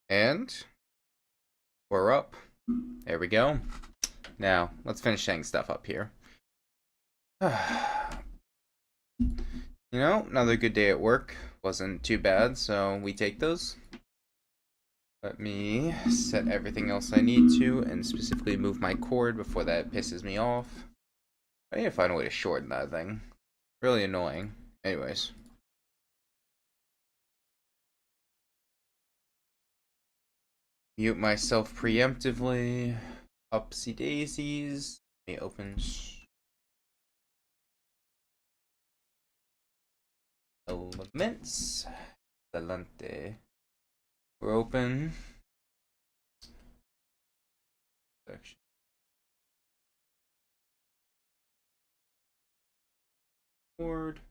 And we're up. There we go. Now, let's finish setting stuff up here. Another good day at work. Wasn't too bad, so we take those. Let me set everything else I need to, and specifically move my cord before that pisses me off. I need to find a way to shorten that thing. Really annoying. Anyways. Mute myself preemptively. Upsy daisies. Let me open elements. Excelente. We're open. Section. Board.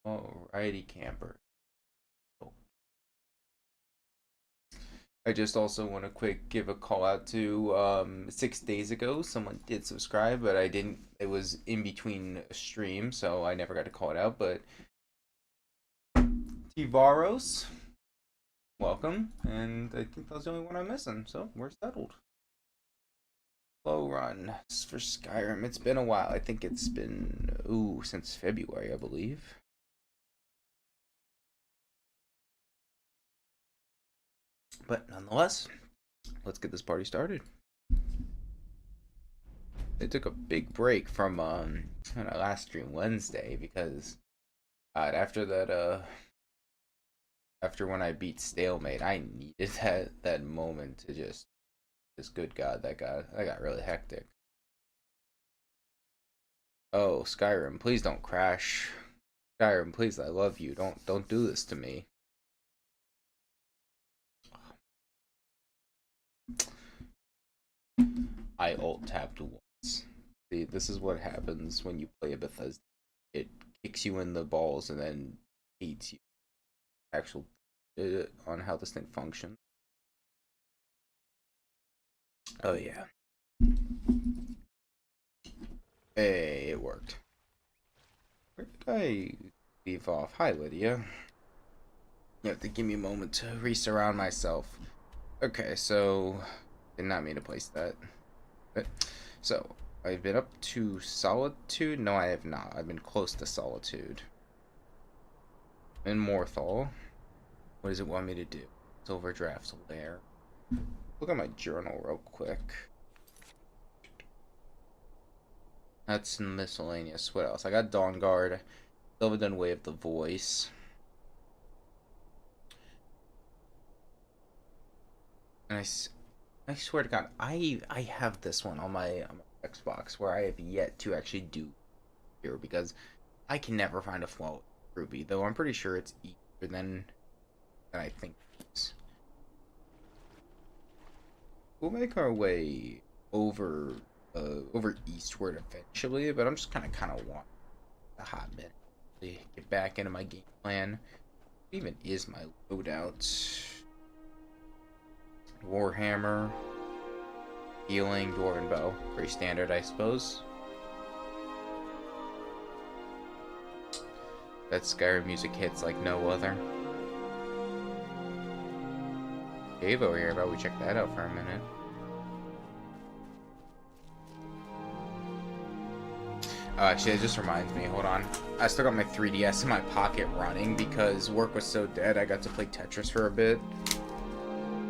Alrighty, camper. I just also want to give a call out to 6 days ago. Someone did subscribe, but I didn't. It was in between streams, so I never got to call it out. But Tivaros, welcome, and I think that was the only one I'm missing, so we're settled. Slow run for Skyrim. It's been a while. I think it's been since February, I believe. But nonetheless, let's get this party started. They took a big break from last stream Wednesday because after when I beat Stalemate, I needed that moment to just good God, that got really hectic. Oh, Skyrim, please don't crash. Skyrim, please, I love you. Don't do this to me. I alt-tabbed once. See, this is what happens when you play a Bethesda. It kicks you in the balls and then hates you. Actual on how this thing functions. Oh yeah. Hey, it worked. Where did I leave off? Hi, Lydia. You have to give me a moment to re-surround myself. Okay, so did not mean to place that. So, I've been up to Solitude? No, I have not. I've been close to Solitude. In Morthal. What does it want me to do? Silver Drafts Lair. Look at my journal real quick. That's miscellaneous. What else? I got Dawn Guard. Still haven't done Way of the Voice. And I swear to God, I have this one on my Xbox where I have yet to actually do here because I can never find a flaw with Ruby, though I'm pretty sure it's easier than I think it is. We'll make our way over eastward eventually, but I'm just kind of want a hot minute to get back into my game plan. What even is my loadout? Warhammer, healing, dwarven bow. Pretty standard, I suppose. That Skyrim music hits like no other. Cave over here, about we check that out for a minute. Actually, it just reminds me, hold on. I still got my 3DS in my pocket running because work was so dead I got to play Tetris for a bit.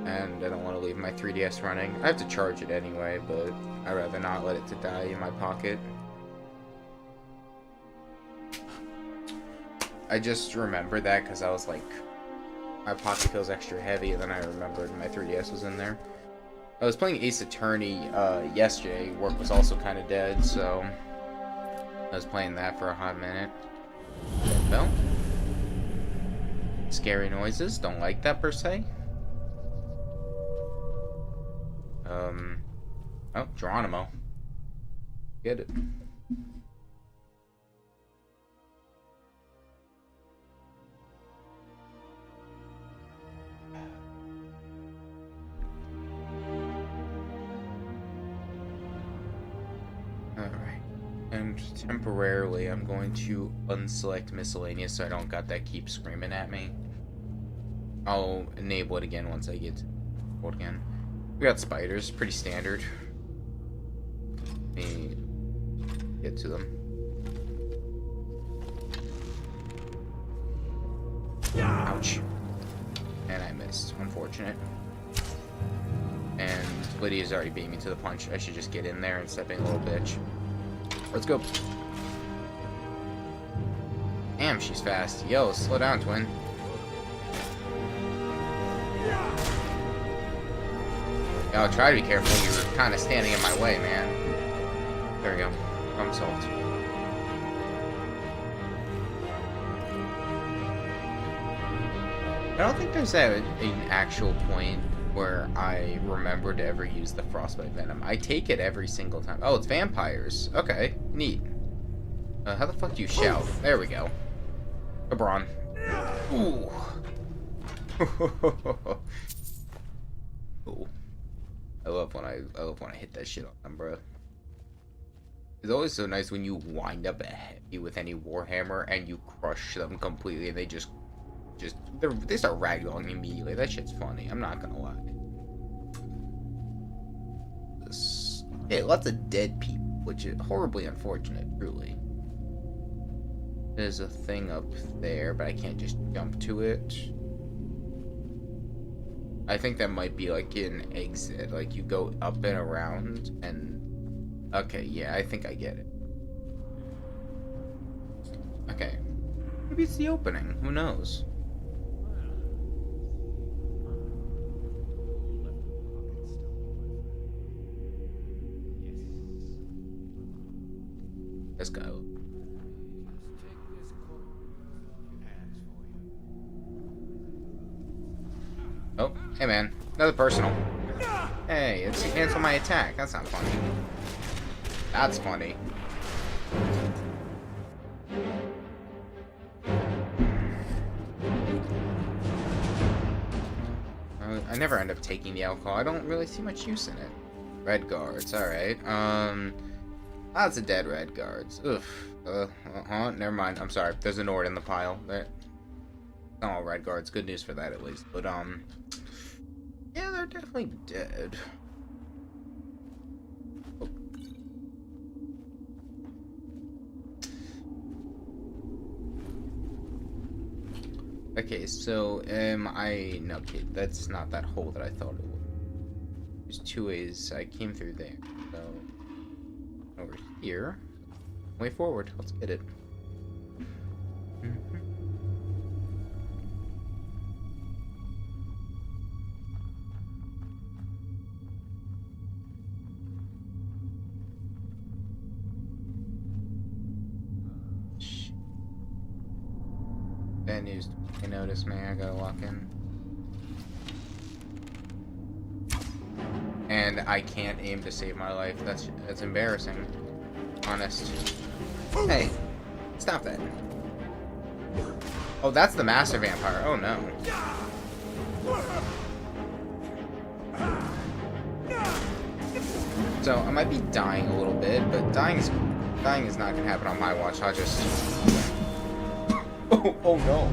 And I don't want to leave my 3DS running. I have to charge it anyway, but I'd rather not let it to die in my pocket. I just remembered that because I was like, my pocket feels extra heavy, and then I remembered my 3DS was in there. I was playing Ace Attorney yesterday. Work was also kind of dead, so I was playing that for a hot minute. Well, scary noises. Don't like that per se. Oh, Geronimo. Get it. Alright. And temporarily, I'm going to unselect miscellaneous so I don't got that keep screaming at me. I'll enable it again once I get to it again. We got spiders, pretty standard. Let me get to them. Ouch. And I missed. Unfortunate. And Lydia's already beat me to the punch. I should just get in there and step in a little bitch. Let's go. Damn, she's fast. Yo, slow down, twin. Yo, I'll try to be careful. You were kind of standing in my way, man. There we go. Problem solved. I don't think there's an actual point where I remember to ever use the frostbite venom. I take it every single time. Oh, it's vampires. Okay, neat. How the fuck do you shout? There we go. LeBron. Ooh. Ooh. I love when I hit that shit on them, bro. It's always so nice when you wind up a heavy with any Warhammer and you crush them completely and they they start ragdolling immediately. That shit's funny. I'm not gonna lie. Yeah, lots of dead people, which is horribly unfortunate, truly. There's a thing up there, but I can't just jump to it. I think that might be like an exit. Like you go up and around and... Okay, yeah, I think I get it. Okay. Maybe it's the opening. Who knows? This guy. Oh, hey man. Another personal. Hey, it's to cancel my attack. That's not funny. That's funny. I never end up taking the alcohol. I don't really see much use in it. Red guards, alright. Lots of dead red guards. Oof. Never mind. I'm sorry. There's an Ord in the pile. They're not all red guards. Good news for that, at least. But, yeah, they're definitely dead. Oh. Okay, so, no, okay, that's not that hole that I thought it was. There's two ways I came through there. So, over here. Way forward. Let's get it. Bad news. I noticed, man. I gotta walk in. And I can't aim to save my life. That's embarrassing. Honest. Hey, stop that. Oh, that's the master vampire. Oh no. So I might be dying a little bit, but dying is not gonna happen on my watch. I'll just. Oh no.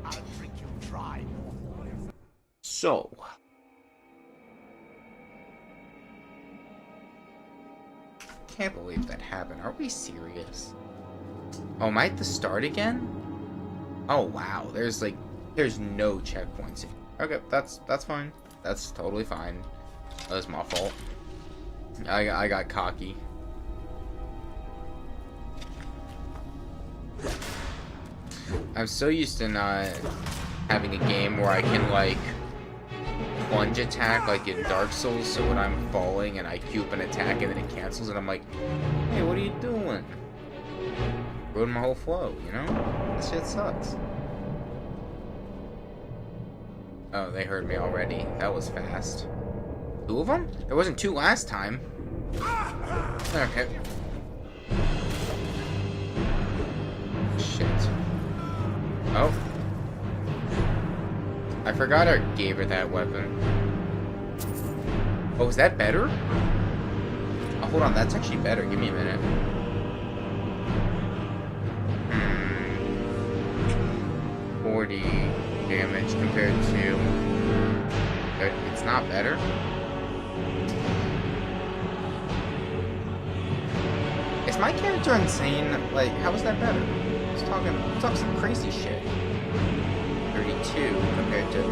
I'll drink you dry. So. Can't believe that happened. Are we serious? Oh, am I at the start again? Oh wow, there's no checkpoints here. Okay, that's fine. That's totally fine. That was my fault. I got cocky. I'm so used to not having a game where I can like plunge attack like in Dark Souls, so when I'm falling and I queue up an attack and then it cancels and I'm like, hey, what are you doing? Ruined my whole flow, you know? This shit sucks. Oh, they heard me already. That was fast. Two of them? There wasn't two last time. Okay. Shit. Oh. I forgot I gave her that weapon. Oh, is that better? Oh, hold on, that's actually better. Give me a minute. 40. damage compared to... It's not better? Is my character insane? Like, how is that better? He's talking some crazy shit. 32 compared to...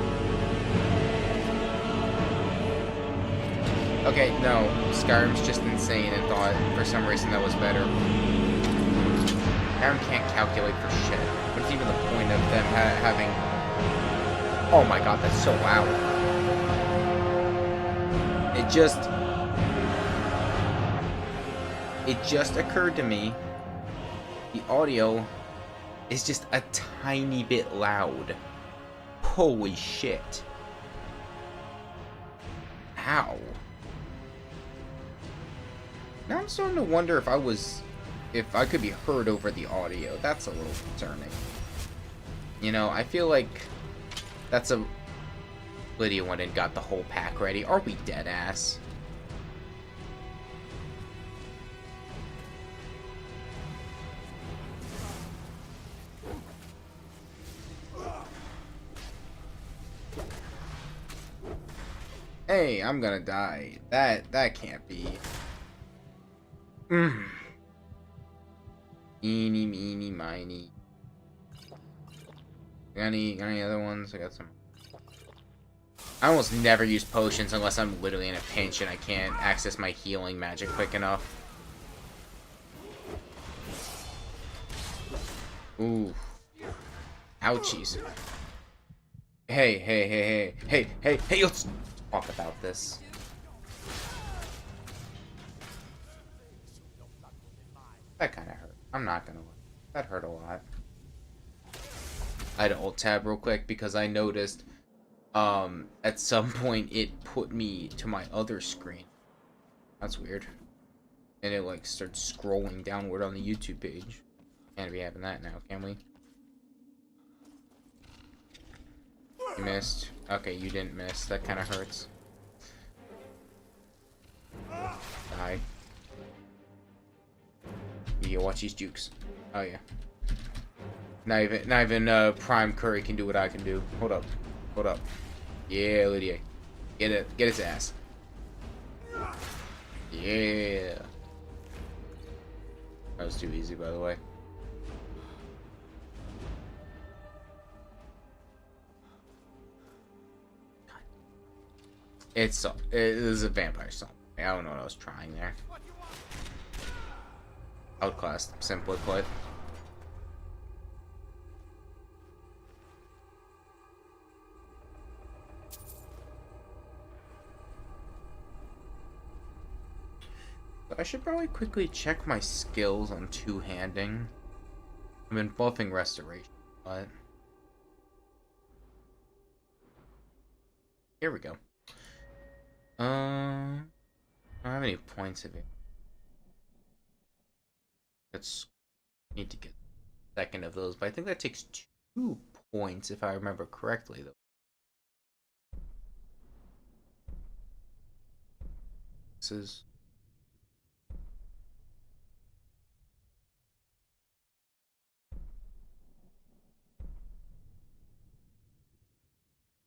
Okay, no. Skyrim's just insane and thought for some reason that was better. Skyrim can't calculate for shit. What's even the point of them having... Oh my god, that's so loud. It just occurred to me, the audio is just a tiny bit loud. Holy shit. How? Now I'm starting to wonder if I could be heard over the audio. That's a little concerning. You know, I feel like that's a... Lydia went and got the whole pack ready. Are we dead ass? Hey, I'm gonna die. That can't be. Eeny, meeny, miny. Got any other ones? I got some. I almost never use potions unless I'm literally in a pinch and I can't access my healing magic quick enough. Ooh. Ouchies. Hey, let's talk about this. That kind of hurt. I'm not gonna lie. That hurt a lot. I had to alt tab real quick because I noticed at some point it put me to my other screen. That's weird. And it like starts scrolling downward on the YouTube page. Can't be having that now, can we? You missed. Okay, you didn't miss. That kind of hurts. Die. Yeah, watch these jukes. Oh yeah. Not even Prime Curry can do what I can do. Hold up. Yeah, Lydia. Get its ass. Yeah. That was too easy, by the way. It is a vampire song. I don't know what I was trying there. Outclassed, simply put. I should probably quickly check my skills on two-handing. I've been buffing restoration, but... Here we go. I don't have any points of it. Need to get a second of those, but I think that takes 2 points if I remember correctly, though. This is...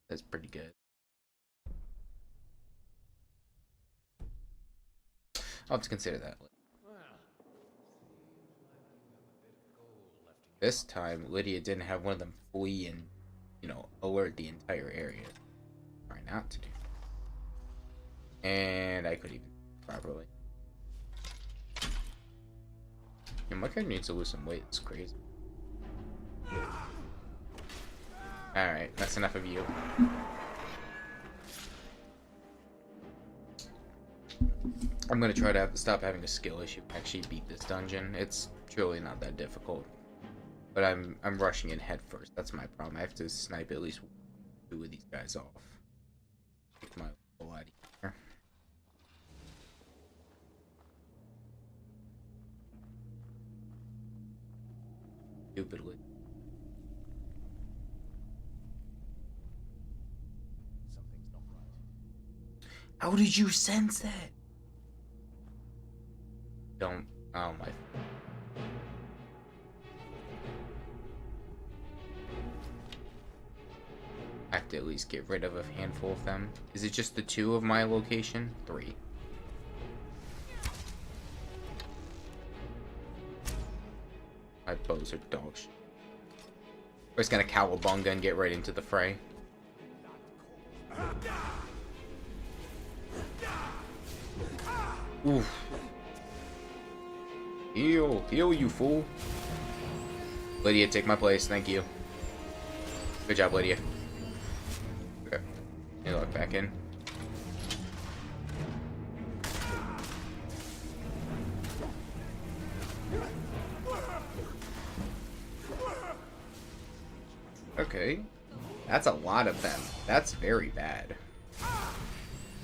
That's pretty good. I'll have to consider that. This time, Lydia didn't have one of them flee and, you know, alert the entire area. Try not to do. And I could even properly. Yeah, my character needs to lose some weight. It's crazy. Alright, that's enough of you. I'm gonna try to stop having a skill issue to actually beat this dungeon. It's truly not that difficult. But I'm rushing in head first. That's my problem. I have to snipe at least 2 of these guys off. Take my whole out of here. Stupidly. Something's not right. How did you sense that? Don't. Oh my. have to at least get rid of a handful of them. Is it just the 2 of my location? 3. My bows are dog shit. We're just gonna cowabunga and get right into the fray. Oof. Heal, you fool. Lydia, take my place, thank you. Good job, Lydia. Okay, you look back in. Okay, that's a lot of them. That's very bad.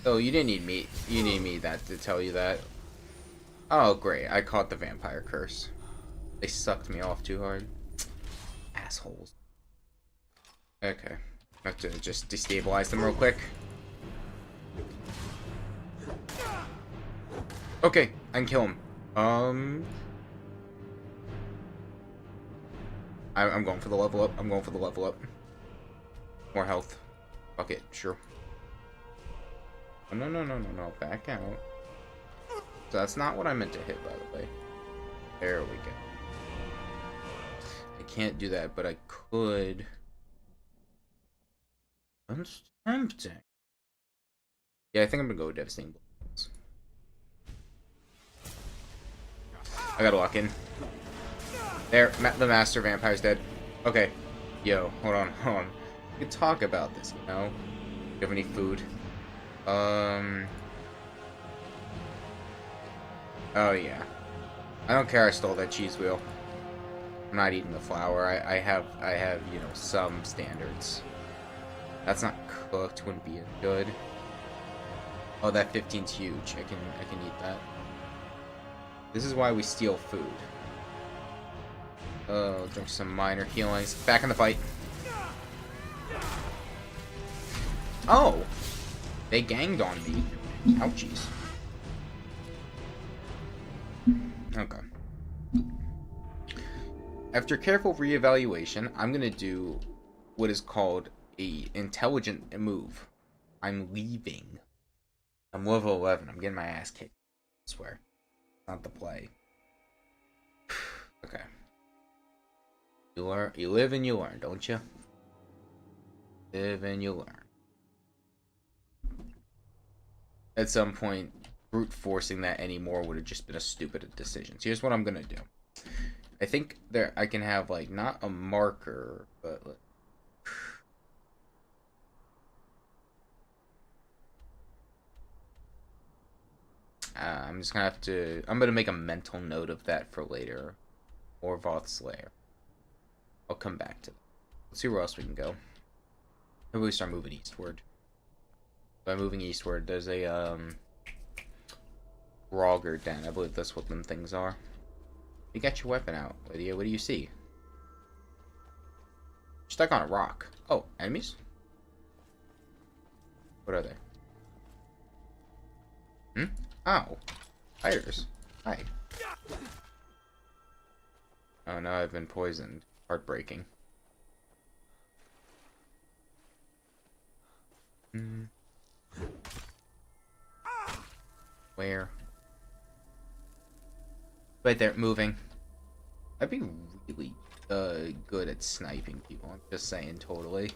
Oh, you didn't need me. You need me that to tell you that. Oh, great. I caught the vampire curse. They sucked me off too hard. Assholes. Okay. I have to just destabilize them real quick. Okay, I can kill him. I'm going for the level up. I'm going for the level up. More health. Fuck it, sure. Oh, no. Back out. So that's not what I meant to hit, by the way. There we go. I can't do that, but I could. That's tempting. Yeah, I think I'm gonna go with Devastating Blows. I gotta lock in. There, the Master Vampire's dead. Okay. Yo, hold on. We can talk about this, you know? Do you have any food? Oh, yeah. I don't care I stole that cheese wheel. I'm not eating the flour. I have, you know, some standards. That's not cooked, wouldn't be as good. Oh, that 15's huge. I can eat that. This is why we steal food. Oh, drink some minor healings. Back in the fight. Oh! They ganged on me. Ouchies. Okay. After careful reevaluation, I'm gonna do what is called a intelligent move. I'm leaving. I'm level 11. I'm getting my ass kicked. I swear. Not the play. Okay. You learn. You live and you learn, don't you? Live and you learn. At some point, brute forcing that anymore would have just been a stupid decision. So here's what I'm gonna do. I think there I can have like not a marker, but I'm just gonna have to. I'm gonna make a mental note of that for later. Orvoth's lair. I'll come back to that. Let's see where else we can go. Maybe we start moving eastward. By moving eastward, there's a Rogger den. I believe that's what them things are. You got your weapon out, Lydia. What do you see? Stuck on a rock. Oh, enemies? What are they? Hmm? Ow. Fighters. Hi. Oh no, I've been poisoned. Heartbreaking. Hmm. Where? Right there, moving. I'd be really good at sniping people. I'm just saying, totally.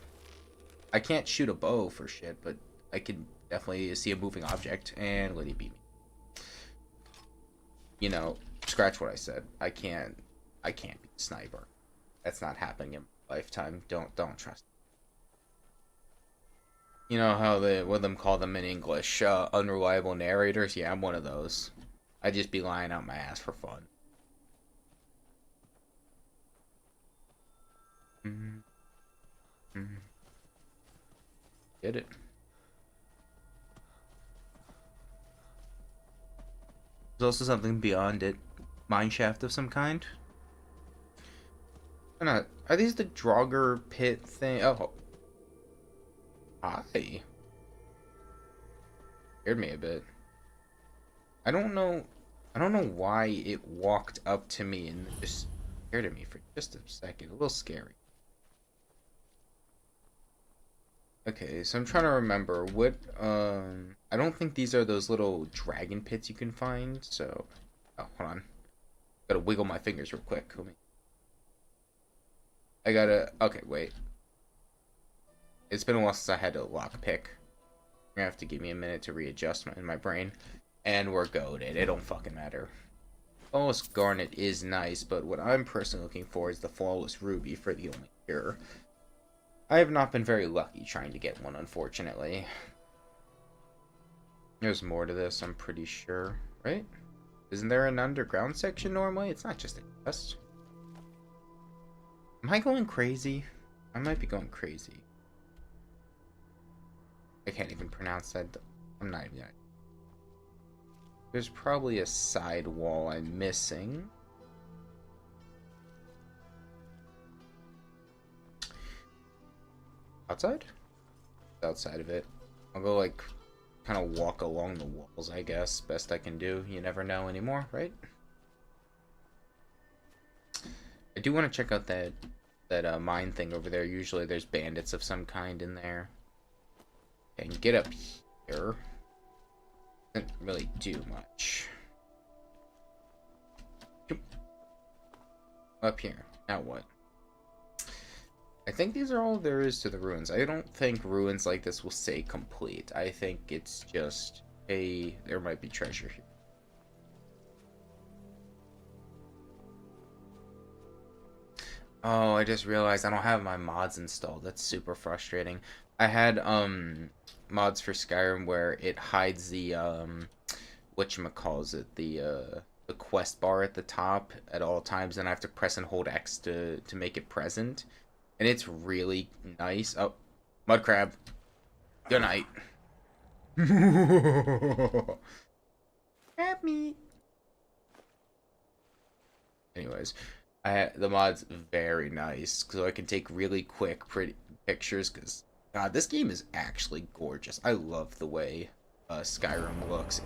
I can't shoot a bow for shit, but I can definitely see a moving object, and Lydia beat me. You know, scratch what I said. I can't be a sniper. That's not happening in my lifetime. Don't trust me. You know how what them call them in English, unreliable narrators? Yeah, I'm one of those. I just be lying out my ass for fun. Get it. There's also something beyond it. Mineshaft of some kind? Are these the Draugr pit thing? Oh. Hi. Scared me a bit. I don't know why it walked up to me and just stared at me for just a second. A little scary. Okay, so I'm trying to remember what, I don't think these are those little dragon pits you can find, so, oh, hold on. Gotta wiggle my fingers real quick. I gotta, okay, wait. It's been a while since I had to lockpick. You're gonna have to give me a minute to readjust in my brain. And we're goaded. It don't fucking matter. Flawless Garnet is nice, but what I'm personally looking for is the Flawless Ruby for the only cure. I have not been very lucky trying to get one, unfortunately. There's more to this, I'm pretty sure, right? Isn't there an underground section normally? It's not just a chest. Am I going crazy? I might be going crazy. I can't even pronounce that. I'm not even gonna. There's probably a side wall I'm missing. Outside? Outside of it. I'll go like kind of walk along the walls, I guess. Best I can do. You never know anymore, right? I do want to check out that mine thing over there. Usually there's bandits of some kind in there. And get up here. Doesn't really do much. Up here. Now what? I think these are all there is to the ruins. I don't think ruins like this will stay complete. I think it's just there might be treasure here. Oh, I just realized I don't have my mods installed. That's super frustrating. I had mods for Skyrim where it hides the whatchamacallit, the quest bar at the top at all times, and I have to press and hold X to make it present. And it's really nice. Oh, mud crab. Good night. Crab meat. Anyways, the mod's very nice, so I can take really quick, pretty pictures. Cause God, this game is actually gorgeous. I love the way Skyrim looks.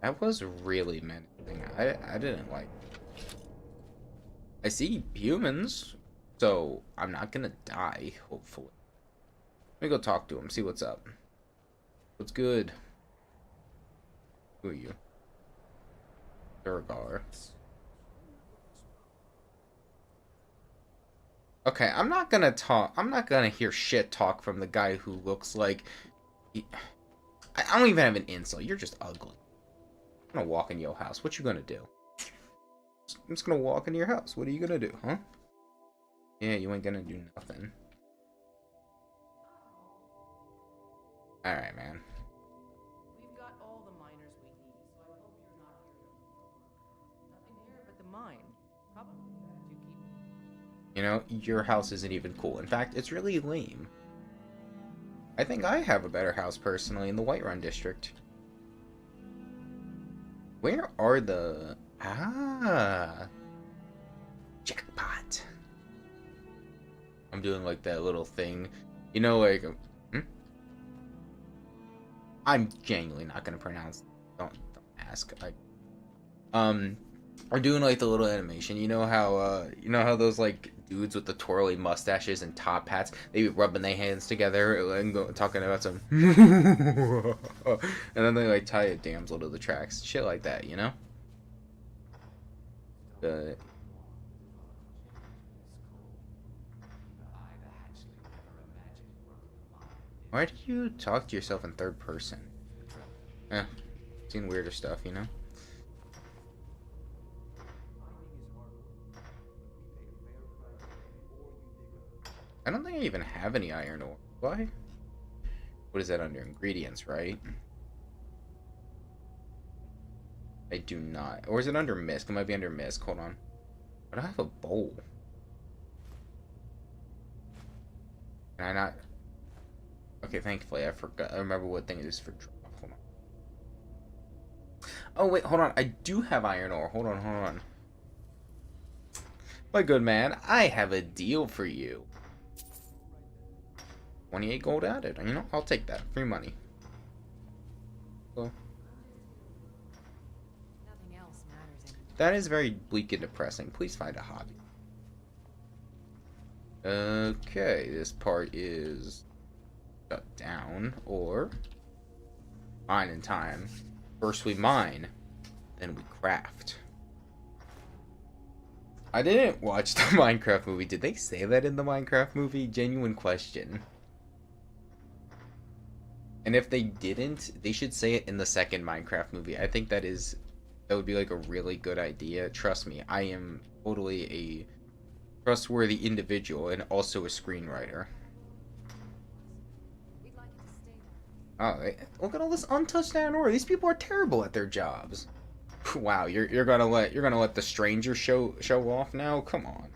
That was really menacing. I didn't like. I see humans, so I'm not gonna die, hopefully. Let me go talk to him, see what's up. What's good? Who are you? Durgar. Okay, I'm not gonna hear shit talk from the guy who looks like... I don't even have an insult, you're just ugly. I'm gonna walk in your house, what you gonna do? I'm just gonna walk into your house. What are you gonna do, huh? Yeah, you ain't gonna do nothing. Alright, man. We've got all the miners we need, so I hope you're not here to look for nothing here but the mine. Probably best you keep. You know, your house isn't even cool. In fact, it's really lame. I think I have a better house, personally, in the Whiterun district. Where are the... Ah... Jackpot. I'm doing, like, that little thing. You know, like... I'm genuinely not gonna pronounce... Don't ask. I'm doing, like, the little animation. You know how those, like, dudes with the twirly mustaches and top hats, they be rubbing their hands together and talking about some... and then they, like, tie a damsel to the tracks. Shit like that, you know? Why do you talk to yourself in third person? Seen weirder stuff, you know? I don't think I even have any iron ore. Why? What is that under? Ingredients, right? I do not. Or is it under Misc? It might be under Misc. Hold on. But I have a bowl. Can I not? Okay, thankfully I forgot. I remember what thing it is for drop. Hold on. Oh, wait, hold on. I do have iron ore. Hold on. My good man, I have a deal for you. 28 gold added. You know, I'll take that. Free money. Well, Nothing else matters anymore. that is very bleak and depressing. Please find a hobby. Okay, this part is shut down, or mine in time. First we mine, then we craft. I didn't watch the Minecraft movie. Did they say that in the Minecraft movie? Genuine question. And if they didn't, they should say it in the second Minecraft movie. I think that would be like a really good idea. Trust me, I am totally a trustworthy individual and also a screenwriter. Oh, look at all this untouched iron ore. These people are terrible at their jobs. Wow, you're gonna let the stranger show off now? Come on.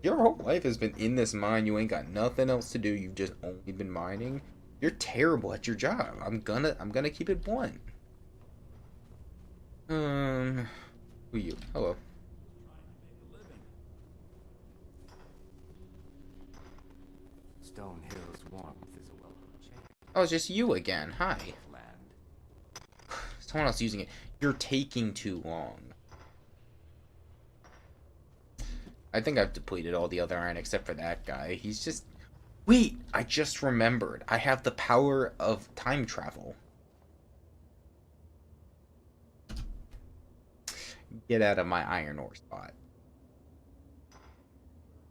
Your whole life has been in this mine. You ain't got nothing else to do. You've just only been mining. You're terrible at your job. I'm gonna keep it blunt. Who are you? Hello. Stone Hill's warmth is a welcome change. Oh, it's just you again. Hi. Land. Someone else using it. You're taking too long. I think I've depleted all the other iron except for that guy. He's just... Wait! I just remembered. I have the power of time travel. Get out of my iron ore spot.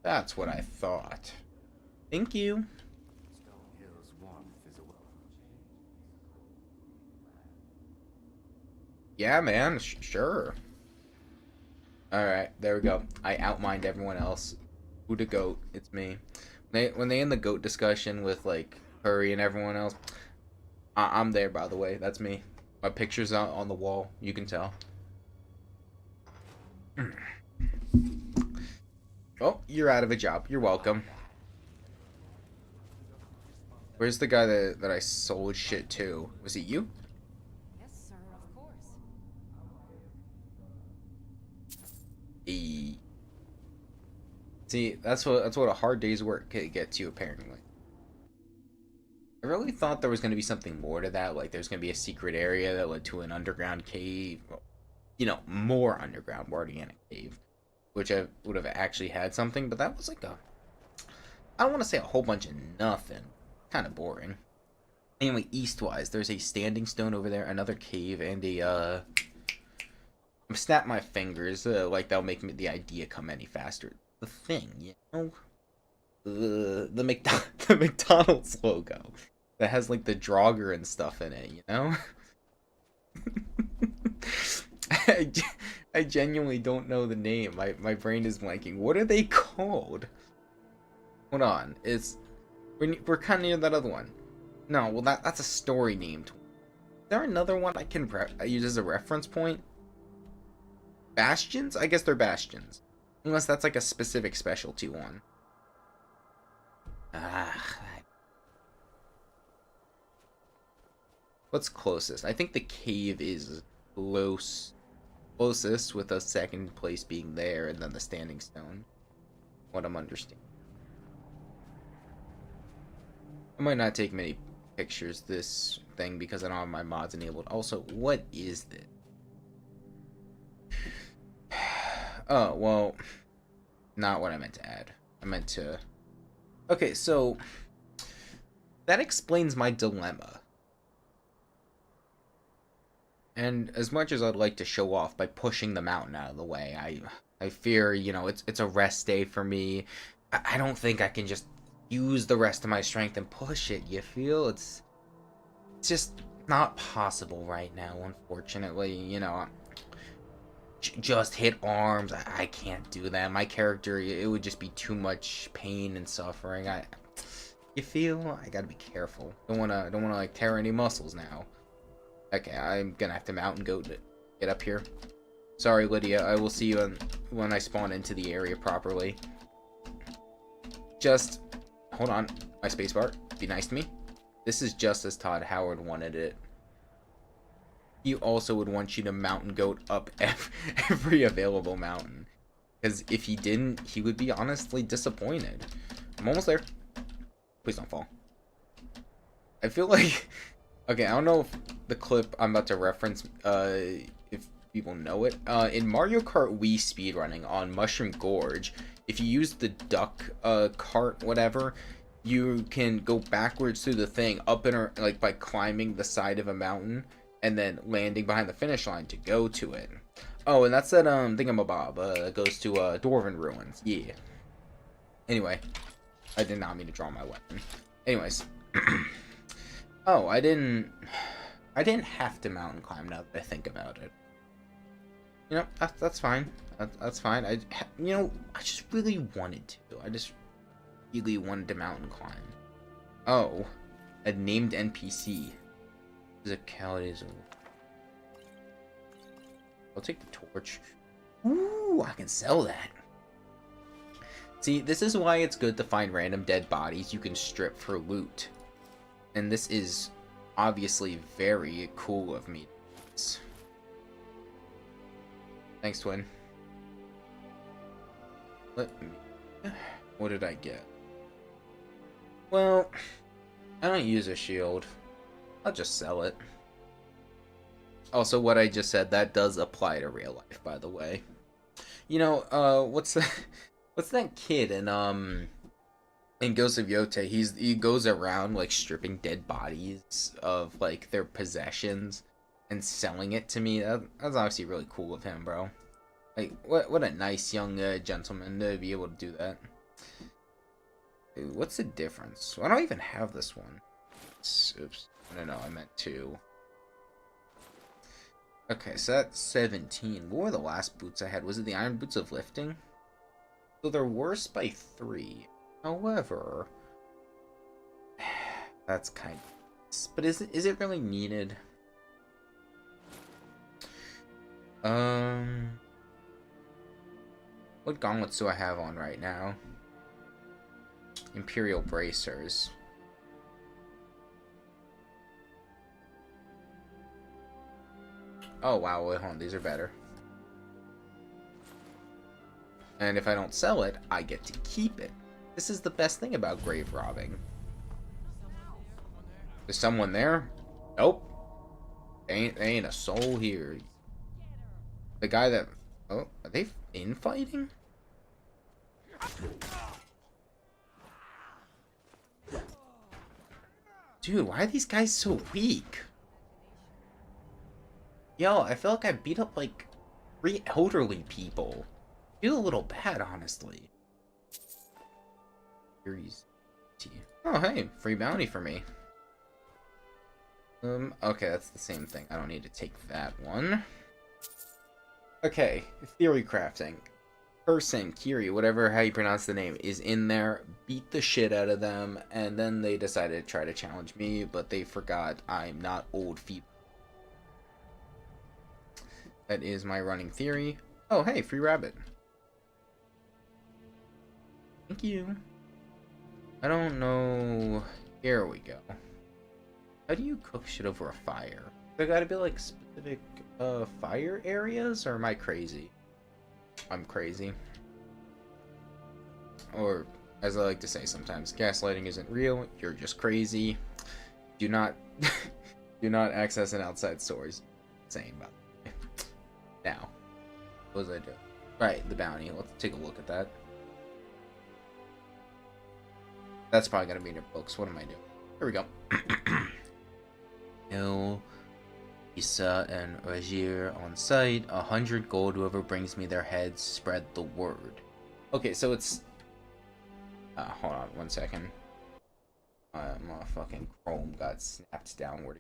That's what I thought. Thank you. Stone Hill's warmth is a welcome change. Yeah, man. Sure. Alright, there we go. I outmined everyone else. Who the goat? It's me. When they end the goat discussion with, like, Hurry and everyone else, I'm there, by the way. That's me. My picture's out on the wall. You can tell. Oh, you're out of a job. You're welcome. Where's the guy that I sold shit to? Was it you? Yes, sir, of course. See, that's what a hard day's work gets you, apparently. I really thought there was going to be something more to that, like there's going to be a secret area that led to an underground cave. You know, more underground. We're already in a cave, which I would have actually had something, but that was like a... I don't want to say a whole bunch of nothing. Kind of boring. Anyway, eastwise, there's a standing stone over there, another cave, and a, snap my fingers, like that'll make the idea come any faster. The thing, you know? The McDonald's logo. That has, like, the Draugr and stuff in it, you know? I genuinely don't know the name. My brain is blanking. What are they called? Hold on. We're kind of near that other one. No, well that's a story named. Is there another one I can use as a reference point? Bastions? I guess they're bastions. Unless that's like a specific specialty one. What's closest? I think the cave is closest, with a second place being there, and then the standing stone. What I'm understanding. I might not take many pictures this thing because I don't have my mods enabled. Also, what is this? Oh, well, not what I meant to add. I meant to... Okay, so that explains my dilemma. And as much as I'd like to show off by pushing the mountain out of the way, I fear, you know, it's a rest day for me. I don't think I can just use the rest of my strength and push it, you feel? It's just not possible right now, unfortunately. You know, just hit arms. I can't do that. My character, it would just be too much pain and suffering. You feel? I gotta be careful. Don't wanna like tear any muscles now. Okay, I'm gonna have to mountain goat to get up here. Sorry, Lydia. I will see you when I spawn into the area properly. Just hold on. My spacebar. Be nice to me. This is just as Todd Howard wanted it. He also would want you to mountain goat up every available mountain. Because if he didn't, he would be honestly disappointed. I'm almost there. Please don't fall. I feel like... Okay, I don't know if the clip I'm about to reference, if people know it. In Mario Kart Wii speedrunning on Mushroom Gorge, if you use the duck cart, whatever, you can go backwards through the thing up in like by climbing the side of a mountain and then landing behind the finish line to go to it. Oh, and that's that thingamabob that goes to Dwarven ruins. Yeah. Anyway, I did not mean to draw my weapon. Anyways, oh, I didn't have to mountain climb now that I think about it. You know, that's fine. That's fine. I just really wanted to. I just really wanted to mountain climb. Oh, a named NPC. Physicalities. I'll take the torch. Ooh, I can sell that. See, this is why it's good to find random dead bodies you can strip for loot. And this is obviously very cool of me. Thanks, twin. Let me... What did I get? Well, I don't use a shield. I'll just sell it. Also, what I just said, that does apply to real life, by the way. You know, what's that kid in Ghost of Yote? He goes around like stripping dead bodies of like their possessions and selling it to me. That's obviously really cool of him, bro. Like, what a nice young gentleman to be able to do that. Dude, what's the difference? Why do I even have this one? Oops. No, I meant 2. Okay, so that's 17. What were the last boots I had? Was it the Iron Boots of Lifting? So they're worse by 3. However, that's kind of... But is it really needed? What gauntlets do I have on right now? Imperial Bracers. Oh wow, wait, hold on, these are better. And if I don't sell it, I get to keep it. This is the best thing about grave robbing. Is someone there? Nope. There ain't a soul here. The guy that... Oh, are they infighting? Dude, why are these guys so weak? Yo, I feel like I beat up like 3 elderly people. I feel a little bad, honestly. Oh, hey, free bounty for me. Okay, that's the same thing. I don't need to take that one. Okay, theory crafting. Person, Kiri, whatever how you pronounce the name, is in there, beat the shit out of them, and then they decided to try to challenge me, but they forgot I'm not old feeble. That is my running theory. Oh, hey, free rabbit. Thank you. I don't know... Here we go. How do you cook shit over a fire? There gotta be, like, specific, fire areas? Or am I crazy? I'm crazy. Or, as I like to say sometimes, gaslighting isn't real, you're just crazy. Do not... do not access an outside source. Saying about it. Now. What was I doing? Right, the bounty. Let's take a look at that. That's probably gonna be in your books. What am I doing? Here we go. No. Issa and Rajir on site. 100 gold. Whoever brings me their heads, spread the word. Okay, so it's... hold on 1 second. My fucking Chrome got snapped downward.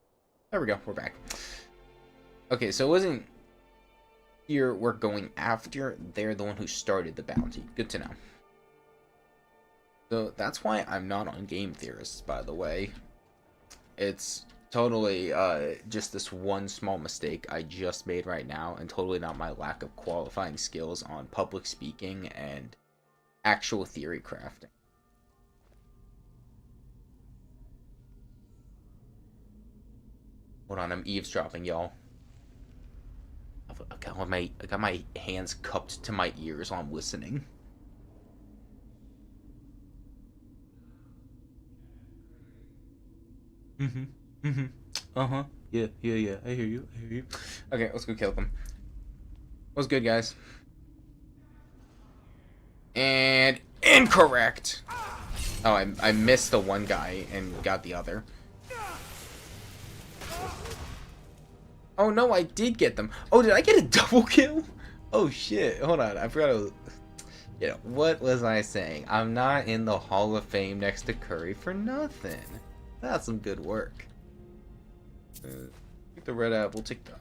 There we go. We're back. Okay, so it wasn't here we're going after. They're the one who started the bounty. Good to know. So that's why I'm not on Game Theorists, by the way. It's totally just this one small mistake I just made right now, and totally not my lack of qualifying skills on public speaking and actual theory crafting. Hold on, I'm eavesdropping, y'all. I got my hands cupped to my ears while I'm listening. Uh-huh. Yeah, I hear you. Okay, let's go kill them. What's good, guys? And incorrect. Oh, I missed the one guy and got the other. Oh no, I did get them. Oh, did I get a double kill? Oh shit, hold on, I forgot to... You know, what was I saying? I'm not in the Hall of Fame next to Curry for nothing. That's some good work. Take the red apple, take the...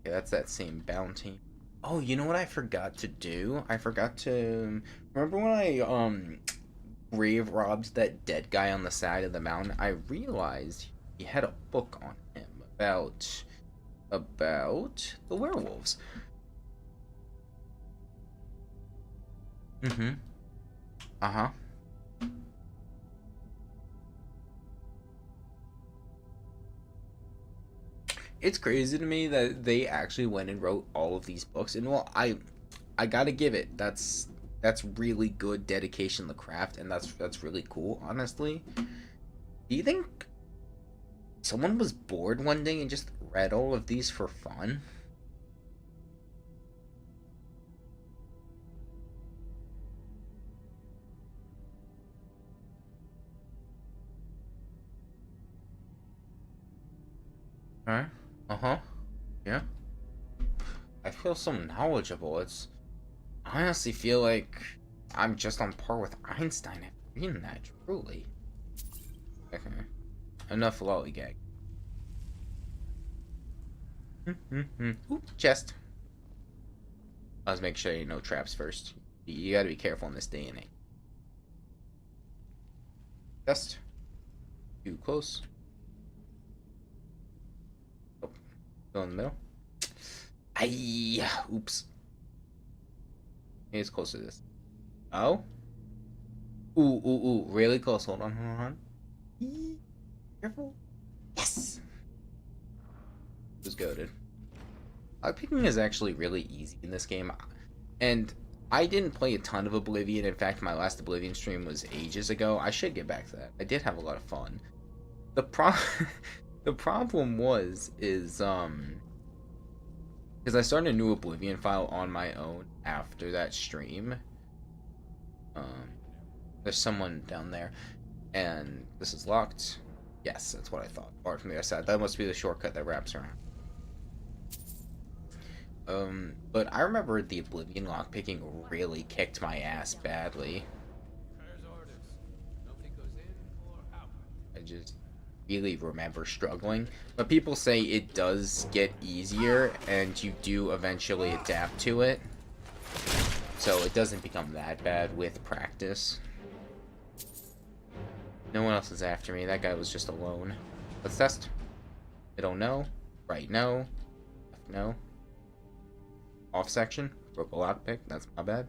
Yeah, that's that same bounty. Oh, you know what I forgot to do? I forgot to... Remember when I, grave robbed that dead guy on the side of the mountain? I realized he had a book on him about the werewolves. Mm-hmm. Uh-huh. It's crazy to me that they actually went and wrote all of these books, and well, I gotta give it. That's really good dedication to the craft, and that's really cool, honestly. Do you think someone was bored one day and just read all of these for fun? Huh? Uh-huh. Yeah. I feel so knowledgeable. I honestly feel like I'm just on par with Einstein at reading that, truly. Okay. Enough lollygag. Oop, chest. Let's make sure you know traps first. You gotta be careful in this day and age. Chest. Too close. Oh, go in the middle. Aye. Oops. It's close to this. Oh? Ooh. Really close. Hold on. Careful. Yes! It was goated. Picking is actually really easy in this game. And I didn't play a ton of Oblivion. In fact, my last Oblivion stream was ages ago. I should get back to that. I did have a lot of fun. The problem is because I started a new Oblivion file on my own after that stream. There's someone down there, and this is locked. Yes, that's what I thought. Apart from the other side, that must be the shortcut that wraps around. But I remember the Oblivion lockpicking really kicked my ass badly. I just really remember struggling. But people say it does get easier, and you do eventually adapt to it. So it doesn't become that bad with practice. No one else is after me. That guy was just alone. Let's test. Middle, no. Right, no. Left, no. Off section. Broke a lockpick. That's my bad.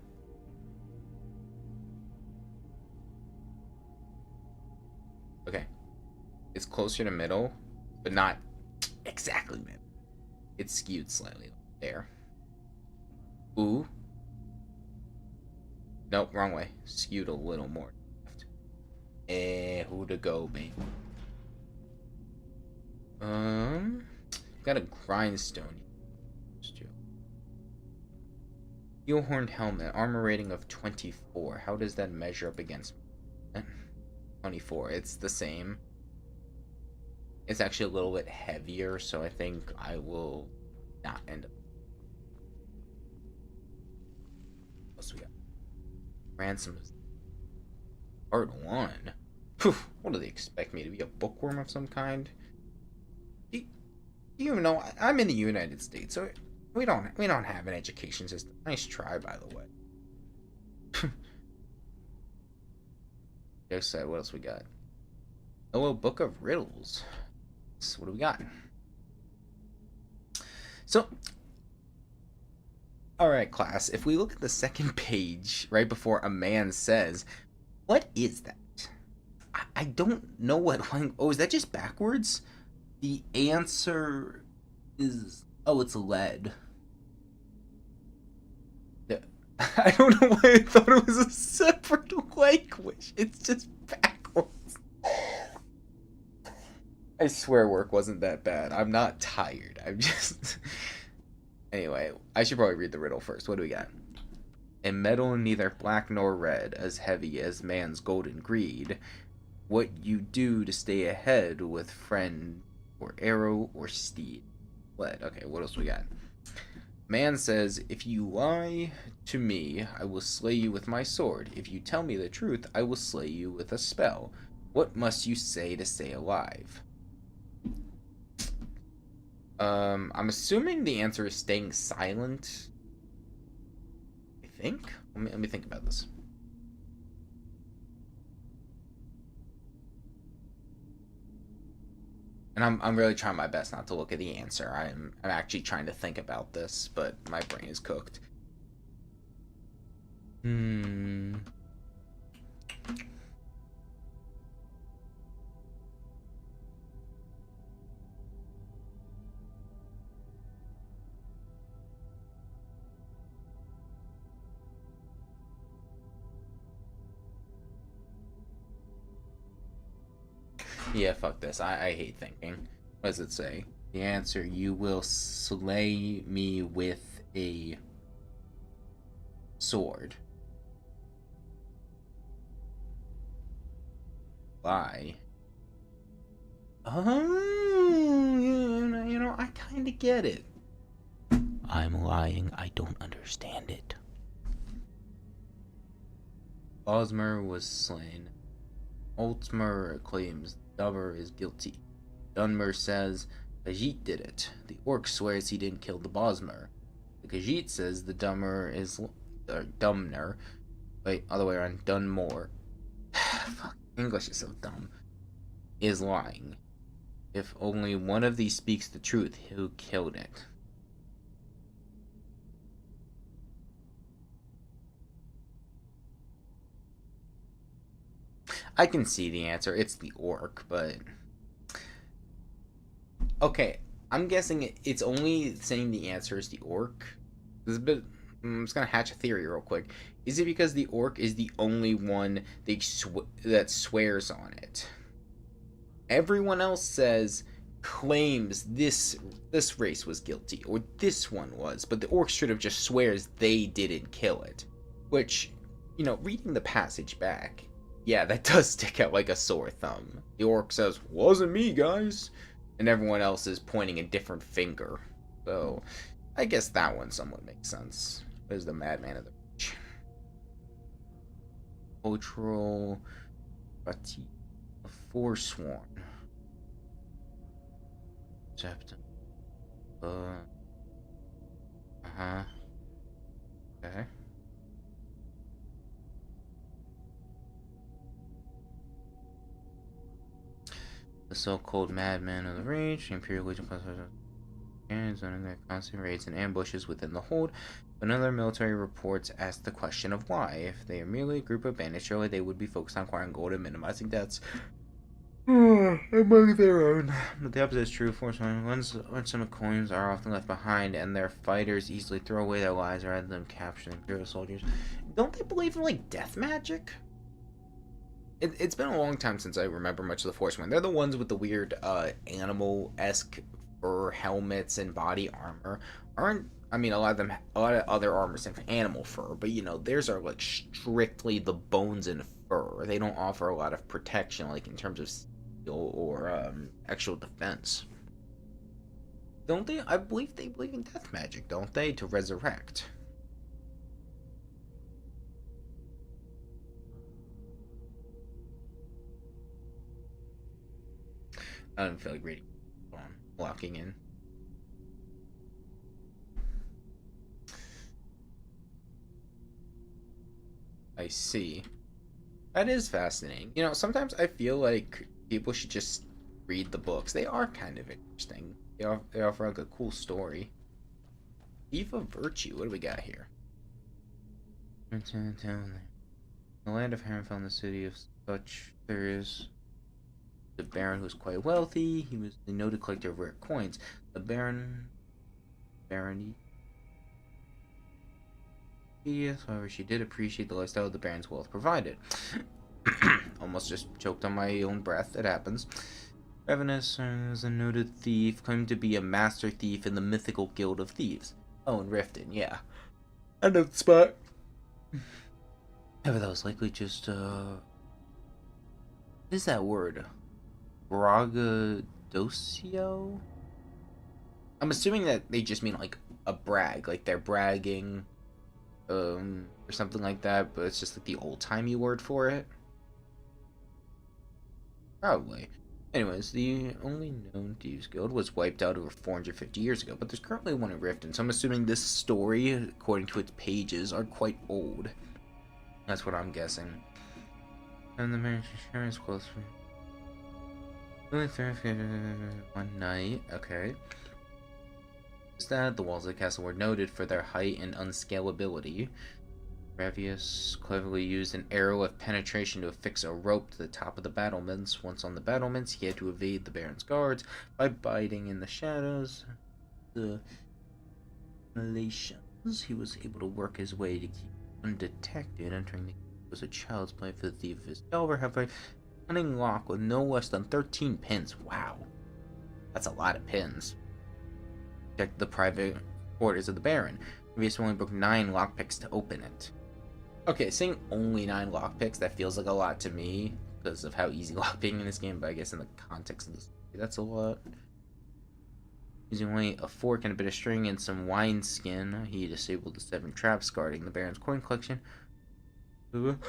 Okay. It's closer to middle, but not exactly middle. It's skewed slightly there. Ooh. Nope, wrong way. Skewed a little more left. Who to go, babe? Got a grindstone. Steel horned helmet, armor rating of 24. How does that measure up against 24? It's the same. It's actually a little bit heavier, so I think I will not end up. What else we got? Ransom. Part 1. Whew, what do they expect me to be, a bookworm of some kind? You know, I'm in the United States, so we don't have an education system. Nice try, by the way. There's that. What else we got? Oh, Book of Riddles. So what do we got? So, all right, class. If we look at the second page right before a man says, "What is that?" I don't know what language. Oh, is that just backwards? The answer is, oh, it's lead. I don't know why I thought it was a separate language. It's just backwards. I swear work wasn't that bad. I'm not tired. I'm just. Anyway, I should probably read the riddle first. What do we got? A metal neither black nor red, as heavy as man's golden greed. What you do to stay ahead with friend or arrow or steed. Lead. Okay, what else we got? Man says, if you lie to me, I will slay you with my sword. If you tell me the truth, I will slay you with a spell. What must you say to stay alive? I'm assuming the answer is staying silent. I think. Let me think about this. And I'm really trying my best not to look at the answer. I'm actually trying to think about this, but my brain is cooked. Hmm. Yeah, fuck this. I hate thinking. What does it say? The answer, you will slay me with a sword. Lie. Oh, I kind of get it. I'm lying. I don't understand it. Bosmer was slain. Altmer claims Dover is guilty. Dunmer says Khajiit did it. The orc swears he didn't kill the Bosmer. The Khajiit says the Dummer is Dumner. Wait, other way around. Dunmore. Fuck, English is so dumb. Is lying. If only one of these speaks the truth, who killed it? I can see the answer. It's the orc, but okay. I'm guessing it's only saying the answer is the orc. This is a bit. I'm just gonna hatch a theory real quick. Is it because the orc is the only one that swears on it? Everyone else claims this race was guilty or this one was, but the orc should have just swears they didn't kill it. Which, reading the passage back, yeah, that does stick out like a sore thumb. The orc says, "Wasn't me, guys," and everyone else is pointing a different finger. So, I guess that one somewhat makes sense. There's the madman of the beach. Cultural fatigue of forsworn. Septum. Uh-huh. Okay. The so-called madman of the rage, the Imperial Legion plus under their constant raids and ambushes within the hold. Another military reports ask the question of why. If they are merely a group of bandits, surely they would be focused on acquiring gold and minimizing deaths among their own. But the opposite is true. Once some coins are often left behind, and their fighters easily throw away their lives rather than capture the Imperial soldiers. Don't they believe in, like, death magic? It's been a long time since I remember much of the Forcemen. They're the ones with the weird animal-esque fur helmets and body armor. A lot of other armors have animal fur, but theirs are like strictly the bones and fur. They don't offer a lot of protection, like in terms of steel or actual defense. Don't they? I believe they believe in death magic, don't they? To resurrect. I don't feel like reading. Locking in. I see. That is fascinating. Sometimes I feel like people should just read the books. They are kind of interesting. They offer like a cool story. Eve of Virtue. What do we got here? The land of Harrenfell in the city of such there is the Baron who was quite wealthy. He was a noted collector of rare coins. The Barony. Yes, however, she did appreciate the lifestyle the Baron's wealth provided. Almost just choked on my own breath. It happens. Ravenous is a noted thief, claimed to be a master thief in the mythical guild of thieves. Oh, in Riften, yeah. I know the spot. However, that was likely just, what is that word? Braggadocio? I'm assuming that they just mean, like, a brag. Like, they're bragging, or something like that, but it's just, like, the old-timey word for it. Probably. Anyways, the only known Thieves Guild was wiped out over 450 years ago, but there's currently one in Riften, so I'm assuming this story, according to its pages, are quite old. That's what I'm guessing. And the marriage insurance close for one night. Okay. Instead, the walls of the castle were noted for their height and unscalability. Ravius cleverly used an arrow of penetration to affix a rope to the top of the battlements. Once on the battlements, he had to evade the Baron's guards by biding in the shadows. The relations, he was able to work his way to keep undetected. Entering the was a child's play for the thief of his delver, have a cunning lock with no less than 13 pins. Wow, that's a lot of pins. Check the private quarters of the Baron. Ravius only broke 9 lockpicks to open it. Okay, saying only 9 lockpicks, that feels like a lot to me because of how easy lockpicking in this game, but I guess in the context of this, that's a lot. Using only a fork and a bit of string and some wine skin, he disabled the 7 traps guarding the Baron's coin collection. And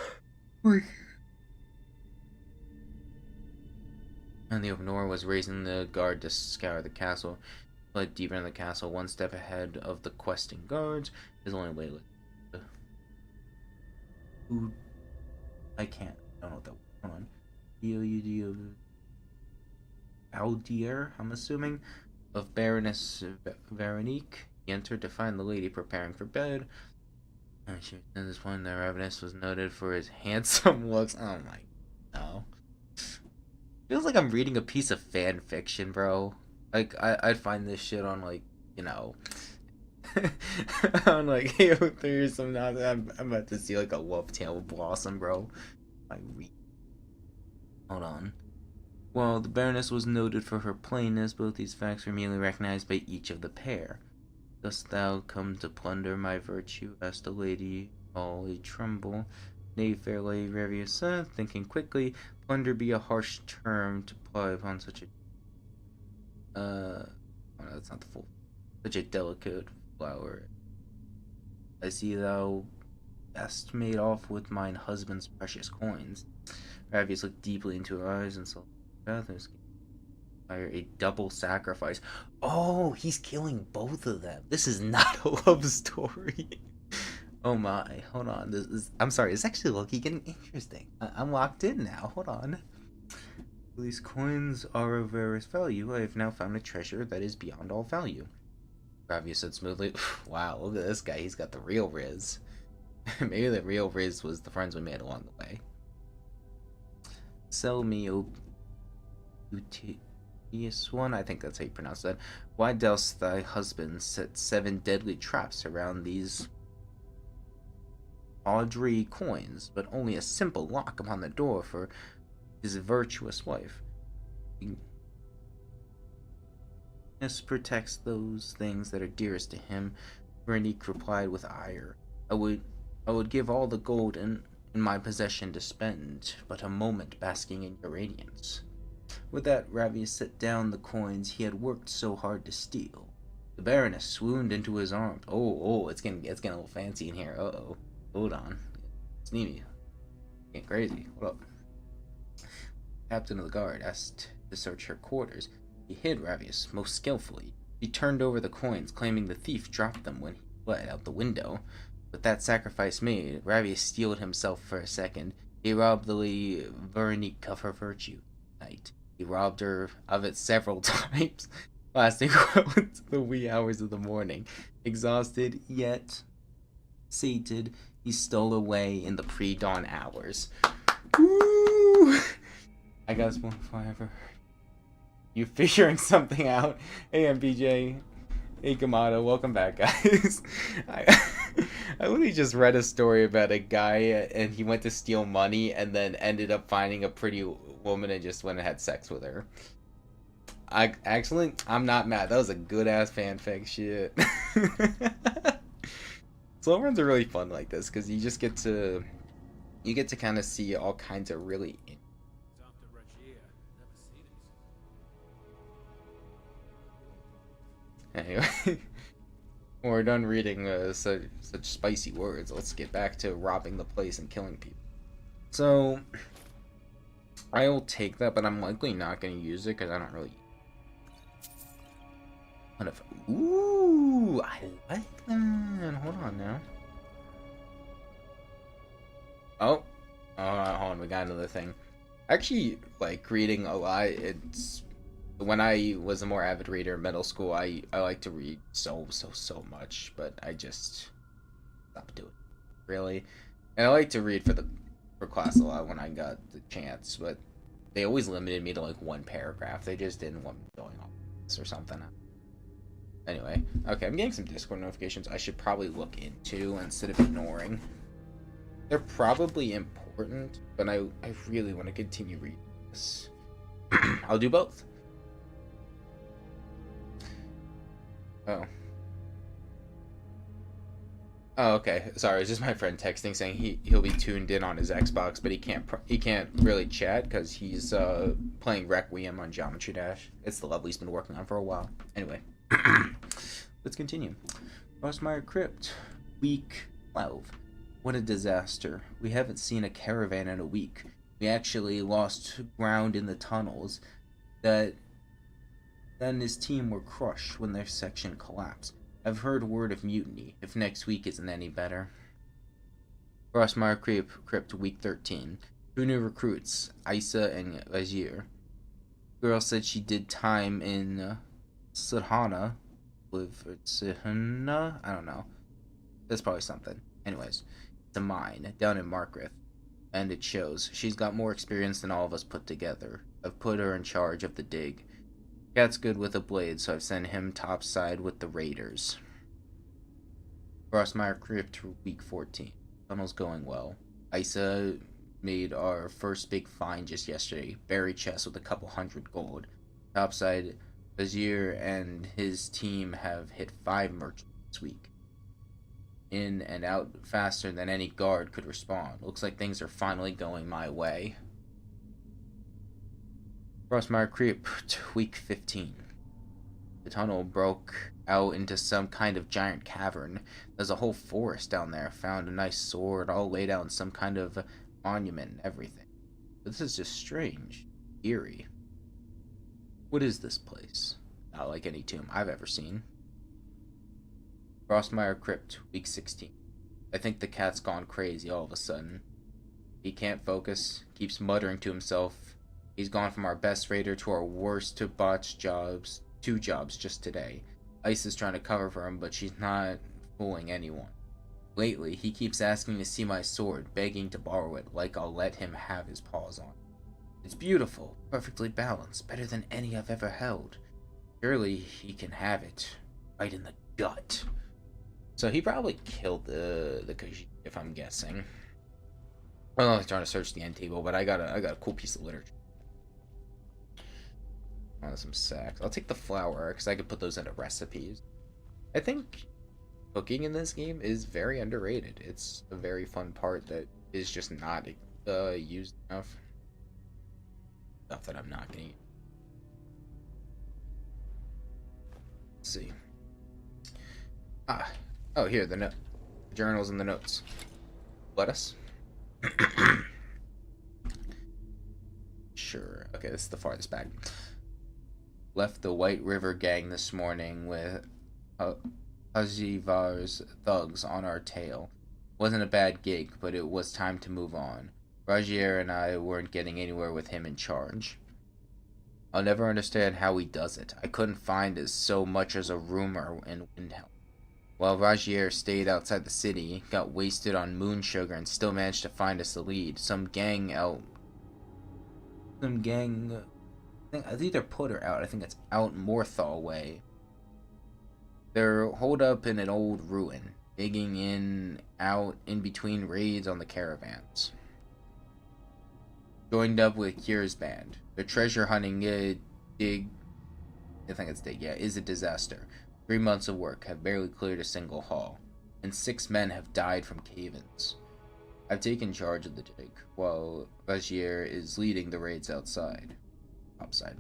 the open door was raising the guard to scour the castle. He fled deeper into the castle, one step ahead of the questing guards. His only way was I can't. I don't know what that was. Hold on. Aldier, I'm assuming, of Baroness Veronique. He entered to find the lady preparing for bed. At this point, the Ravenous was noted for his handsome looks. Oh my, no. Feels like I'm reading a piece of fan fiction, bro. Like I'd find this shit on like, you know, on like AO3 or something. I'm about to see like a love tale blossom, bro. Hold on. While the Baroness was noted for her plainness, both these facts were immediately recognized by each of the pair. Dost thou come to plunder my virtue? Asked the lady, all a tremble. Nay, fair lady, Ravius said, thinking quickly, plunder be a harsh term to apply upon such a oh no, that's not the full. Such a delicate flower. I see thou hast made off with mine husband's precious coins. Ravius looked deeply into her eyes and saw a double sacrifice. Oh, he's killing both of them. This is not a love story. Oh my, hold on. I'm sorry, it's actually getting interesting. I'm locked in now. Hold on. These coins are of various value. I have now found a treasure that is beyond all value. Ravius said smoothly. Wow, look at this guy. He's got the real Riz. Maybe the real Riz was the friends we made along the way. Sell me, O beauteous one. I think that's how you pronounce that. Why dost thy husband set 7 deadly traps around these tawdry coins, but only a simple lock upon the door for his virtuous wife? This protects those things that are dearest to him. Veronique replied with ire. I would give all the gold in my possession to spend but a moment basking in your radiance. With that, Ravius set down the coins he had worked so hard to steal. The Baroness swooned into his arms. Oh, it's getting a little fancy in here. Uh-oh. Hold on. Sneamy. Getting crazy. Hold up. Captain of the guard asked to search her quarters. He hid Ravius most skillfully. He turned over the coins, claiming the thief dropped them when he fled out the window. With that sacrifice made, Ravius steeled himself for a second. He robbed the lady Veronique of her virtue. Night. He robbed her of it several times, lasting well into the wee hours of the morning. Exhausted, yet sated, he stole away in the pre-dawn hours. Woo! I got this one before I ever heard you figuring something out. Hey, MPJ. Hey, Kamado. Welcome back, guys. I literally just read a story about a guy and he went to steal money and then ended up finding a pretty woman and just went and had sex with her. I'm not mad. That was a good ass fanfic shit. Slow runs are really fun like this because you get to kind of see all kinds of really. Anyway, when we're done reading such spicy words, let's get back to robbing the place and killing people. So I will take that, but I'm likely not going to use it because I don't really. Ooh, I like that. Hold on now. Oh, hold on. We got another thing. I actually like reading a lot. It's when I was a more avid reader in middle school. I like to read so much, but I just stopped doing it, really. And I like to read for class a lot when I got the chance, but they always limited me to like one paragraph. They just didn't want me going on this or something. Anyway, okay, I'm getting some Discord notifications I should probably look into instead of ignoring. They're probably important, but I really want to continue reading this. I'll do both. Oh. Oh, okay. Sorry, it's just my friend texting saying he'll be tuned in on his Xbox, but he can't really chat because he's playing Requiem on Geometry Dash. It's the level he's been working on for a while. Anyway, let's continue. Frostmire Crypt, week 12. What a disaster. We haven't seen a caravan in a week. We actually lost ground in the tunnels. That and his team were crushed when their section collapsed. I've heard word of mutiny, if next week isn't any better. Frostmire Crypt, week 13. 2 new recruits, Isa and Vazir. Girl said she did time in Sihana. Sihana? I don't know. That's probably something. Anyways, it's a mine down in Markrith. And it shows. She's got more experience than all of us put together. I've put her in charge of the dig. Cat's good with a blade, so I've sent him topside with the raiders. Frostmire Crypt, week 14. Tunnel's going well. Isa made our first big find just yesterday. Buried chest with a couple hundred gold. Topside, Vazir and his team have hit 5 merchants this week. In and out faster than any guard could respond. Looks like things are finally going my way. Frostmire Crypt, week 15. The tunnel broke out into some kind of giant cavern. There's a whole forest down there. Found a nice sword all laid out in some kind of monument and everything. But this is just strange. Eerie. What is this place? Not like any tomb I've ever seen. Frostmire Crypt, week 16. I think the cat's gone crazy all of a sudden. He can't focus, keeps muttering to himself. He's gone from our best raider to our worst to botched jobs. 2 jobs just today. Ice is trying to cover for him, but she's not fooling anyone. Lately, he keeps asking to see my sword, begging to borrow it, like I'll let him have his paws on it. It's beautiful, perfectly balanced, better than any I've ever held. Surely he can have it, right in the gut. So he probably killed the Khajiit, if I'm guessing. I don't know if I'm trying to search the end table, but I got a cool piece of literature. Oh, some sacks. I'll take the flour because I could put those into recipes. I think cooking in this game is very underrated. It's a very fun part that is just not used enough. Stuff that I'm not gonna eat. Let's see. Oh, here, the journals and the notes. Lettuce. Sure. Okay, this is the farthest back. Left the White River gang this morning with Hazivar's thugs on our tail. Wasn't a bad gig, but it was time to move on. Rajier and I weren't getting anywhere with him in charge. I'll never understand how he does it. I couldn't find as so much as a rumor in Windhelm. While Rajier stayed outside the city, got wasted on moon sugar, and still managed to find us a lead. Some gang, I think either put her out. I think it's out Morthal way. They're holed up in an old ruin, digging out in between raids on the caravans. Joined up with Kier's band. They're treasure hunting I think it's dig. Yeah, is a disaster. 3 months of work have barely cleared a single hall, and 6 men have died from cave-ins. I've taken charge of the dig, while Vagier is leading the raids outside. Upside.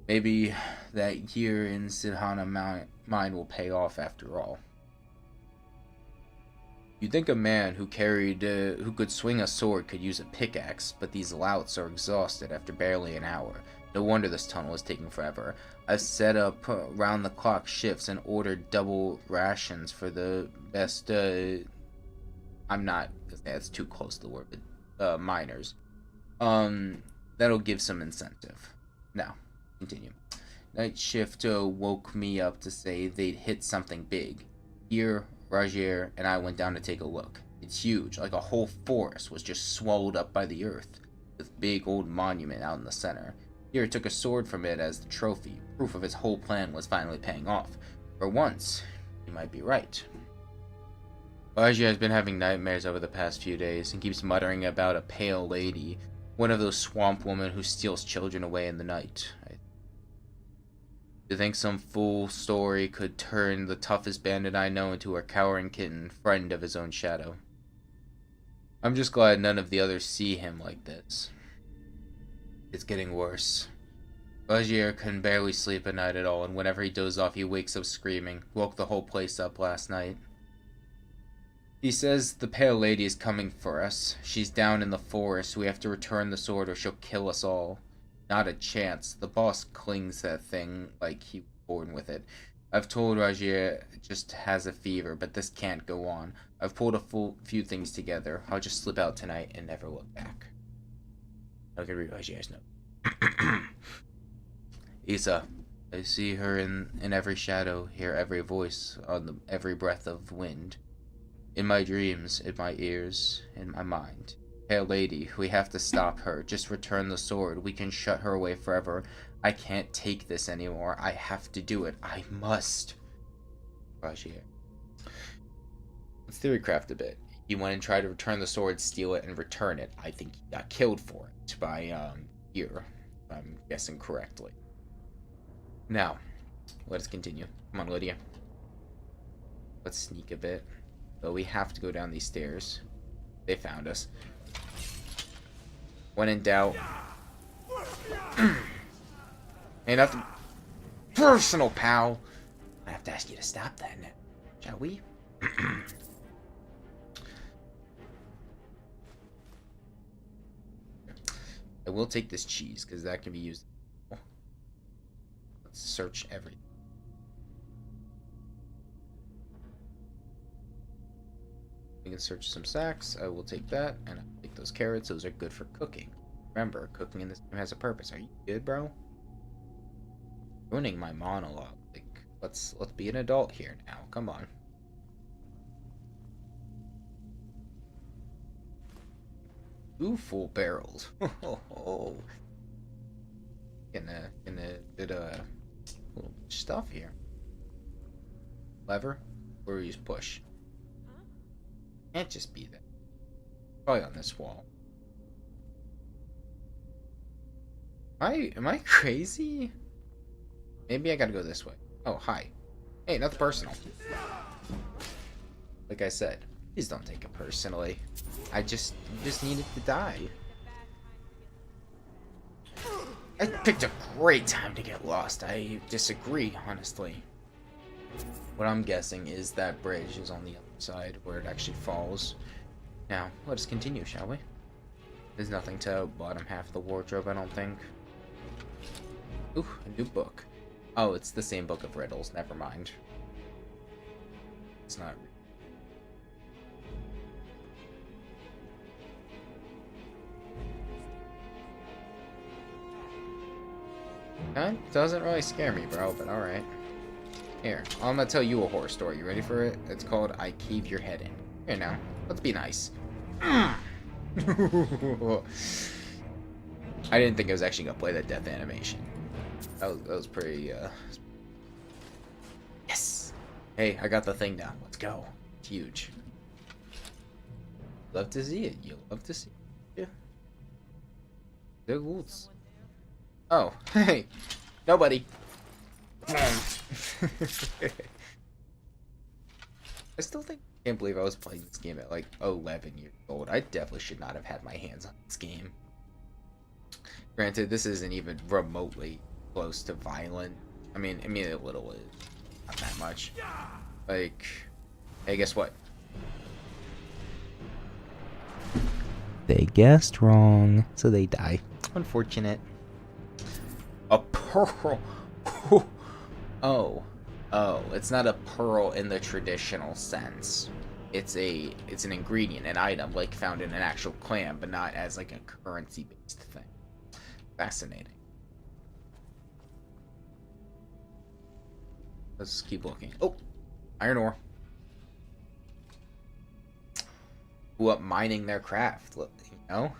Maybe that year in Sidhana mine will pay off after all. You'd think a man who could swing a sword could use a pickaxe, but these louts are exhausted after barely an hour. No wonder this tunnel is taking forever. I've set up round-the-clock shifts and ordered double rations for the best, I'm not, that's too close to the word, but, miners. That'll give some incentive. Now, continue. Night shift woke me up to say they'd hit something big. Here, Rajier and I went down to take a look. It's huge, like a whole forest was just swallowed up by the earth, with big old monument out in the center. Here took a sword from it as the trophy, proof of his whole plan was finally paying off. For once, he might be right. Rajier has been having nightmares over the past few days and keeps muttering about a pale lady, one of those swamp women who steals children away in the night. You think some fool story could turn the toughest bandit I know into a cowering kitten, friend of his own shadow? I'm just glad none of the others see him like this. It's getting worse. Vagier can barely sleep at night at all, and whenever he dozes off he wakes up screaming. Woke the whole place up last night. He says the pale lady is coming for us. She's down in the forest. We have to return the sword or she'll kill us all. Not a chance. The boss clings that thing like he was born with it. I've told Rajier just has a fever, but this can't go on. I've pulled a few things together. I'll just slip out tonight and never look back. I can read Rajier's note. Isa, I see her in every shadow, hear every voice on every breath of wind. In my dreams, in my ears, in my mind. Pale lady, we have to stop her. Just return the sword. We can shut her away forever. I can't take this anymore. I have to do it. I must. Rajier. Let's theorycraft a bit. He went and tried to return the sword, steal it, and return it. I think he got killed for it by, here. If I'm guessing correctly. Now, let us continue. Come on, Lydia. Let's sneak a bit. But we have to go down these stairs. They found us. When in doubt. Ain't nothing personal, pal. I have to ask you to stop that now. Shall we? I will take this cheese, because that can be used. Let's search everything. We can search some sacks. I will take that, and I'll take those carrots. Those are good for cooking. Remember, cooking in this game has a purpose. Are you good, bro? Ruining my monologue. Like, let's be an adult here now. Come on. Ooh, full barrels. Gonna bit of little stuff here. Lever, or use push. Can't just be that. Probably on this wall. Am I crazy? Maybe I gotta go this way. Oh, hi. Hey, nothing personal. Like I said, please don't take it personally. I just needed to die. I picked a great time to get lost. I disagree, honestly. What I'm guessing is that bridge is on the other side where it actually falls. Now, let us continue, shall we? There's nothing to bottom half of the wardrobe, I don't think. Ooh, a new book. Oh, it's the same book of riddles. Never mind. It's not. That doesn't really scare me, bro, but alright. Here, I'm gonna tell you a horror story. You ready for it? It's called I Cave Your Head In. Here now, let's be nice. I didn't think I was actually gonna play that death animation. That was pretty, Yes! Hey, I got the thing down. Let's go. It's huge. Love to see it. You'll love to see it. Yeah. The roots. Oh, hey. Nobody. I still can't believe I was playing this game at like 11 years old. I definitely should not have had my hands on this game. Granted, this isn't even remotely close to violent. I mean a little is. Not that much. Like, hey, guess what? They guessed wrong, so they die. Unfortunate. A pearl. Oh, it's not a pearl in the traditional sense. It's an ingredient, an item, like found in an actual clan, but not as like a currency-based thing. Fascinating. Let's keep looking. Oh, iron ore. Who up mining their craft? Look, you know.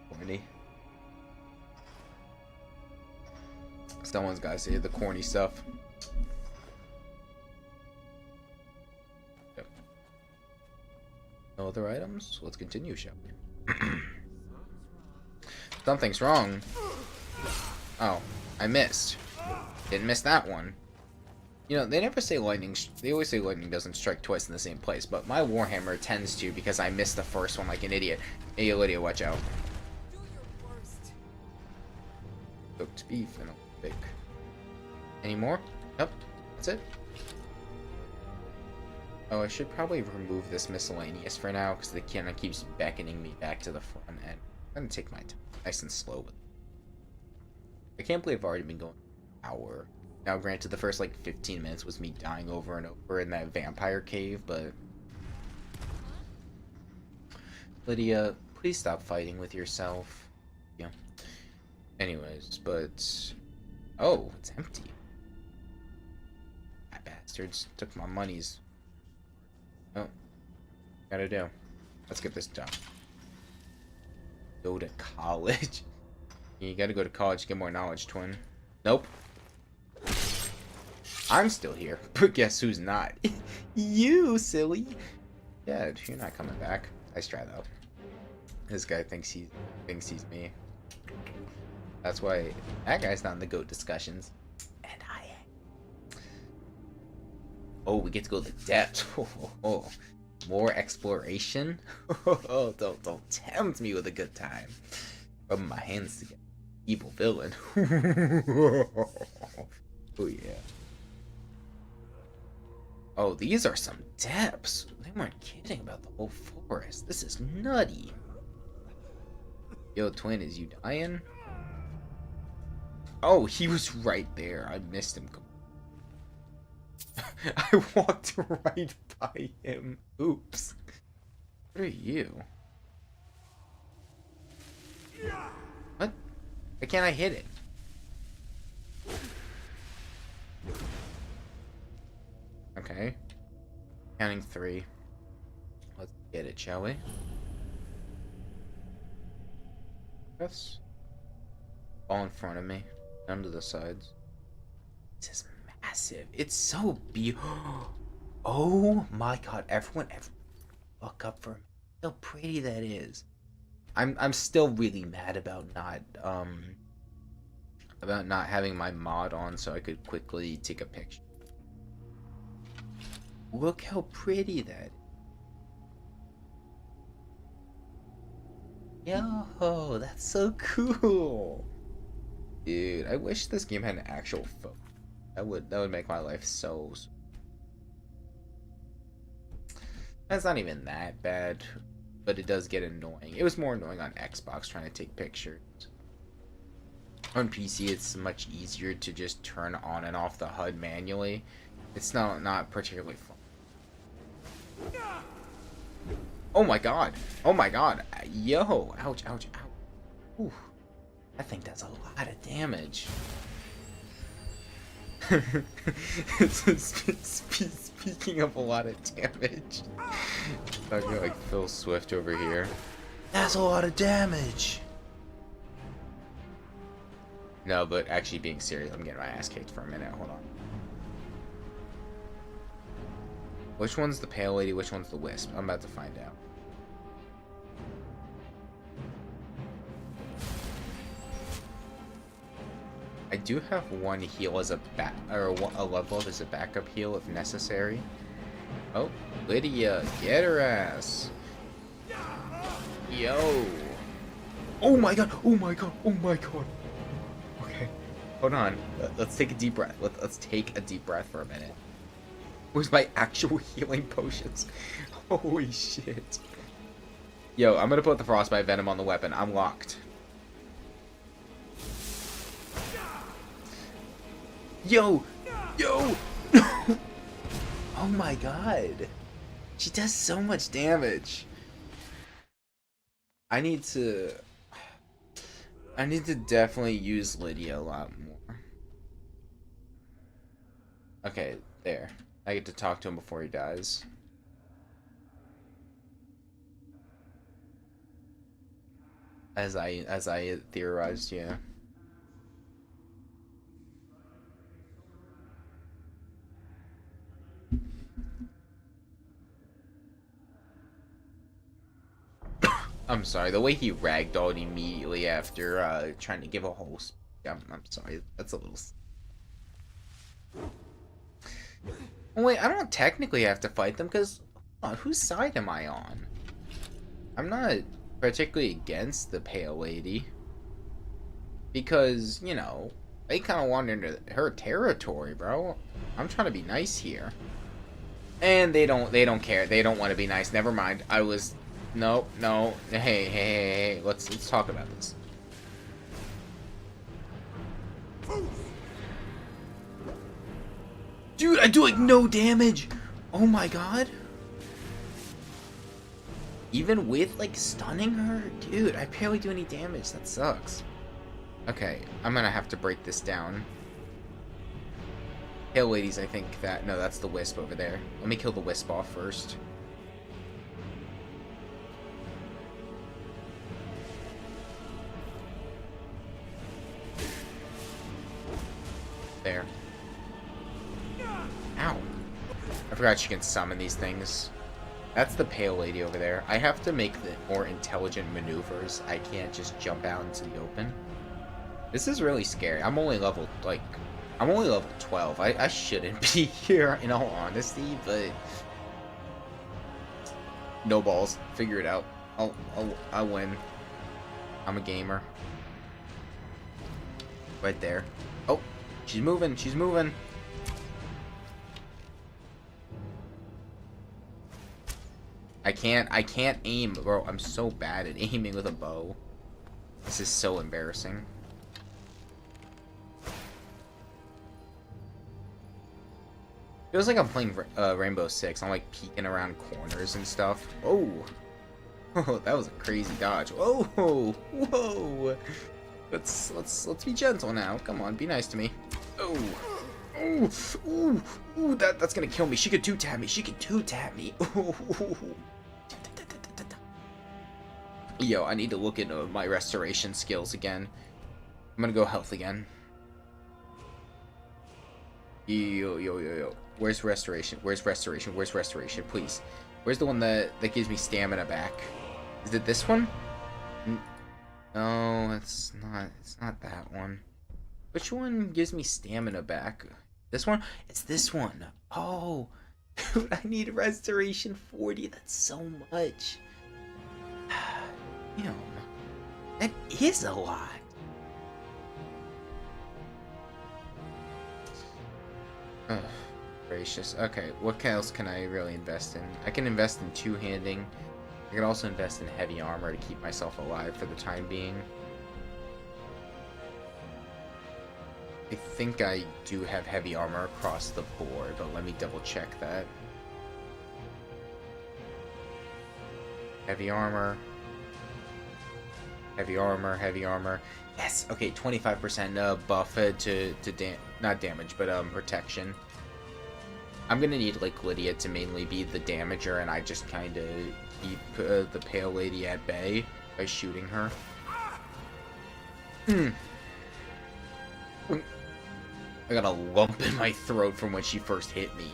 Corny. Someone's got to say the corny stuff. Yep. No other items? Let's continue, shall we? Something's wrong. Oh, I missed. Didn't miss that one. You know, they never say lightning. They always say lightning doesn't strike twice in the same place, but my Warhammer tends to because I missed the first one like an idiot. Hey, Lydia, watch out. Do your worst. Cooked beef and a big. Any more? Nope. That's it. Oh, I should probably remove this miscellaneous for now because the kind of keeps beckoning me back to the front end. I'm gonna take my time, nice and slow. I can't believe I've already been going an hour. Now, granted, the first like 15 minutes was me dying over and over in that vampire cave, but Lydia, please stop fighting with yourself. Yeah. Anyways, but oh, it's empty. That bastards took my monies. Oh, gotta do. Let's get this done. Go to college. You gotta go to college to get more knowledge, twin. Nope. I'm still here, but guess who's not? You, silly. Yeah, you're not coming back. Nice try though. This guy thinks he's me. That's why that guy's not in the GOAT discussions. And I am. Oh, we get to go to the depths. Oh, more exploration. Oh, don't tempt me with a good time. Rubbing my hands together. Evil villain. Oh yeah. Oh, these are some depths. They weren't kidding about the whole forest. This is nutty. Yo, twin, is you dying? Oh, he was right there. I missed him. I walked right by him. Oops. What are you? What? Why can't I hit it? Okay. Counting 3. Let's get it, shall we? Yes. All in front of me. None to the sides. This is massive. It's so beautiful. Oh my god. Everyone look up for me. How pretty that is. I'm still really mad about not having my mod on so I could quickly take a picture. Look how pretty that is. Yo, that's so cool. Dude, I wish this game had an actual phone. That would make my life so. That's not even that bad, but it does get annoying. It was more annoying on Xbox trying to take pictures. On PC, it's much easier to just turn on and off the HUD manually. It's not particularly fun. Oh my god. Oh my god. Yo. Ouch, ouch, ouch. Ooh. That thing does a lot of damage. Speaking of a lot of damage. Talking like Phil Swift over here. That's a lot of damage. No, but actually being serious, I'm getting my ass kicked for a minute. Hold on. Which one's the Pale Lady? Which one's the Wisp? I'm about to find out. I do have one heal as a a level up as a backup heal if necessary. Oh, Lydia, get her ass. Yo. Oh my god. Oh my god. Oh my god. Okay. Hold on. Let's take a deep breath. Let's take a deep breath for a minute. Where's my actual healing potions? Holy shit. Yo, I'm gonna put the frostbite venom on the weapon. I'm locked. Yo! Yo! Oh my god. She does so much damage. I need to definitely use Lydia a lot more. Okay, there. I get to talk to him before he dies. As I theorized, yeah. I'm sorry, the way he ragdolled immediately after trying to give a whole I'm sorry, that's a little... Oh, wait, I don't technically have to fight them, because... whose side am I on? I'm not particularly against the Pale Lady. Because, you know, they kind of wandered into her territory, bro. I'm trying to be nice here. And they don't care. They don't want to be nice. Never mind. I was... No. Hey. Let's talk about this. Dude, I do like no damage. Oh my god. Even with like stunning her, dude, I barely do any damage. That sucks. Okay, I'm gonna have to break this down. Pale ladies, I think that... No, that's the wisp over there. Let me kill the wisp off first. There. Ow. I forgot she can summon these things. That's the Pale Lady over there. I have to make the more intelligent maneuvers. I can't just jump out into the open. This is really scary. I'm only level, like... I'm only level 12. I shouldn't be here, in all honesty, but... No balls. Figure it out. I'll win. I'm a gamer. Right there. Oh! She's moving. She's moving. I can't aim, bro. I'm so bad at aiming with a bow. This is so embarrassing. Feels like I'm playing Rainbow Six. I'm like peeking around corners and stuff. Oh, oh, that was a crazy dodge. Whoa, whoa. Let's be gentle now. Come on, be nice to me. Oh, ooh, that's gonna kill me. She could two-tap me. She could two-tap me. Ooh. Yo, I need to look into my restoration skills again. I'm gonna go health again. Yo. Where's restoration? Where's restoration? Where's restoration? Please. Where's the one that gives me stamina back? Is it this one? No, it's not. It's not that one. Which one gives me stamina back? This one? It's this one. Oh, dude, I need restoration 40. That's so much. Damn, that is a lot. Ugh, gracious. Okay, what else can I really invest in? I can invest in two-handing. I can also invest in heavy armor to keep myself alive for the time being. I think I do have heavy armor across the board, but let me double check that. Heavy armor. Heavy armor, heavy armor. Yes, okay, 25% buff to not damage, but protection. I'm gonna need like Lydia to mainly be the damager, and I just kind of keep the Pale Lady at bay by shooting her. I got a lump in my throat from when she first hit me.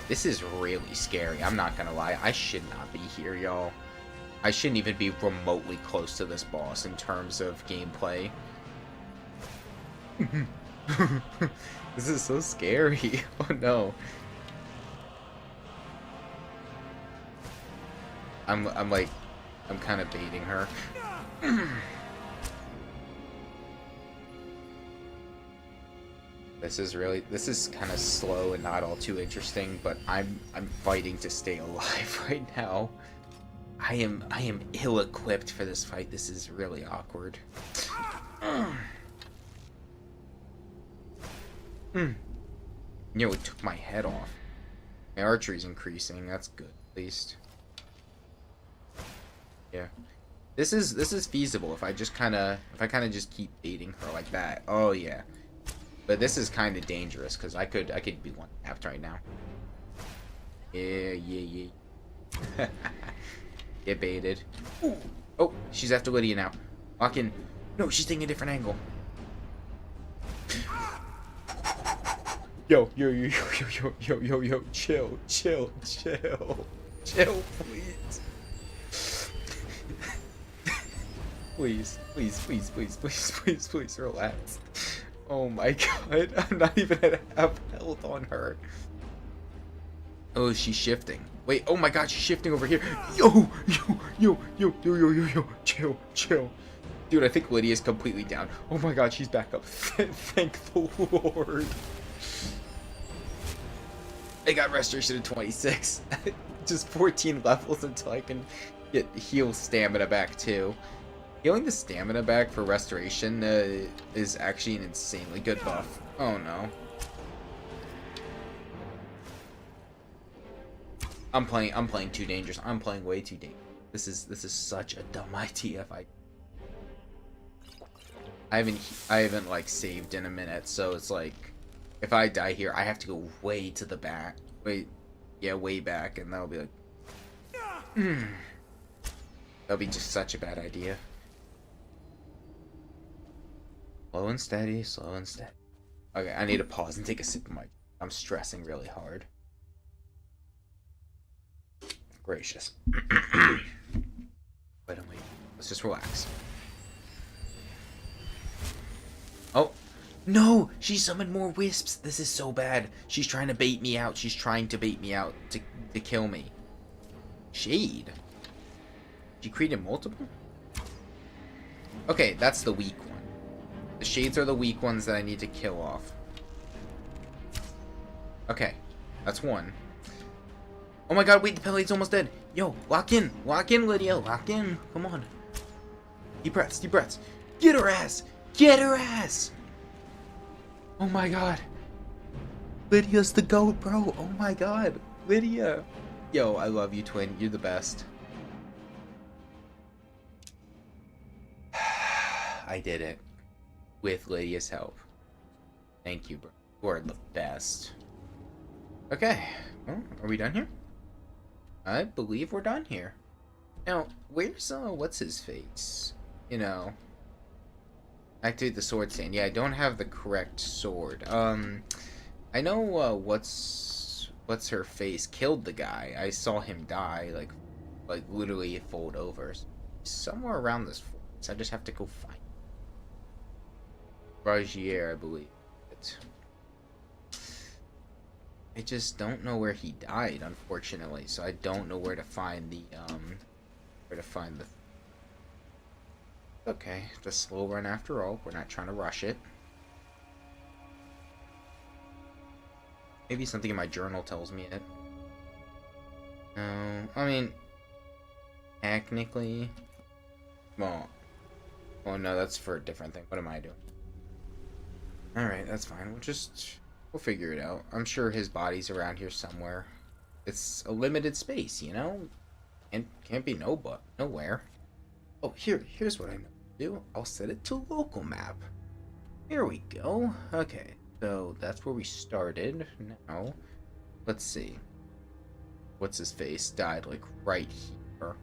This is really scary, I'm not gonna lie. I should not be here, y'all. I shouldn't even be remotely close to this boss in terms of gameplay. This is so scary. Oh no. I'm kind of baiting her. This is kind of slow and not all too interesting, but I'm fighting to stay alive right now. I am ill-equipped for this fight. This is really awkward. You know, it took my head off. My archery's increasing. That's good, at least. Yeah. This is feasible if I kind of just keep baiting her like that. Oh yeah. But this is kind of dangerous because I could be one tapped right now. Yeah. Get baited. Ooh. Oh, she's after Lydia now. Lock in. No, she's taking a different angle. Yo, chill, please. Please, relax. Oh my god, I'm not even at half health on her. Oh, she's shifting. Wait, oh my god, she's shifting over here. Yo, chill. Dude, I think Lydia's completely down. Oh my god, she's back up. Thank the Lord. I got restoration at 26. Just 14 levels until I can get heal stamina back too. Healing the stamina back for restoration is actually an insanely good buff. Oh no. I'm playing too dangerous. I'm playing way too dangerous. This is such a dumb idea. If I haven't like saved in a minute, so it's like if I die here, I have to go way to the back. Way back, and that'll be like that'll be just such a bad idea. Slow and steady. Okay, I need to pause and take a sip of my... I'm stressing really hard. Gracious. Wait, let's just relax. Oh, no! She summoned more wisps! This is so bad. She's trying to bait me out. She's trying to bait me out to kill me. Shade? She created multiple? Okay, that's the weak one. The shades are the weak ones that I need to kill off. Okay, that's one. Oh my god, wait, the penalty's almost dead. Yo, lock in, Lydia, lock in. Come on. Deep breaths. Get her ass! Oh my god. Lydia's the GOAT, bro. Oh my god. Lydia. Yo, I love you, twin. You're the best. I did it. With Lydia's help. Thank you, bro. You are the best. Okay. Well, are we done here? I believe we're done here. Now, where's, what's his face? You know. Activate the sword stand. Yeah, I don't have the correct sword. I know, what's her face killed the guy. I saw him die, like literally fold over. Somewhere around this forest. I just have to go find Bragier, I believe. I just don't know where he died, unfortunately, so I don't know where to find the Okay, it's a slow run after all. We're not trying to rush it. Maybe something in my journal tells me it. No, I mean, technically, well, oh no, that's for a different thing. What am I doing? Alright, that's fine. We'll figure it out. I'm sure his body's around here somewhere. It's a limited space, you know? And can't be nowhere. Oh, here's what I know to do. I'll set it to local map. Here we go. Okay, so that's where we started. Now, let's see. What's his face? Died, like, right here.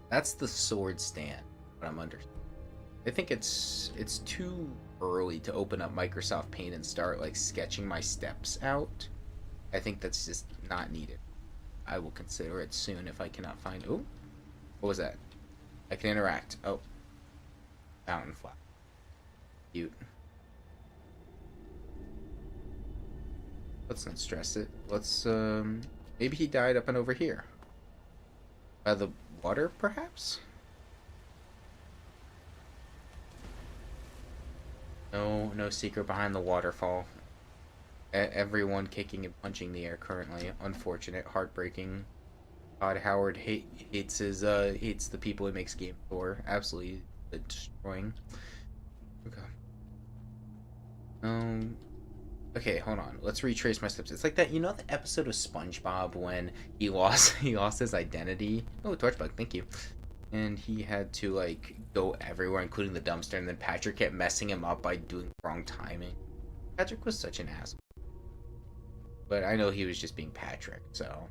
That's the sword stand, what I'm under. I think it's too early to open up Microsoft Paint and start like sketching my steps out. I think that's just not needed. I will consider it soon if I cannot find... Oh, what was that? I can interact. Oh. Fountain flower. Cute. Let's not stress it. Let's, maybe he died up and over here. By the water, perhaps? No, no secret behind the waterfall. Everyone kicking and punching the air currently. Unfortunate, heartbreaking. Todd Howard hates the people he makes games for. Absolutely destroying. Okay. Okay, hold on. Let's retrace my steps. It's like that, you know, the episode of SpongeBob when he lost his identity. Oh, Torchbug, thank you. And he had to like go everywhere, including the dumpster, and then Patrick kept messing him up by doing wrong timing. Patrick was such an asshole. But I know he was just being Patrick, so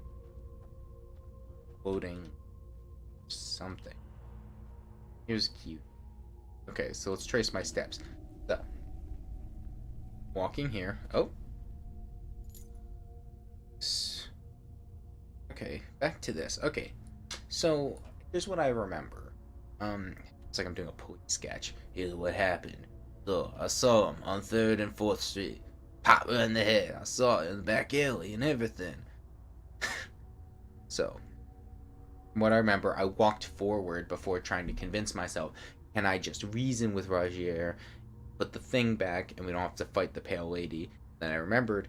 quoting something. He was cute. Okay, so let's trace my steps. So walking here. Oh. Okay, back to this. Okay, so here's what I remember. It's like I'm doing a police sketch. Here's what happened. So I saw him on 3rd and 4th Street. Pop her in the head. I saw it in the back alley and everything. So, from what I remember, I walked forward before trying to convince myself, can I just reason with Rogier, put the thing back, and we don't have to fight the Pale Lady? Then I remembered,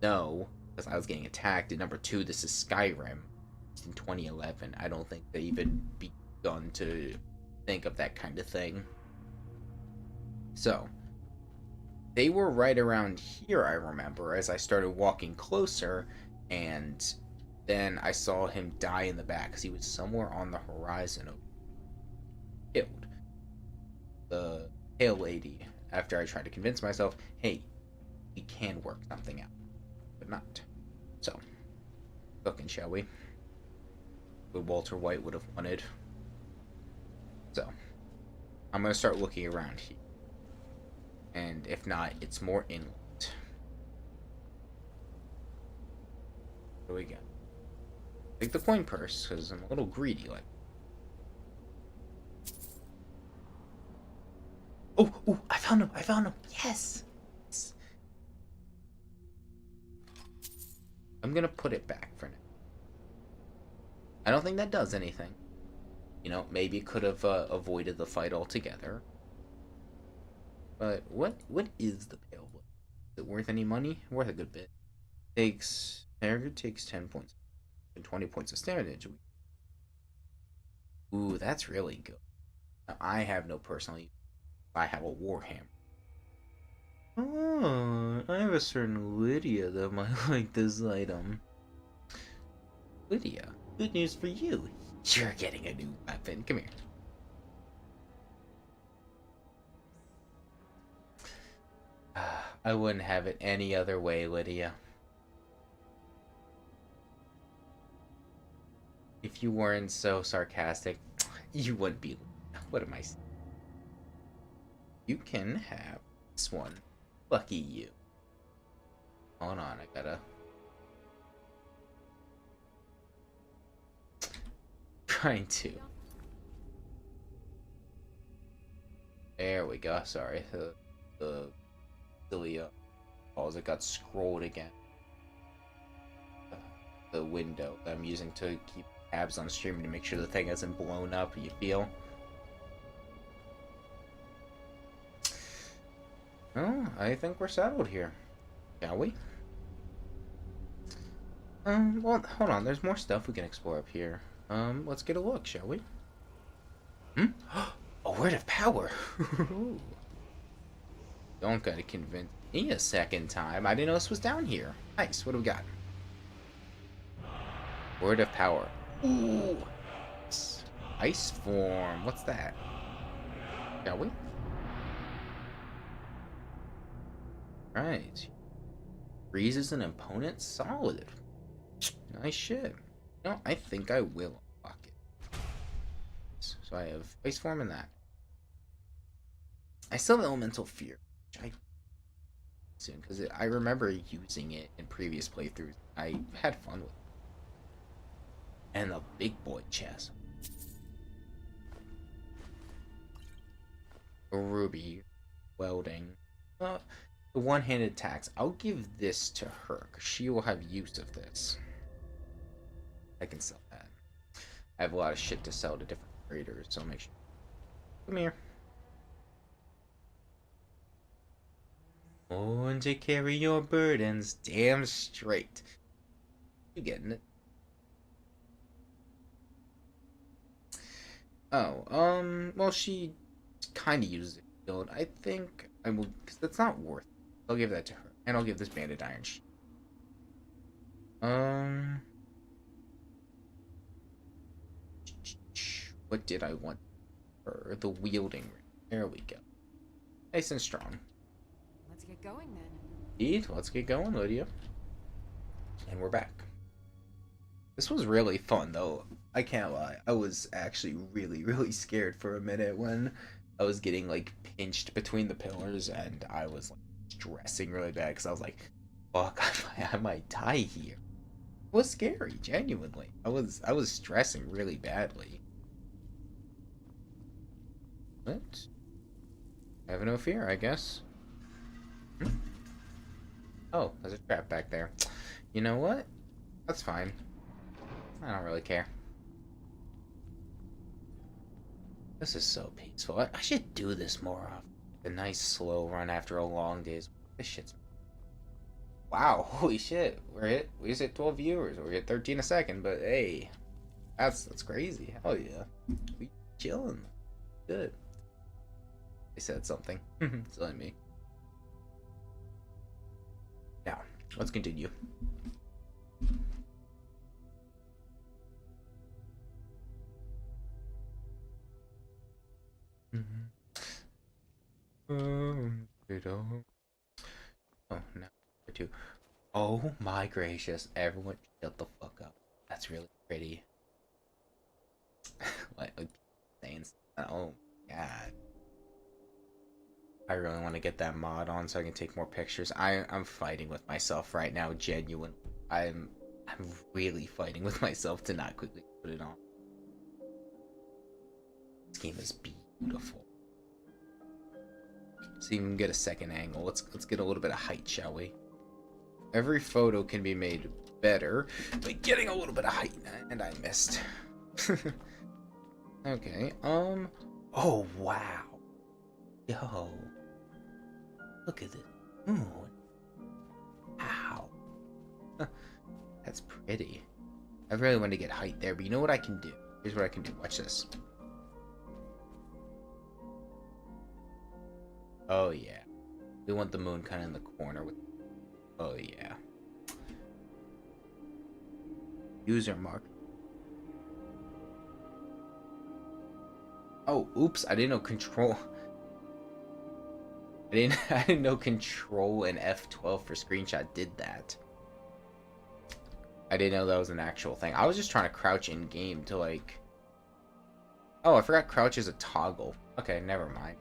no, because I was getting attacked. And number 2, this is Skyrim. It's in 2011. I don't think they even begun to think of that kind of thing. So, they were right around here, I remember, as I started walking closer, and then I saw him die in the back, because he was somewhere on the horizon. Killed the Pale Lady after I tried to convince myself, hey, we can work something out. But not. So, looking, shall we? What Walter White would have wanted. So, I'm going to start looking around here. And if not, it's more inland. What do we got? Take the coin purse, because I'm a little greedy like. Oh, I found him, yes! I'm gonna put it back for now. I don't think that does anything. You know, maybe it could have avoided the fight altogether. But what is the Pale Blade? Is it worth any money? Worth a good bit. Target takes 10 points and 20 points of damage. Ooh, that's really good. Now, I have no personal use. I have a Warhammer. Oh, I have a certain Lydia that might like this item. Lydia, good news for you. You're getting a new weapon. Come here. I wouldn't have it any other way, Lydia. If you weren't so sarcastic, you wouldn't be. What am I saying? You can have this one. Lucky you. Hold on, I gotta. Trying to. There we go. Sorry. The silly balls that got scrolled again. The window that I'm using to keep tabs on streaming to make sure the thing hasn't blown up. You feel? Oh, I think we're settled here. Shall we? Well, hold on. There's more stuff we can explore up here. Let's get a look, shall we? A word of power. Don't gotta convince me a second time. I didn't know this was down here. Nice. What do we got? Word of power. Ooh. Ice form. What's that? Shall we? Right. Freezes an opponent? Solid. Nice shit. No, I think I will unlock it. So I have ice form and that. I still have elemental fear, which I soon because I remember using it in previous playthroughs. I had fun with it. And the big boy chest. Ruby. Welding. The one-handed axe. I'll give this to her, because she will have use of this. I can sell that. I have a lot of shit to sell to different traders, so I'll make sure. Come here. Going to carry your burdens damn straight. You getting it? Oh, well, she kind of uses it. I think I will, because that's not worth it. I'll give that to her. And I'll give this banded iron sheet. What did I want? For the wielding ring. There we go. Nice and strong. Let's get going then. Indeed, let's get going, Lydia. And we're back. This was really fun, though. I can't lie. I was actually really, really scared for a minute when I was getting, like, pinched between the pillars, and I was, like, stressing really bad, because I was like, fuck, I might die here. It was scary, genuinely. I was stressing really badly. What? Have no fear, I guess. Oh, there's a trap back there. You know what? That's fine. I don't really care. This is so peaceful. I should do this more often. A nice slow run after a long day's. This shit's. Wow, holy shit. We just hit 12 viewers. We're at 13 a second, but hey. That's crazy. Hell yeah. We chilling. Good. They said something. Silly me. Now, let's continue. Oh, no. Two. Oh my gracious. Everyone shut the fuck up. That's really pretty. Like, saying, oh my god. I really want to get that mod on so I can take more pictures. I'm fighting with myself right now, genuine. I'm really fighting with myself to not quickly put it on. This game is beautiful. So you can get a second angle. Let's get a little bit of height, shall we? Every photo can be made better by getting a little bit of height, and I missed. Okay. Oh wow. Yo. Look at this moon. Wow. That's pretty. I really want to get height there, but you know what I can do? Here's what I can do. Watch this. Oh yeah. We want the moon kind of in the corner with. Oh yeah. User mark. Oh, oops! I didn't know control. I didn't know control and F12 for screenshot did that. I didn't know that was an actual thing. I was just trying to crouch in game to like. Oh, I forgot crouch is a toggle. Okay, never mind.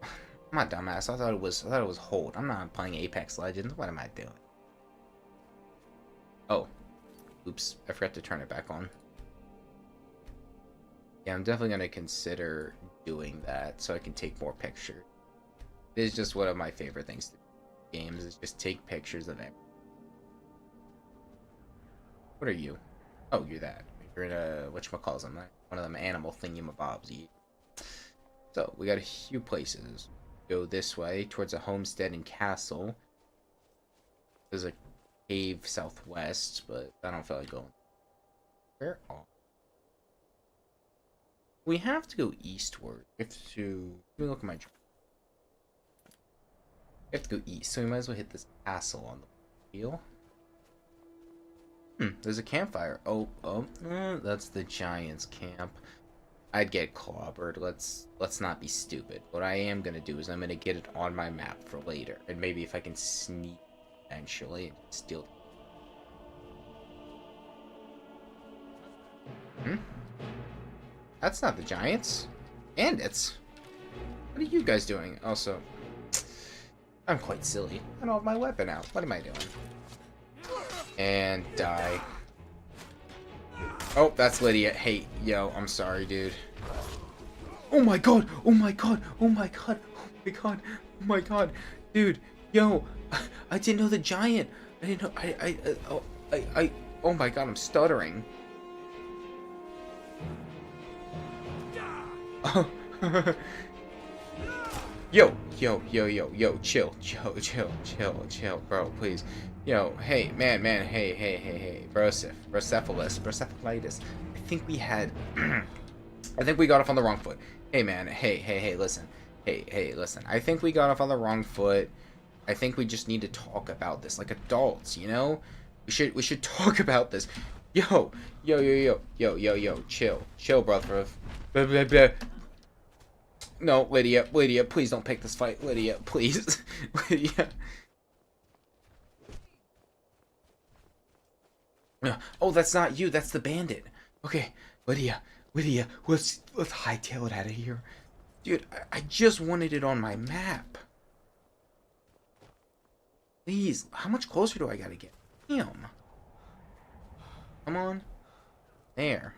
I'm not dumbass. I thought it was hold. I'm not playing Apex Legends. What am I doing? Oh, oops! I forgot to turn it back on. Yeah, I'm definitely gonna consider doing that so I can take more pictures. It is just one of my favorite things to do in games is just take pictures of it. What are you? Oh, you're that. You're in a whatchamacallit, one of them animal thingamabobs. So we got a few places. Go this way towards a homestead and castle. There's a cave southwest, but I don't feel like going. Where are we? Have to go eastward. We have to. Let me look at my. We have to go east, so we might as well hit this castle on the wheel. There's a campfire. Oh, that's the Giants camp. I'd get clobbered. Let's not be stupid. What I am gonna do is I'm gonna get it on my map for later, and maybe if I can sneak eventually and steal. That's not the Giants. Bandits. What are you guys doing? Also, I'm quite silly. I don't have my weapon out. What am I doing? And die. Oh, that's Lydia. Hey, yo, I'm sorry, dude. Oh my god! Oh my god! Oh my god! Oh my god! Oh my god! Dude, yo, I didn't know the giant. I didn't know. Oh my god! I'm stuttering. Oh. Yo, chill, bro, please. Yo, hey, man, hey, brocephalus. I think we had, I think we got off on the wrong foot. Hey, man, hey, listen. Hey, listen. I think we got off on the wrong foot. I think we just need to talk about this like adults, you know? We should talk about this. Yo, chill, brother. No, Lydia, please don't pick this fight. Lydia, please. Lydia. Oh, that's not you, that's the bandit. Okay, Lydia, let's hightail it out of here. Dude, I just wanted it on my map. Please, how much closer do I gotta get? Damn. Come on. There.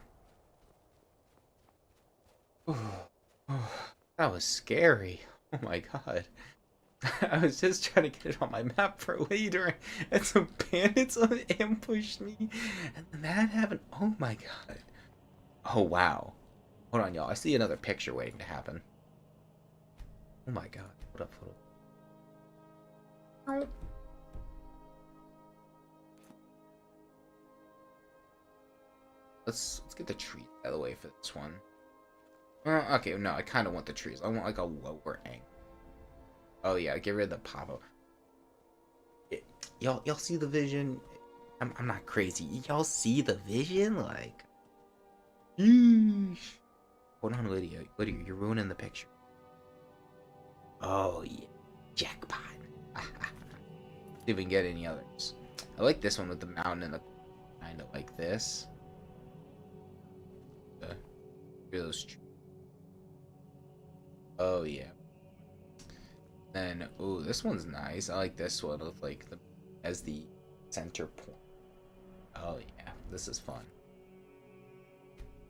Ooh. That was scary. Oh my god. I was just trying to get it on my map for later, and some bandits ambushed me, and then that happened. Oh my god. Oh wow. Hold on, y'all. I see another picture waiting to happen. Oh my god. Hold up. Let's get the tree out of the way for this one. Okay, no, I kind of want the trees. I want like a lower angle. Oh yeah, get rid of the pop-up. Y'all see the vision? I'm not crazy. Y'all see the vision? Like, yeesh. Hold on, Lydia, you're ruining the picture. Oh yeah, jackpot. See if we can get any others. I like this one with the mountain and the kind of like this. Those. Oh yeah. Then, ooh, this one's nice. I like this one with like the as the center point. Oh yeah, this is fun.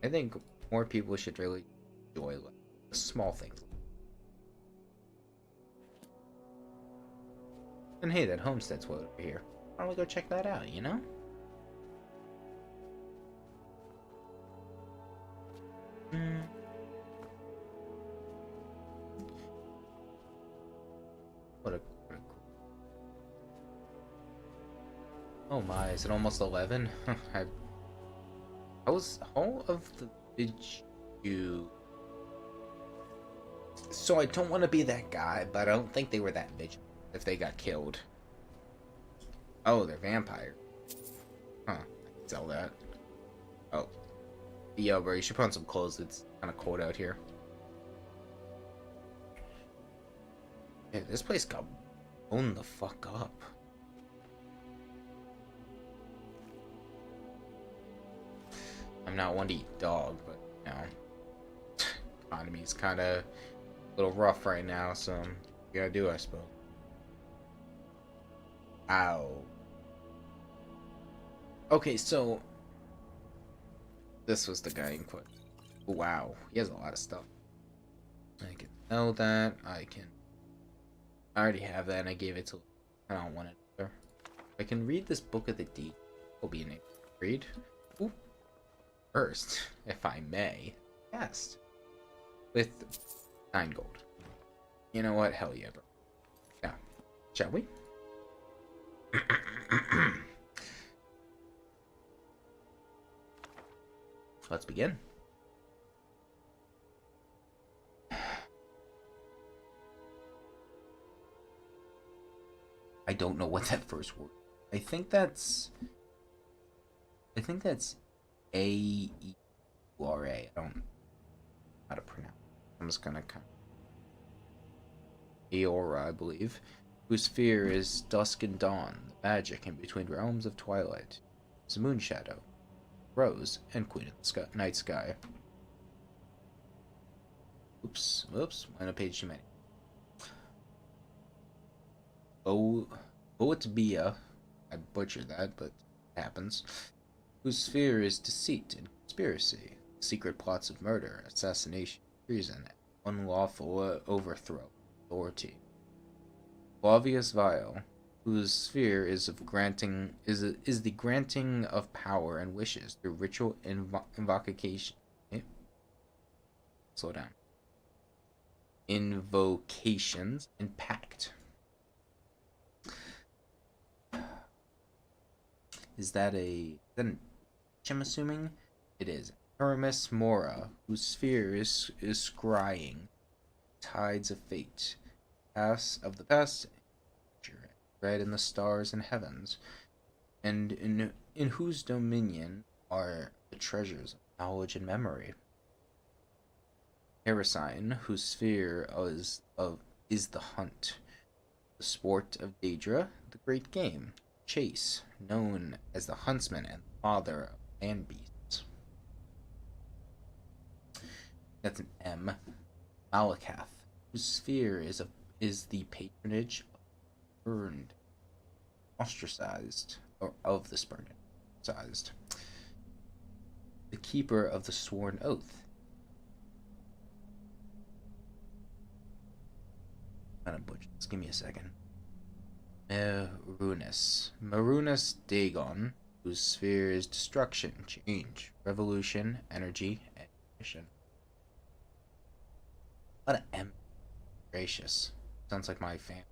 I think more people should really enjoy like the small things. And hey, that homestead's way over here. Why don't we go check that out, you know? What a oh my, is it almost 11? I was all of the video. So I don't want to be that guy, but I don't think they were that vigilant if they got killed. Oh, they're vampires. Huh, I can tell that. Oh. Yo, bro, you should put on some clothes. It's kind of cold out here. Yeah, this place got blown the fuck up. I'm not one to eat dog, but, you know, economy's kind of a little rough right now, so you gotta do, I suppose. Ow. Okay, so this was the guy in question. Wow, he has a lot of stuff. I can know that. I already have that, and I gave it to. I don't want it. I can read this book of the deed. Will be an read. Ooh. First, if I may, cast with 9 gold. You know what? Hell yeah, bro. Yeah, shall we? Let's begin. I don't know what that first word. I think that's A-E-U-R-A. I don't know how to pronounce it. I'm just gonna kind of Aora, I believe, whose sphere is dusk and dawn, the magic in between realms of twilight. It's a moon shadow, Rose, and Queen of the sky, Night Sky. Oops, went a page too many. Boetbia, I butchered that, but it happens. Whose sphere is deceit and conspiracy, secret plots of murder, assassination, treason, and unlawful overthrow of authority. Flavius Vile, whose sphere is of granting is the granting of power and wishes through ritual invocation. Slow down. Invocations and pact. Is that an I'm assuming? It is. Hermes Mora, whose sphere is scrying tides of fate, past of the past, read in the stars and heavens, and in whose dominion are the treasures of knowledge and memory. Parasine, whose sphere is the hunt, the sport of Daedra, the great game, chase, known as the huntsman and father of land beasts. That's an M. Malakath, whose sphere is the patronage of burned, ostracized, or of the spurned, ostracized. The keeper of the sworn oath. Kind of butch. Just give me a second. Marunus Dagon, whose sphere is destruction, change, revolution, energy, and mission. What an M. Gracious. Sounds like my family.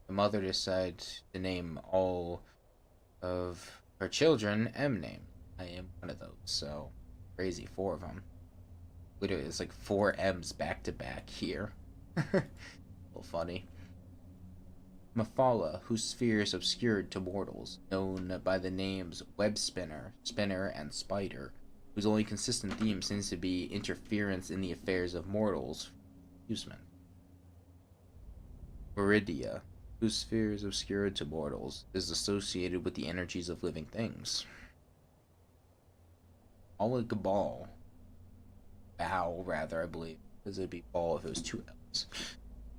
The mother decided to name all of her children M name. I am one of those, so crazy, 4 of them. Literally, it's like 4 M's back to back here. A little funny. Mephala, whose sphere is obscured to mortals, known by the names Web Spinner, Spinner, and Spider, whose only consistent theme seems to be interference in the affairs of mortals. Amusement. Viridia, whose sphere is obscured to mortals, is associated with the energies of living things. Aligabal, Bow, rather, I believe, because it'd be Ball if it was 2 L's,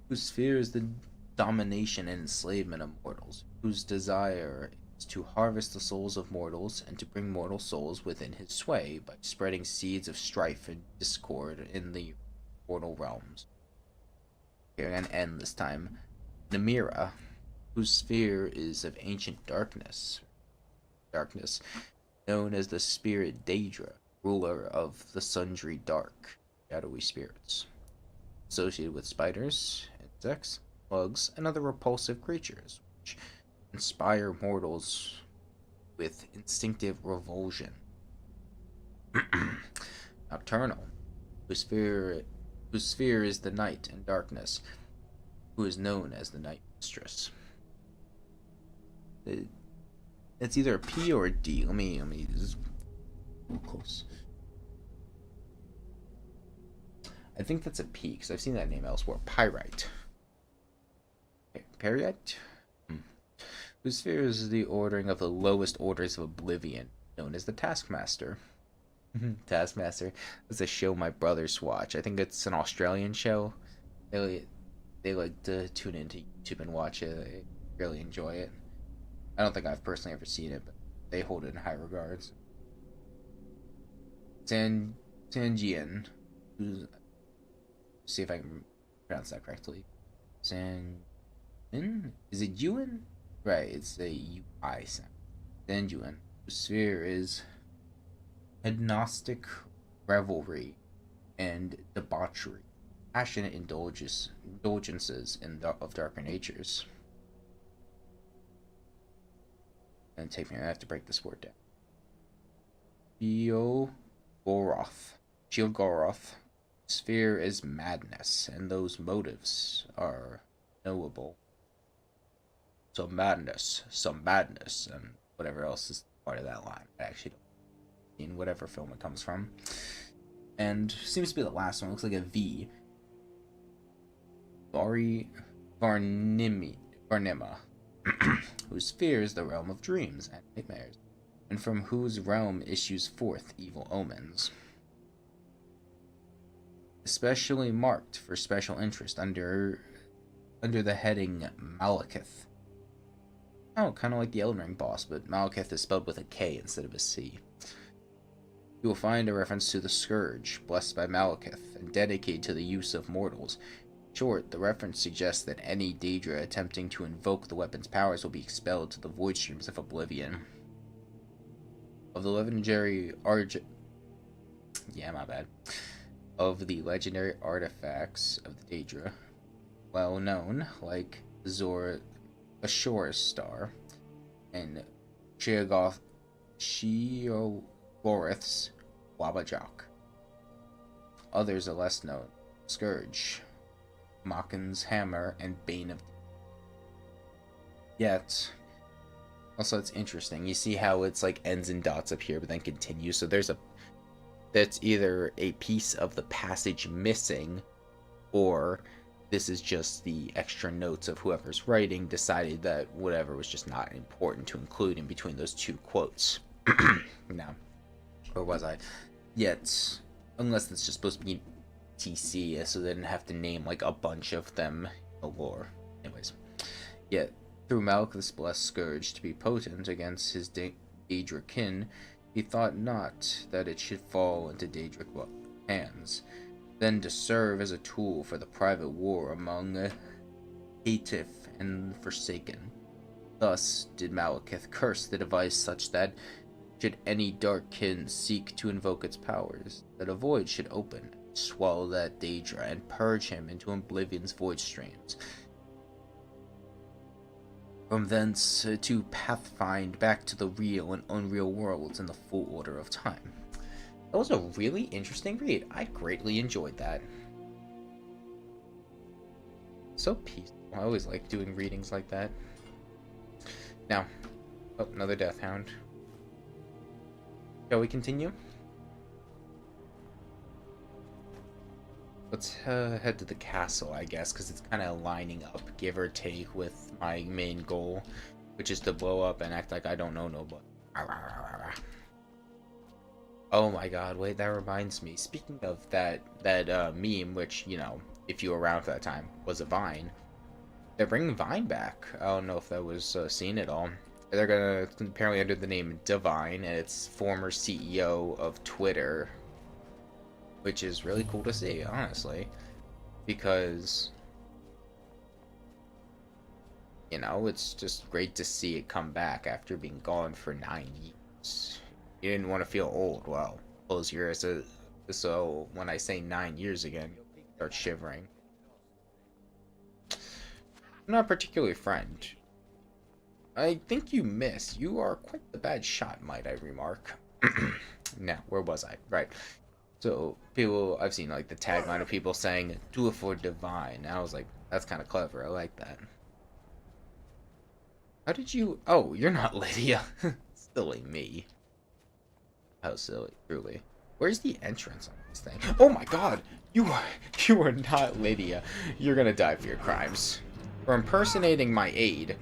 whose sphere is the domination and enslavement of mortals, whose desire is to harvest the souls of mortals and to bring mortal souls within his sway by spreading seeds of strife and discord in the mortal realms. Here, an N this time. Namira, whose sphere is of ancient darkness, known as the spirit Daedra, ruler of the sundry dark, shadowy spirits, associated with spiders, insects, bugs, and other repulsive creatures, which inspire mortals with instinctive revulsion. Nocturnal, whose sphere is the night and darkness, who is known as the Night Mistress. It's either a P or a D. Let me just close. I think that's a P because I've seen that name elsewhere. Pyrite. Pyrite? Whose sphere is the ordering of the lowest orders of oblivion, known as the Taskmaster. Taskmaster. That's a show my brothers watch. I think it's an Australian show. They like to tune into YouTube and watch it. They really enjoy it. I don't think I've personally ever seen it, but they hold it in high regards. Sanjian, who's, see if I can pronounce that correctly. Is it Yuan? Right, it's a UI sound. Sanjuan, whose sphere is agnostic revelry and debauchery, passionate indulgences of darker natures. And take me, I have to break this word down. Sheolgoroth. Sphere is madness, and those motives are knowable. Some madness, and whatever else is part of that line. I actually don't mean whatever film it comes from. And seems to be the last one. Looks like a V. Varnima, whose sphere is the realm of dreams and nightmares, and from whose realm issues forth evil omens. Especially marked for special interest under the heading Malakath. Oh, kind of like the Elden Ring boss, but Malakath is spelled with a K instead of a C. You will find a reference to the Scourge, blessed by Malekith, and dedicated to the use of mortals. In short, the reference suggests that any Daedra attempting to invoke the weapon's powers will be expelled to the void streams of oblivion. Of the legendary Of the legendary artifacts of the Daedra, well known, like Ashora's Star and Sheoborith's Wabajak. Others are less known: Scourge, Machen's Hammer, and Bane of. Yet, also it's interesting. You see how it's like ends and dots up here, but then continues. So that's either a piece of the passage missing, or this is just the extra notes of whoever's writing decided that whatever was just not important to include in between those two quotes. Now, where was I? Yet, unless it's just supposed to be TC, so they didn't have to name like a bunch of them in the lore. Anyways, yet through Malekith's blessed Scourge to be potent against his Daedric kin, he thought not that it should fall into Daedric hands, then to serve as a tool for the private war among Hatif and Forsaken. Thus did Malekith curse the device such that, should any dark kin seek to invoke its powers, that a void should open, swallow that Daedra, and purge him into Oblivion's void streams. From thence to pathfind back to the real and unreal worlds in the full order of time. That was a really interesting read. I greatly enjoyed that. So peaceful. I always like doing readings like that. Now, oh, another Death Hound. Shall we continue? Let's head to the castle, I guess, because it's kind of lining up, give or take, with my main goal, which is to blow up and act like I don't know nobody. Oh my god, wait, that reminds me. Speaking of that meme, which, you know, if you were around for that time, was a Vine. They're bringing Vine back. I don't know if that was seen at all. They're gonna, apparently under the name Divine, and it's former CEO of Twitter, which is really cool to see, honestly, because, you know, it's just great to see it come back after being gone for 9 years. You didn't want to feel old. Well, close your ears. So when I say 9 years again, you'll start shivering. I'm not particularly a friend. I think you miss. You are quite the bad shot, might I remark. Now, where was I? Right. So I've seen like the tagline of people saying, "Do it for Divine." And I was like, that's kind of clever. I like that. How did you? Oh, you're not Lydia. Silly me. How silly, truly. Where's the entrance on this thing? Oh my god! You are not Lydia. You're gonna die for your crimes. For impersonating my aide.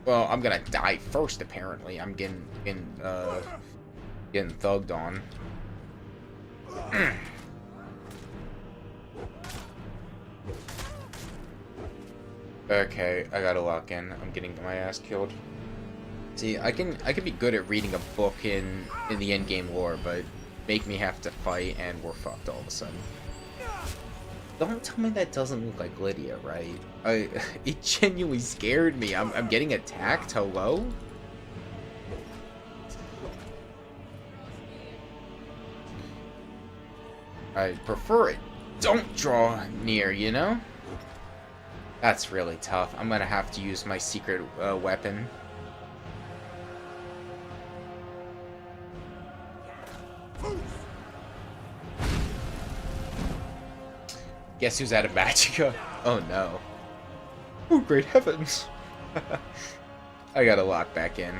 Well, I'm gonna die first, apparently. I'm getting thugged on. Okay, I gotta lock in. I'm getting my ass killed. See, I can be good at reading a book in the endgame lore, but make me have to fight and we're fucked all of a sudden. Don't tell me that doesn't look like Lydia, right? It genuinely scared me. I'm getting attacked. Hello? I prefer it. Don't draw near, you know? That's really tough. I'm gonna have to use my secret weapon. Guess who's out of magicka? Oh no. Oh great heavens. I gotta lock back in.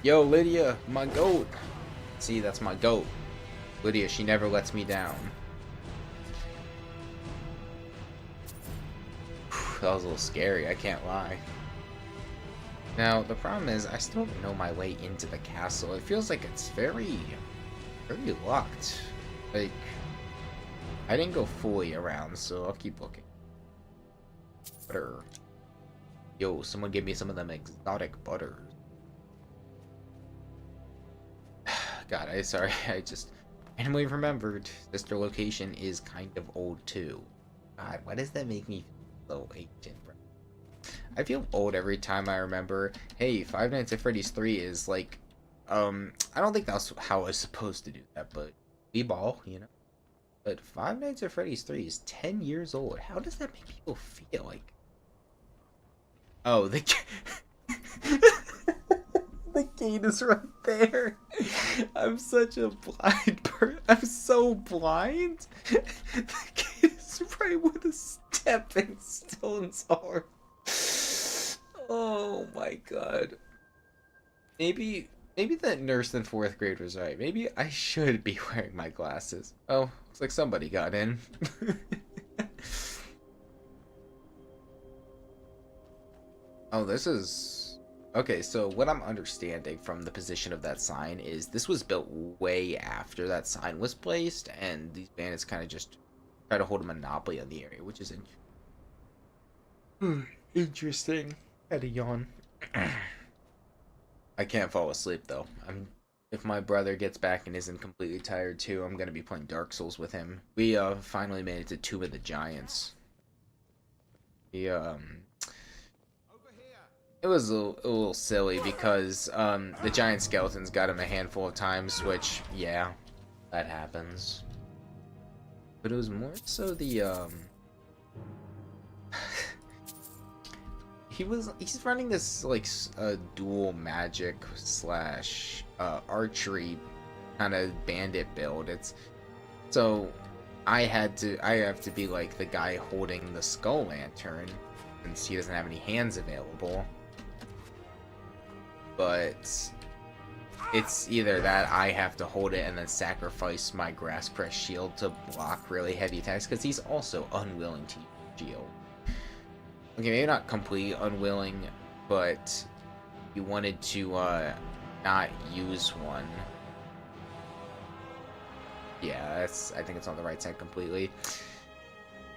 Yo, Lydia, my goat. See, that's my goat. Lydia, she never lets me down. That was a little scary, I can't lie. Now, the problem is, I still don't know my way into the castle. It feels like it's very locked. Like, I didn't go fully around, so I'll keep looking. Butter. Yo, someone give me some of them exotic butters. God, sorry, I just randomly remembered Sister Location is kind of old too. God, why does that make me feel so ancient, bro? I feel old every time I remember, hey, Five Nights at Freddy's 3 is like, I don't think that's how I was supposed to do that, but we ball, you know? But Five Nights at Freddy's 3 is 10 years old. How does that make people feel? Like, oh, the the gate is right there. I'm such a blind person. I'm so blind. The gate is right where the stepping stones are. Oh my god. Maybe that nurse in 4th grade was right. Maybe I should be wearing my glasses. Oh, looks like somebody got in. Oh, this is... Okay, so what I'm understanding from the position of that sign is this was built way after that sign was placed, and these bandits kind of just try to hold a monopoly on the area, which is interesting. Had a yawn. I can't fall asleep though. If my brother gets back and isn't completely tired too, I'm gonna be playing Dark Souls with him. We finally made it to Tomb of the Giants. It was a little silly because the giant skeletons got him a handful of times, which yeah, that happens. But it was more so the he's running this like dual magic slash archery kind of bandit build. It's so I have to be like the guy holding the skull lantern since he doesn't have any hands available. But it's either that I have to hold it and then sacrifice my grass press shield to block really heavy attacks because he's also unwilling to use shield. Okay, maybe not completely unwilling, but he wanted to not use one. Yeah, I think it's on the right side completely.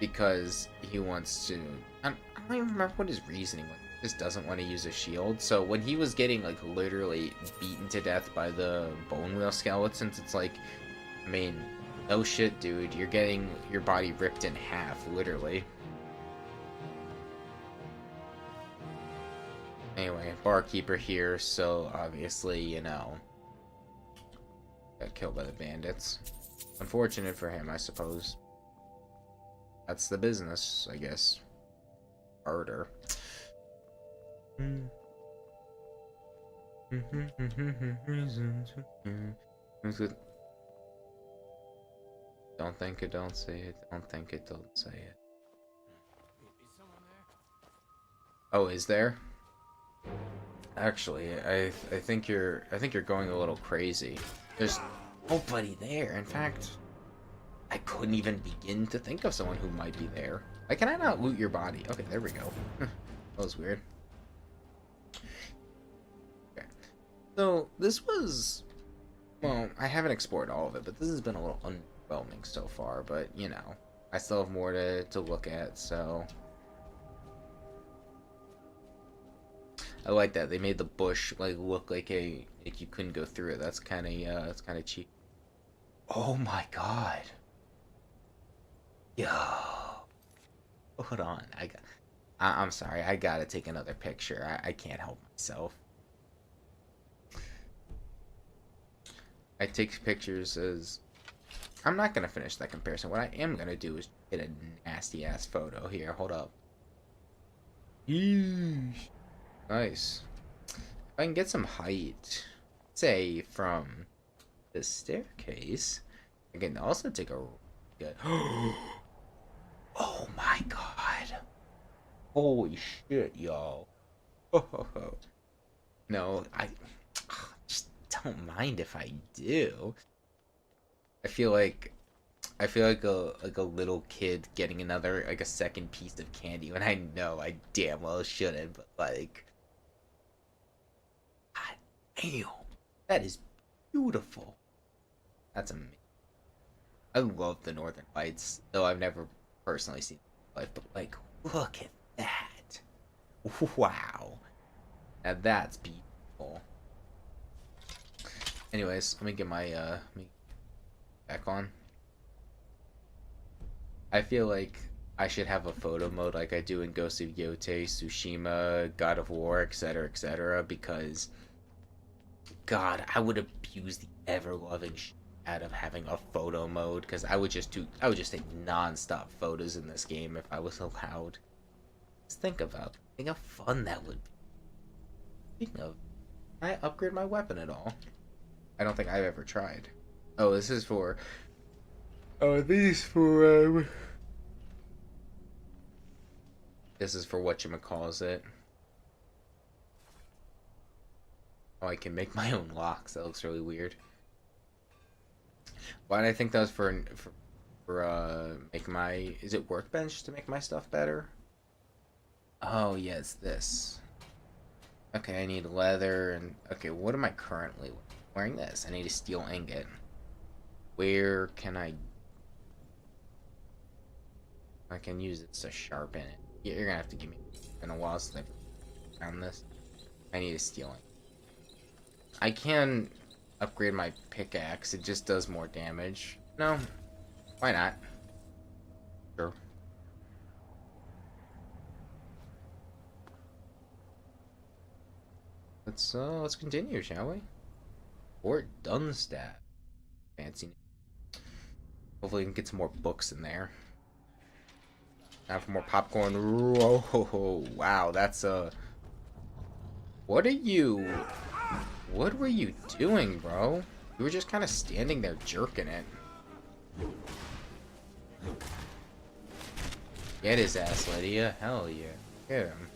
Because he wants to... I don't even remember what his reasoning was. He just doesn't want to use a shield. So when he was getting, like, literally beaten to death by the bone wheel skeletons, it's like, I mean, no shit, dude. You're getting your body ripped in half, literally. Anyway, barkeeper here, so obviously, you know, got killed by the bandits. Unfortunate for him, I suppose. That's the business, I guess. Harder. Don't think it, don't say it. Don't think it, don't say it. Oh, is there? Actually, I think you're going a little crazy. There's nobody there. In fact, I couldn't even begin to think of someone who might be there. Why can I not loot your body? Okay, there we go. That was weird. Okay. So, this was... Well, I haven't explored all of it, but this has been a little underwhelming so far. But, you know, I still have more to look at, so... I like that. They made the bush, like, look like you couldn't go through it. That's kind of cheap. Oh my god. Yo, hold on. I'm sorry. I gotta take another picture. I can't help myself. I take pictures as... I'm not gonna finish that comparison. What I am gonna do is get a nasty ass photo here. Hold up. Yeesh. Nice. If I can get some height, say from the staircase, I can also take a good. Oh my god! Holy shit, y'all! No, I just don't mind if I do. I feel like a little kid getting another a second piece of candy when I know I damn well shouldn't. But like, god damn, that is beautiful. That's amazing. I love the Northern Lights, though I've never personally seen life, but like, look at that. Wow. Now that's beautiful. Anyways, let me get my me back on. I feel like I should have a photo mode like I do in Ghost of Yotei, Tsushima, God of War, etc., because God, I would abuse the ever-loving shit out of having a photo mode, because I would just take non-stop photos in this game if I was allowed. Just think how fun that would be. Speaking of, can I upgrade my weapon at all? I don't think I've ever tried. Oh, this is for. Oh, these for. This is for whatchamacallit. Oh, I can make my own locks. That looks really weird. Why did I think that was for make my. Is it workbench to make my stuff better? Oh, yeah, it's this. Okay, I need leather and. Okay, what am I currently wearing? This. I need a steel ingot. Where can I can use it to sharpen it. You're gonna have to give me in a while since I've found this. I need a steel ingot. I can upgrade my pickaxe. It just does more damage. No, why not? Sure. Let's continue, shall we? Fort Dunstad. Fancy name. Hopefully we can get some more books in there. Now for more popcorn. Whoa, wow, that's what were you doing, bro? You were just kind of standing there jerking it. Get his ass, Lydia. Hell yeah. Get him.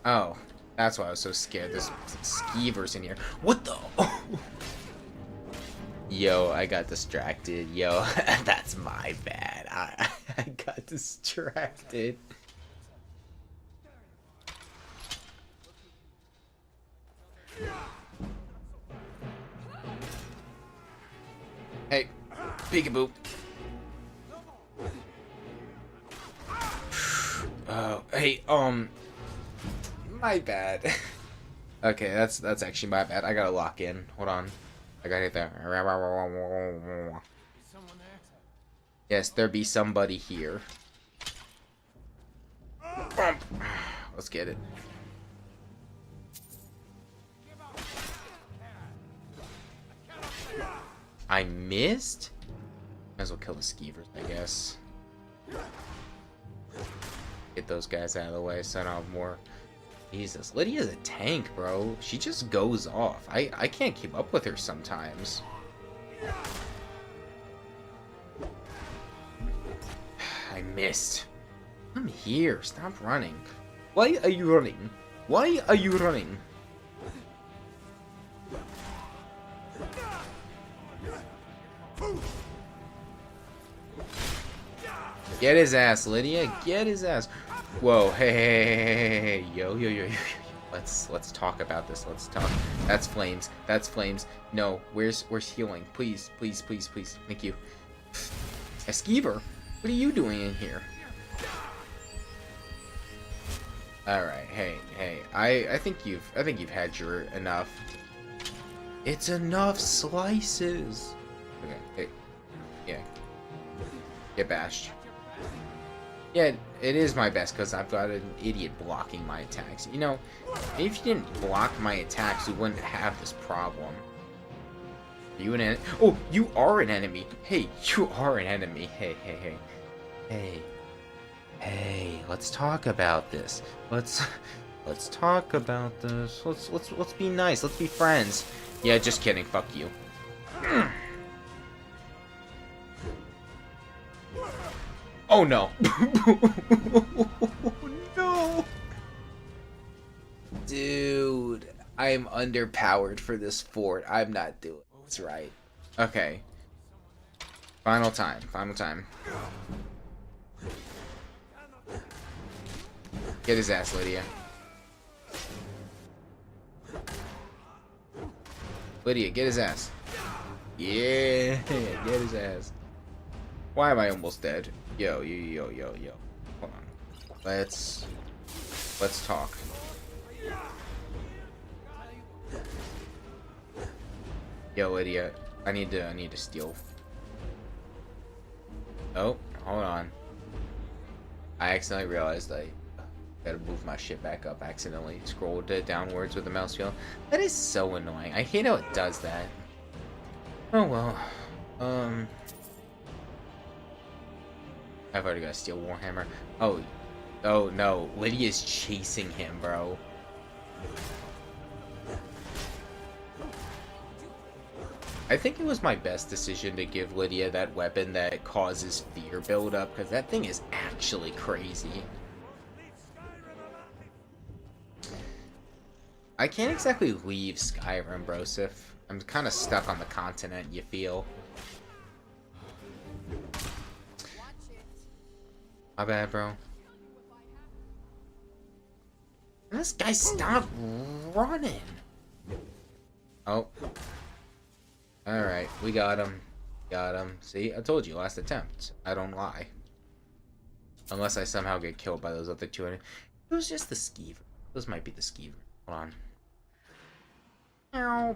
Oh, that's why I was so scared. There's skeevers in here. What the? Yo, I got distracted. Yo, that's my bad. I got distracted. Hey, peekaboo. Hey, my bad. Okay, that's actually my bad. I gotta lock in. Hold on. I gotta hit that. Yes, there be somebody here. Let's get it. I missed? Might as well kill the skeevers, I guess. Get those guys out of the way so I don't have more. Jesus, Lydia's a tank, bro. She just goes off. I can't keep up with her sometimes. I missed. I'm here. Stop running. Why are you running? Why are you running? Get his ass, Lydia. Get his ass. Whoa, hey, yo. Let's talk about this. Let's talk. That's flames. That's flames. No, where's healing? Please. Thank you. A skeever? What are you doing in here? Alright, hey. I think you've had your enough. It's enough slices. Okay, hey. Yeah. Get bashed. Yeah, it is my best because I've got an idiot blocking my attacks. You know, if you didn't block my attacks, we wouldn't have this problem. Are you an enemy? Oh, you are an enemy. Hey, you are an enemy. Hey, let's talk about this. Let's talk about this. Let's be nice. Let's be friends. Yeah, just kidding. Fuck you. Oh no. No. Dude, I am underpowered for this fort. I'm not doing this right. Okay. Final time. Get his ass, Lydia. Lydia, get his ass. Yeah, get his ass. Why am I almost dead? Yo. Hold on. Let's talk. Yo, Lydia, I need to steal. Oh, hold on. I accidentally realized I gotta move my shit back up. Accidentally scrolled it downwards with the mouse wheel. That is so annoying. I hate how it does that. Oh well. I've already got a steel warhammer. Oh, oh no, Lydia's chasing him, bro. I think it was my best decision to give Lydia that weapon that causes fear buildup, because that thing is actually crazy. I can't exactly leave Skyrim, brosif. I'm kind of stuck on the continent, you feel? My bad, bro. This guy stopped running. Oh. Alright, we got him. Got him. See, I told you, last attempt. I don't lie. Unless I somehow get killed by those other two. It was just the skeever. Those might be the skeever. Hold on. Ow.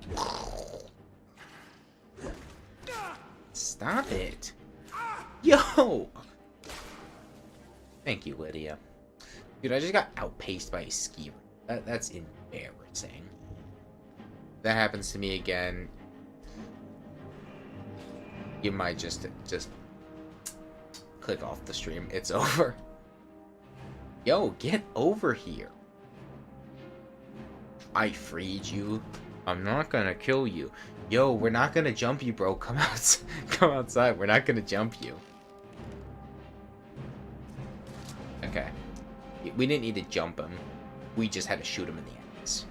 Stop it. Yo! Thank you, Lydia. Dude, I just got outpaced by a skeever. That's embarrassing. If that happens to me again, you might just click off the stream. It's over. Yo, get over here. I freed you. I'm not gonna kill you. Yo, we're not gonna jump you, bro. Come out. Come outside. We're not gonna jump you. Okay. We didn't need to jump him. We just had to shoot him in the ass.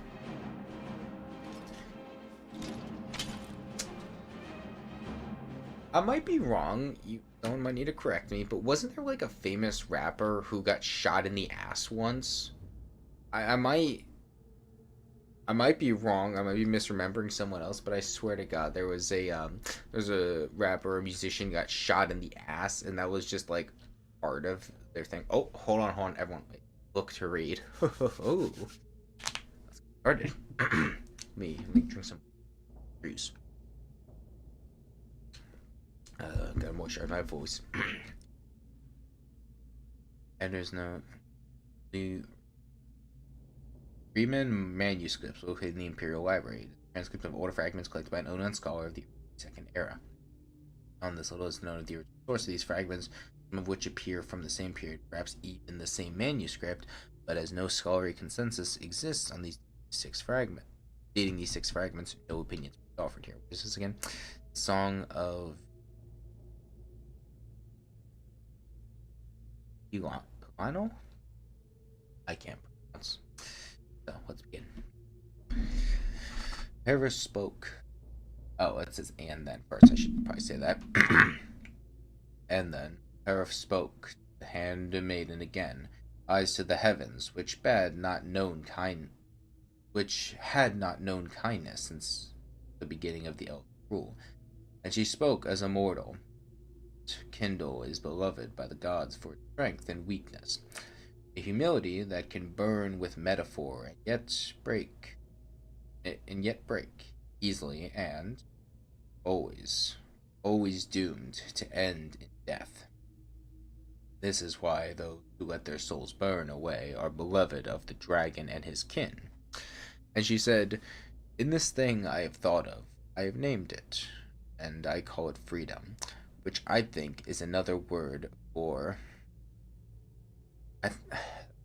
I might be wrong. Someone might need to correct me, but wasn't there like a famous rapper who got shot in the ass once? I might be wrong. I might be misremembering someone else, but I swear to God, there's a rapper, a musician got shot in the ass, and that was just like part of their thing. Oh, hold on, everyone, wait. Look to read. Oh, let's get started. let me drink some juice. Gotta moisturize my voice. Editor's note: the Freeman manuscripts located in the Imperial Library. Transcripts of older fragments collected by an unknown scholar of the Second Era. On this little is known of the original source of these fragments, some of which appear from the same period, perhaps even the same manuscript, but as no scholarly consensus exists on these six fragments, dating these six fragments, no opinions are offered here. This is again, Song of Elano? I can't pronounce. So let's begin. Whoever spoke. Oh, it says and then first. I should probably say that. And then Heref spoke, the handmaiden again, eyes to the heavens, which had not known kindness since the beginning of the elf rule. And she spoke as a mortal. Kindle is beloved by the gods for its strength and weakness, a humility that can burn with metaphor and yet break easily, and always doomed to end in death. This is why those who let their souls burn away are beloved of the dragon and his kin. And she said, in this thing I have thought of, I have named it, and I call it freedom, which I think is another word for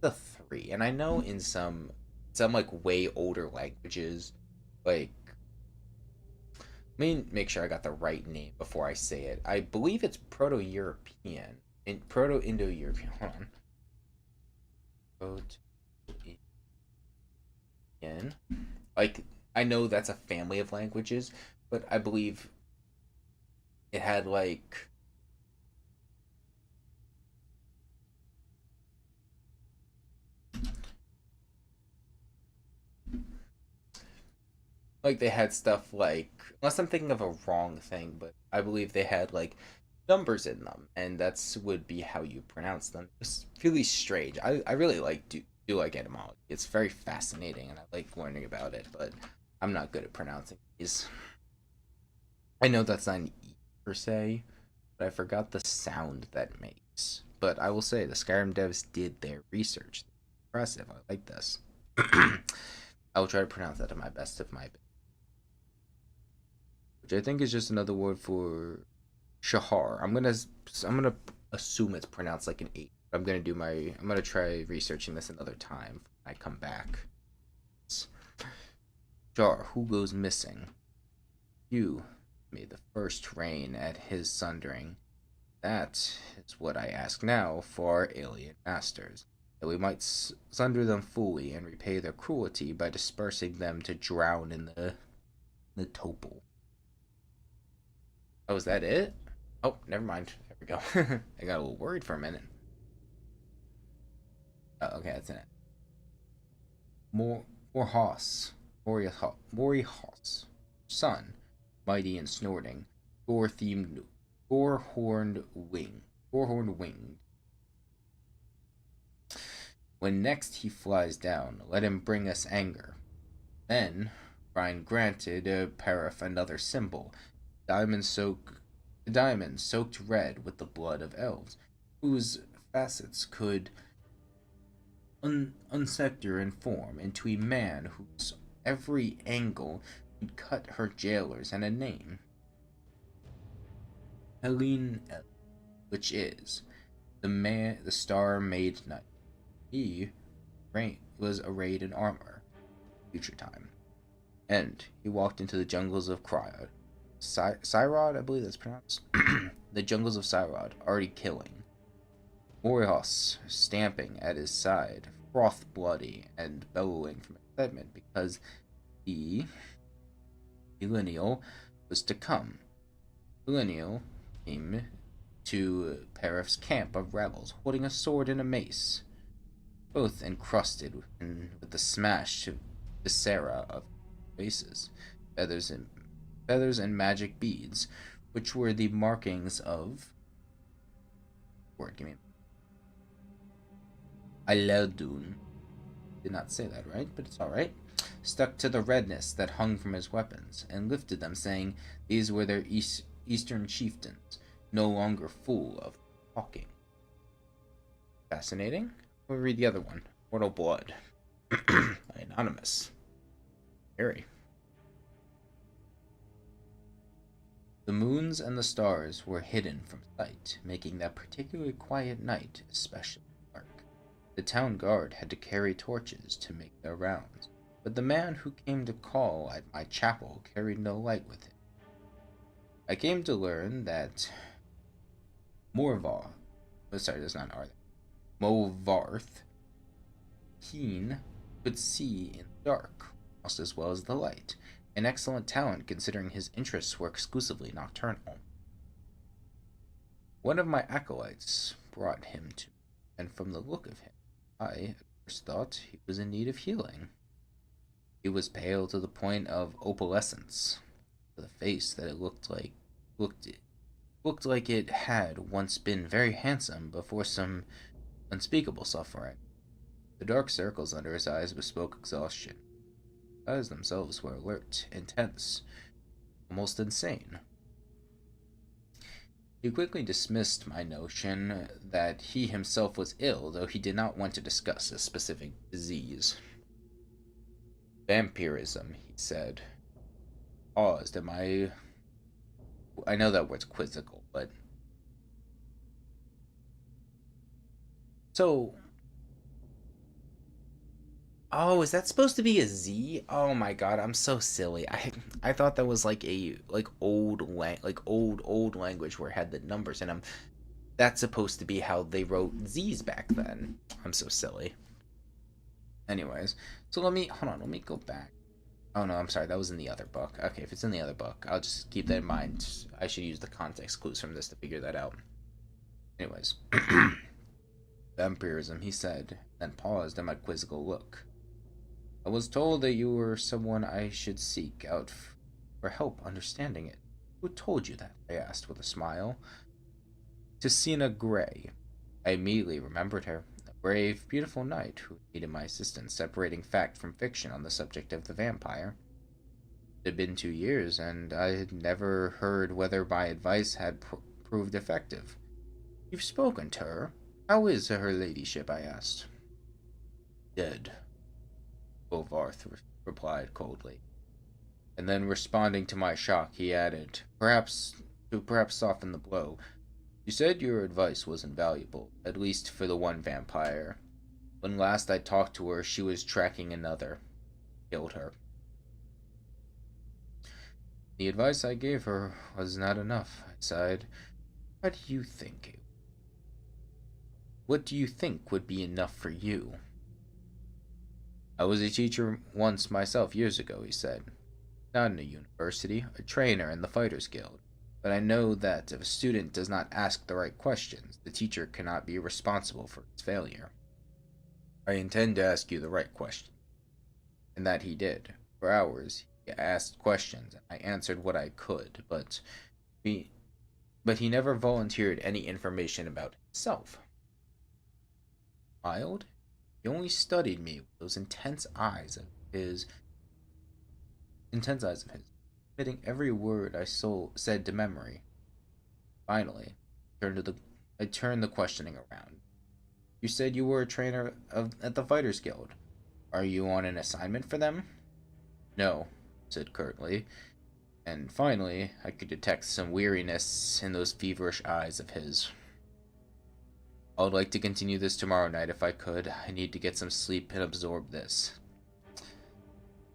the three. And I know in some like way older languages, like, let me make sure I got the right name before I say it. I believe it's Proto-European. In Proto-Indo-European. Hold on. Proto-European. Like, I know that's a family of languages, but I believe it had like they had stuff like, unless I'm thinking of a wrong thing, but I believe they had like numbers in them, and that's would be how you pronounce them. It's really strange. I really do like etymology. It's very fascinating, and I like learning about it, but I'm not good at pronouncing these. I know that's not an E per se, but I forgot the sound that makes. But I will say the Skyrim devs did their research. Impressive. I like this. I will try to pronounce that to my best of my ability, which I think is just another word for Shahar. I'm gonna assume it's pronounced like an eight. I'm gonna try researching this another time when I come back. Shahar, who goes missing? You made the first rain at his sundering. That is what I ask now for our alien masters, that we might sunder them fully and repay their cruelty by dispersing them to drown in the topol. Oh, is that it? Oh, never mind. There we go. I got a little worried for a minute. Oh, okay, that's it. Morhos, Morihos, son, mighty and snorting, gore-themed, gore-horned winged. When next he flies down, let him bring us anger. Then, Ryan granted Parif another symbol, diamond soak, diamond soaked red with the blood of elves, whose facets could unsector and form into a man whose every angle would cut her jailers and a name. Helene, which is the star-made knight. He was arrayed in armor, future time, and he walked into the jungles of Cryod. Cyrod, I believe that's pronounced. The jungles of Cyrod, already killing. Morihos stamping at his side, froth bloody and bellowing from excitement because the millennial was to come. Millennial came to Parif's camp of rebels, holding a sword and a mace, both encrusted with the smashed viscera of faces, feathers and magic beads, which were the markings of give me Aladun. Did not say that right, but it's alright. Stuck to the redness that hung from his weapons, and lifted them, saying these were their eastern chieftains, no longer full of talking. Fascinating. We'll read the other one. Mortal Blood. Anonymous. Harry. The moons and the stars were hidden from sight, making that particularly quiet night especially dark. The town guard had to carry torches to make their rounds, but the man who came to call at my chapel carried no light with him. I came to learn that Morvar, sorry, there's not an R there, Movarth, Keen, could see in the dark, almost as well as the light, an excellent talent considering his interests were exclusively nocturnal. One of my acolytes brought him to me, and from the look of him, I at first thought he was in need of healing. He was pale to the point of opalescence, with a face that it looked like it had once been very handsome before some unspeakable suffering. The dark circles under his eyes bespoke exhaustion. His eyes themselves were alert, intense, almost insane. He quickly dismissed my notion that he himself was ill, though he did not want to discuss a specific disease. Vampirism, he said. Paused. I know that word's quizzical, but so. Oh, is that supposed to be a Z? Oh my god, I'm so silly. I thought that was like a old language where it had the numbers in them. That's supposed to be how they wrote Z's back then. I'm so silly. Anyways, so let me go back. Oh no, I'm sorry, that was in the other book. Okay, if it's in the other book, I'll just keep that in mind. I should use the context clues from this to figure that out. Anyways, vampirism, he said, then paused at my quizzical look. I was told that you were someone I should seek out for help understanding it. Who told you that? I asked with a smile. Tessina Gray. I immediately remembered her. A brave, beautiful knight who needed my assistance separating fact from fiction on the subject of the vampire. It had been 2 years, and I had never heard whether my advice had proved effective. You've spoken to her. How is her ladyship? I asked. Dead, Bovarth replied coldly. And then, responding to my shock, he added, perhaps soften the blow, you said your advice was invaluable, at least for the one vampire. When last I talked to her, she was tracking another. Killed her. The advice I gave her was not enough, I sighed. What do you think? What do you think would be enough for you? I was a teacher once myself years ago, he said. Not in a university, a trainer in the Fighters Guild. But I know that if a student does not ask the right questions, the teacher cannot be responsible for its failure. I intend to ask you the right question. And that he did. For hours, he asked questions, and I answered what I could, but he never volunteered any information about himself. Mild? He only studied me with those intense eyes of his, committing every word I said to memory. Finally, I turned the questioning around. You said you were a trainer at the Fighters Guild. Are you on an assignment for them? No, said curtly, and finally I could detect some weariness in those feverish eyes of his. I would like to continue this tomorrow night if I could. I need to get some sleep and absorb this.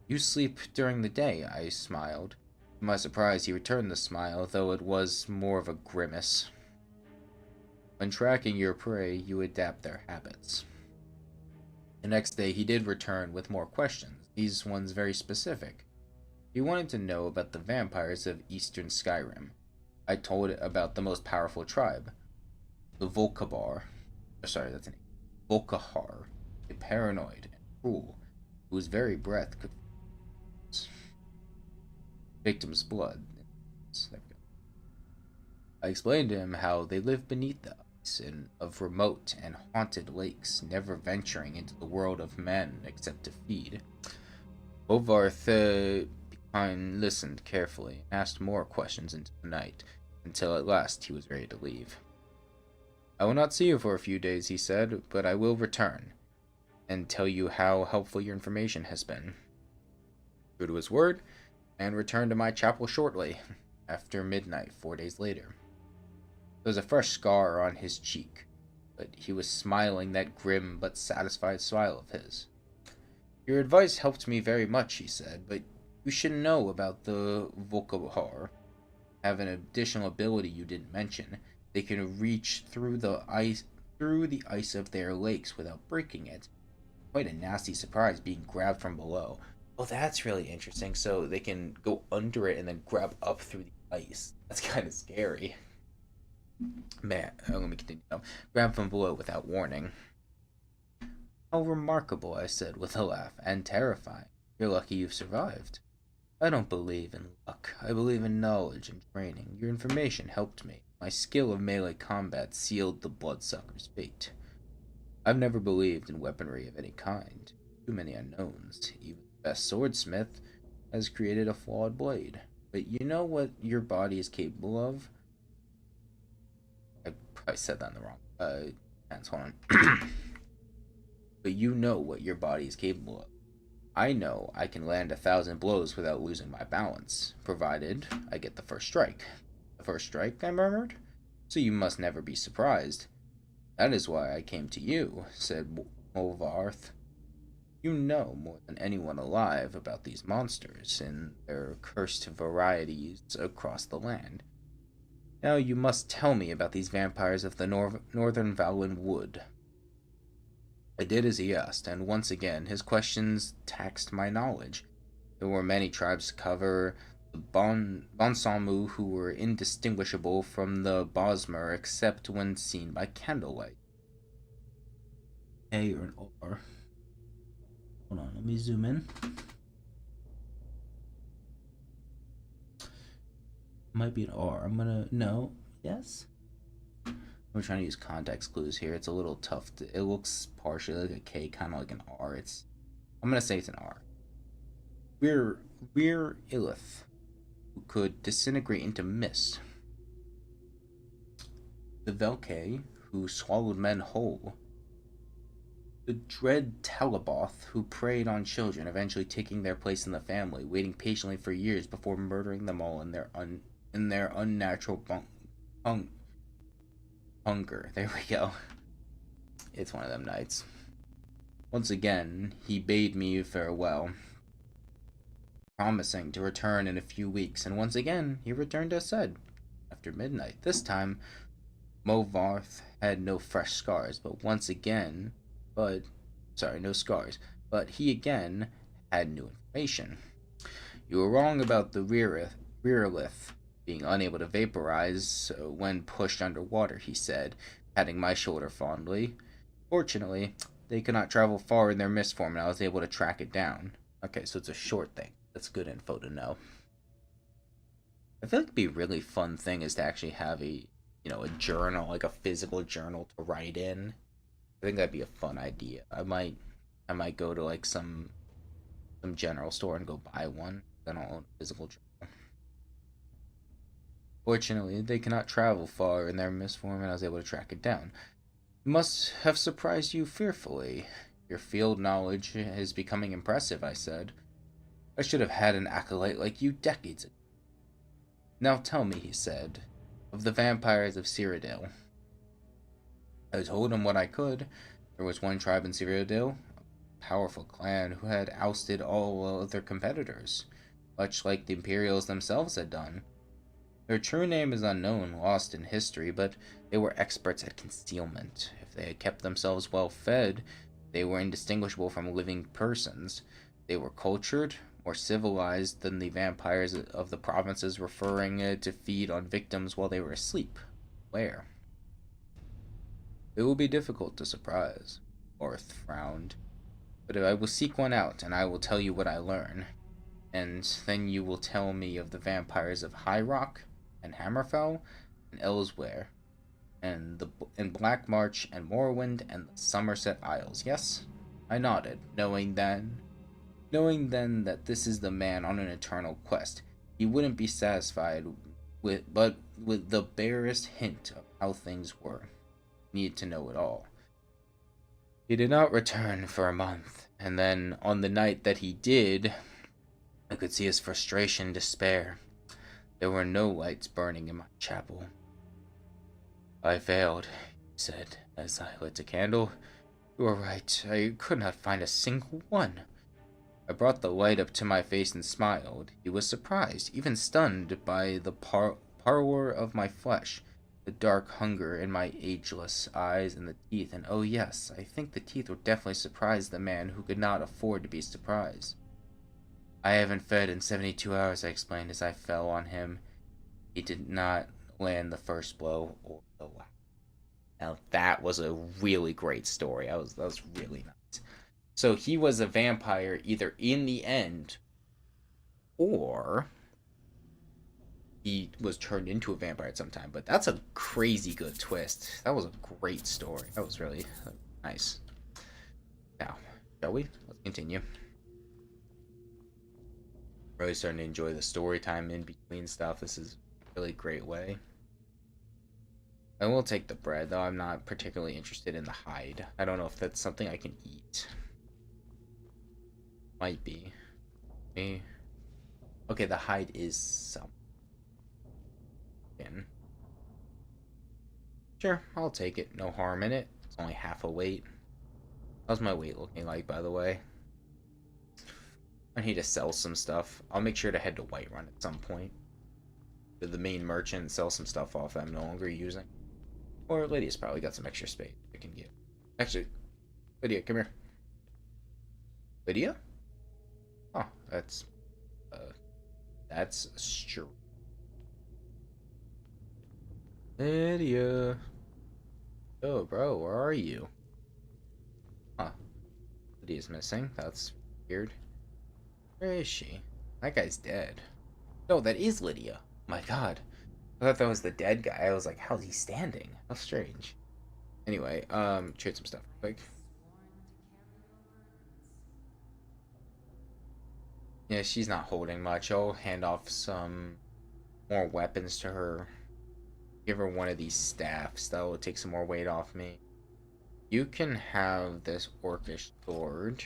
You sleep during the day, I smiled. To my surprise, he returned the smile, though it was more of a grimace. When tracking your prey, you adapt their habits. The next day, he did return with more questions, these ones very specific. He wanted to know about the vampires of eastern Skyrim. I told it about the most powerful tribe, the Volkahar, Volkahar, a paranoid and cruel, whose very breath could victim's blood. I explained to him how they live beneath the ice of remote and haunted lakes, never venturing into the world of men except to feed. Bovarth listened carefully and asked more questions into the night, until at last he was ready to leave. I will not see you for a few days, he said, but I will return and tell you how helpful your information has been. True to his word, and returned to my chapel shortly, after midnight 4 days later. There was a fresh scar on his cheek, but he was smiling that grim but satisfied smile of his. Your advice helped me very much, he said, but you should know about the Volkahar. Have an additional ability you didn't mention. They can reach through the ice of their lakes without breaking it. Quite a nasty surprise being grabbed from below. Oh, that's really interesting. So they can go under it and then grab up through the ice. That's kind of scary. Man, let me continue. Grab from below without warning. How remarkable, I said with a laugh, and terrifying. You're lucky you've survived. I don't believe in luck. I believe in knowledge and training. Your information helped me. My skill of melee combat sealed the bloodsucker's fate. I've never believed in weaponry of any kind. Too many unknowns. Even the best swordsmith has created a flawed blade. But you know what your body is capable of? I probably said that in the wrong. Hold on. But you know what your body is capable of. I know I can land 1,000 blows without losing my balance, provided I get the first strike. The first strike, I murmured? So you must never be surprised. That is why I came to you, said Molvarth. You know more than anyone alive about these monsters and their cursed varieties across the land. Now you must tell me about these vampires of the northern Valen Wood. I did as he asked, and once again his questions taxed my knowledge. There were many tribes to cover, the Bonsamu, who were indistinguishable from the Bosmer except when seen by candlelight. A or an R. Hold on, let me zoom in. Might be an R. No. Yes? I'm trying to use context clues here. It's a little tough. It looks partially like a K, kind of like an R. I'm gonna say it's an R. We're rear illith who could disintegrate into mist. The Velke who swallowed men whole. The dread Talaboth who preyed on children, eventually taking their place in the family, waiting patiently for years before murdering them all in their unnatural hunger. There we go. It's one of them nights. Once again, he bade me farewell, promising to return in a few weeks, and once again he returned as said, after midnight. This time, Movarth had no fresh scars, no scars, but he again had new information. You were wrong about the rearlith being unable to vaporize when pushed underwater, he said, patting my shoulder fondly. Fortunately, they could not travel far in their mist form, and I was able to track it down. Okay, so it's a short thing. That's good info to know. I feel like it'd be a really fun thing is to actually have a journal, like a physical journal to write in. I think that'd be a fun idea. I might go to like some general store and go buy one. I don't own a physical journal. Fortunately, they cannot travel far in their mist form, and I was able to track it down. Must have surprised you fearfully. Your field knowledge is becoming impressive, I said. I should have had an acolyte like you decades ago. Now tell me, he said, of the vampires of Cyrodiil. I told him what I could. There was one tribe in Cyrodiil, a powerful clan who had ousted all of their competitors, much like the Imperials themselves had done. Their true name is unknown, lost in history, but they were experts at concealment. If they had kept themselves well fed, they were indistinguishable from living persons. They were cultured, more civilized than the vampires of the provinces, referring to feed on victims while they were asleep. Where? It will be difficult to surprise. Orth frowned. But I will seek one out, and I will tell you what I learn. And then you will tell me of the vampires of High Rock, and Hammerfell, and Elsewhere, and Black March, and Morrowind, and the Somerset Isles. Yes? I nodded, knowing then that this is the man on an eternal quest. He wouldn't be satisfied with the barest hint of how things were. Need to know it all. He did not return for a month, and then on the night that he did, I could see his frustration and despair. There were no lights burning in my chapel. I failed, he said, as I lit a candle. You were right, I could not find a single one. I brought the light up to my face and smiled. He was surprised, even stunned by the pallor of my flesh, the dark hunger in my ageless eyes, and the teeth. And oh yes, I think the teeth would definitely surprise the man who could not afford to be surprised. I haven't fed in 72 hours, I explained as I fell on him. He did not land the first blow or the last. Now that was a really great story. That was really nice. So he was a vampire either in the end, or he was turned into a vampire at some time. But that's a crazy good twist. That was a great story. That was really nice. Now, shall we? Let's continue. Really starting to enjoy the story time in between stuff. This is a really great way. I will take the bread, though I'm not particularly interested in the hide. I don't know if that's something I can eat. Might be. Me. Okay, the hide is something. Sure, I'll take it. No harm in it. It's only half a weight. How's my weight looking like, by the way? I need to sell some stuff. I'll make sure to head to Whiterun at some point. To the main merchant, sell some stuff off that I'm no longer using. Or Lydia's probably got some extra space I can get. Actually, Lydia, come here. Lydia? Oh, that's straight. Lydia. Oh, bro, where are you? Huh. Lydia's missing. That's weird. Where is she? That guy's dead. No, that is Lydia. Oh my god. I thought that was the dead guy. I was like, how's he standing? How strange. Anyway, trade some stuff. Like, Yeah, she's not holding much. I'll hand off some more weapons to her. Give her one of these staffs that will take some more weight off me. You can have this orcish sword.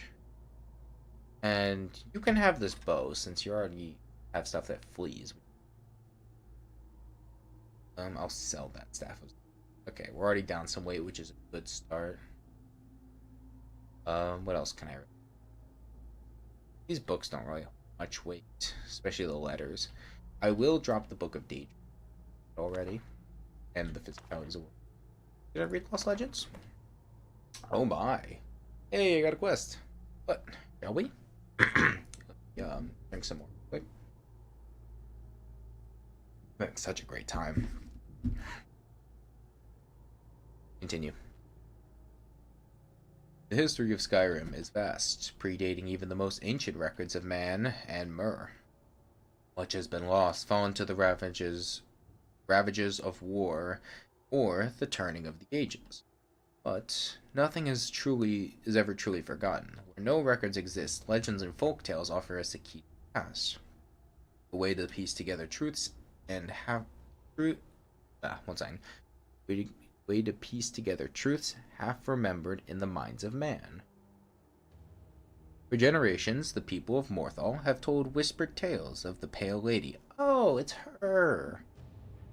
And you can have this bow since you already have stuff that flees. I'll sell that staff. Okay, we're already down some weight, which is a good start. What else can I read? These books don't really hold much weight, especially the letters. I will drop the Book of Daedra already, and the Physicalities of War. Did I read Lost Legends? Oh my. Hey, I got a quest. What? Shall we? Yeah, drink some more. Wait. That's such a great time. Continue. The history of Skyrim is vast, predating even the most ancient records of man and Myr. Much has been lost, fallen to the ravages of war, or the turning of the ages. But nothing is ever truly forgotten. Where no records exist, legends and folk tales offer us a key to the past. A way to piece together truths and way to piece together truths half remembered in the minds of man. For generations, the people of Morthal have told whispered tales of the Pale Lady. Oh, it's her!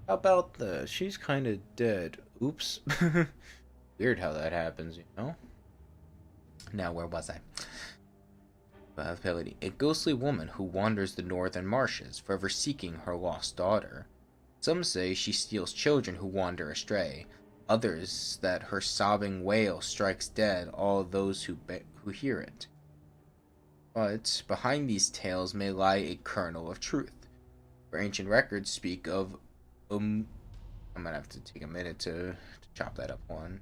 How about the? She's kind of dead. Oops. Weird how that happens, you know? Now, where was I? Pale Lady. A ghostly woman who wanders the northern marshes, forever seeking her lost daughter. Some say she steals children who wander astray. Others that her sobbing wail strikes dead all those who hear it. But behind these tales may lie a kernel of truth. For ancient records speak of I'm gonna have to take a minute to chop that up one.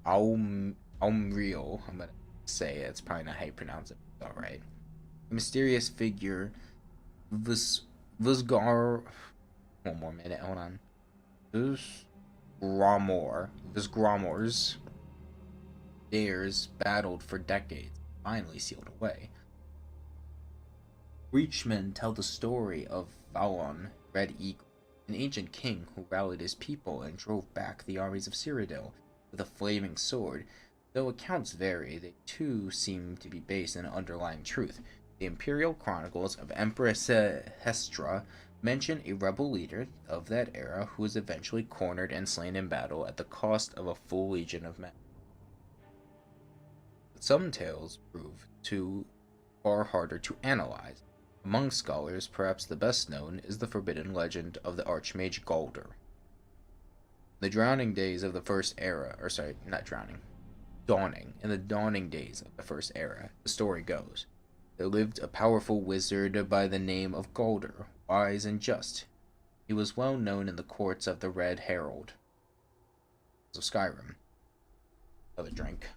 Aumriel. I'm gonna say it. It's probably not how you pronounce it. Alright. A mysterious figure Visgar. One more minute, hold on. Visgramors dares battled for decades, finally sealed away. Breachmen tell the story of Valon, Red Eagle, an ancient king who rallied his people and drove back the armies of Cyrodiil with a flaming sword. Though accounts vary, they too seem to be based in an underlying truth. The imperial chronicles of Empress Hestra mention a rebel leader of that era who was eventually cornered and slain in battle at the cost of a full legion of men. But some tales prove too far harder to analyze. Among scholars, perhaps the best known is the forbidden legend of the Archmage Galder. The dawning days of the first era, in the dawning days of the first era, the story goes, there lived a powerful wizard by the name of Galder, wise and just. He was well known in the courts of the Red Herald of Skyrim. Another drink.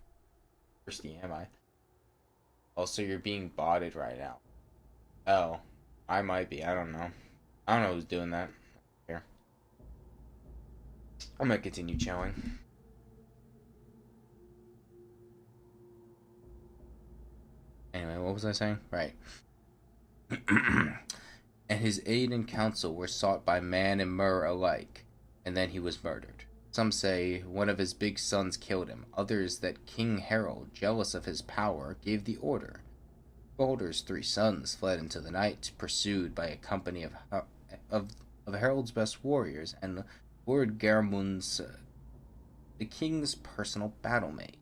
Thirsty am I? Also, you're being botted right now. Oh, I might be. I don't know. I don't know who's doing that. Here. I'm gonna continue chilling. Anyway, what was I saying? Right. And his aid and counsel were sought by man and Myr alike, and then he was murdered. Some say one of his big sons killed him, others that King Harold, jealous of his power, gave the order. Balder's 3 sons fled into the night, pursued by a company of Harold's best warriors, and Lord Garmund's, the king's personal battlemate.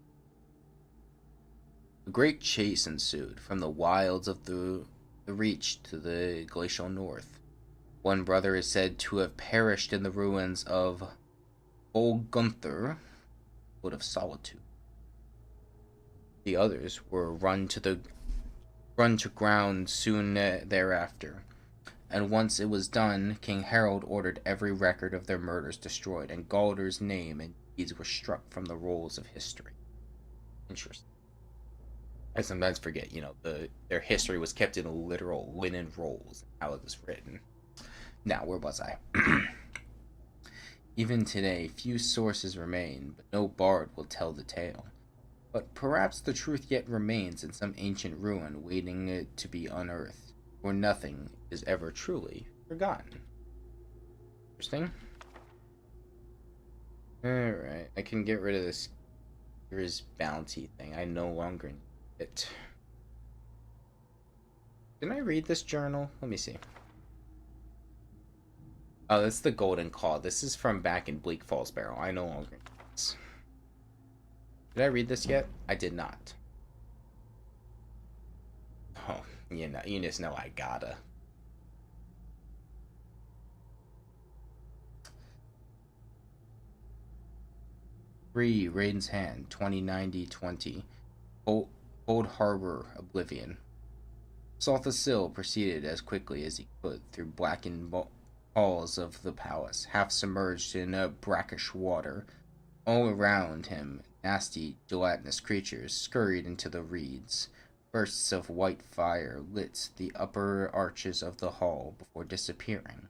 A great chase ensued from the wilds of the Reach to the glacial north. One brother is said to have perished in the ruins of Gunther, Wood of Solitude. The others were run to ground soon thereafter, and once it was done, King Harold ordered every record of their murders destroyed, and Galder's name and deeds were struck from the rolls of history. Interesting. I sometimes forget, their history was kept in literal linen rolls, how it was written. Now, where was I? Even today, few sources remain, but no bard will tell the tale. But perhaps the truth yet remains in some ancient ruin waiting to be unearthed, where nothing is ever truly forgotten. Interesting. Alright, I can get rid of this Here's bounty thing. I no longer need it. Didn't I read this journal? Let me see. Oh, that's the Golden Call. This is from back in Bleak Falls Barrel. I no longer need this. Did I read this yet? I did not. Oh, you just know I gotta. Three, Raiden's Hand, 2090-20. Old Harbor, Oblivion. Salthassil proceeded as quickly as he could through blackened halls of the palace, half submerged in brackish water. All around him, nasty, gelatinous creatures scurried into the reeds. Bursts of white fire lit the upper arches of the hall before disappearing.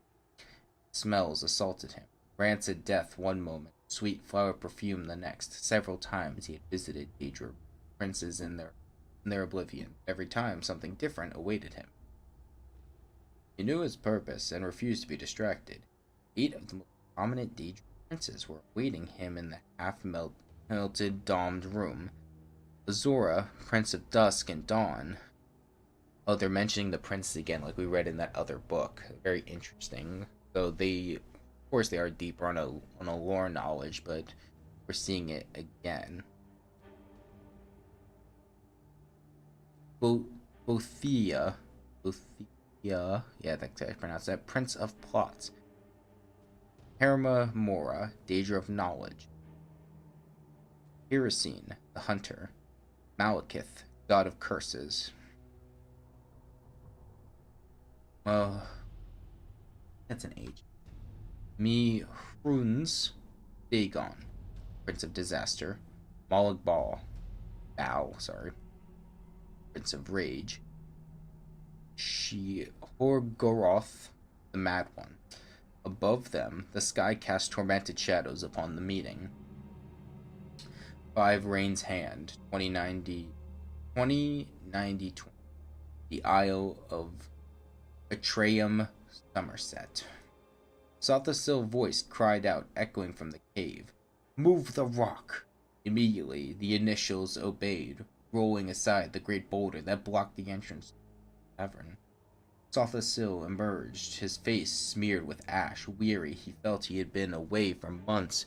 Smells assaulted him. Rancid death one moment, sweet flower perfume the next. Several times he had visited Daedra princes in their oblivion. Every time something different awaited him. He knew his purpose and refused to be distracted. 8 of the most prominent Daedra princes were awaiting him in the half-melted domed room. Azora, Prince of Dusk and Dawn. Oh, they're mentioning the princes again, like we read in that other book. Very interesting. So they, of course, they are deeper on a lore knowledge, but we're seeing it again. Bothia, yeah, that's how I pronounce that. Prince of Plots. Herma Mora, Daedra of Knowledge. Hirisine, the Hunter. Malekith, God of Curses. That's an age. Mihruns, Dagon, Prince of Disaster. Molag Prince of Rage. Horgoroth, the Mad One. Above them, the sky cast tormented shadows upon the meeting. 5 Rain's Hand, 2090, the Isle of Atrium, Somerset. Salthassil voice cried out, echoing from the cave. Move the rock! Immediately, the initials obeyed, rolling aside the great boulder that blocked the entrance to the cavern. Salthassil emerged, his face smeared with ash. Weary, he felt he had been away for months,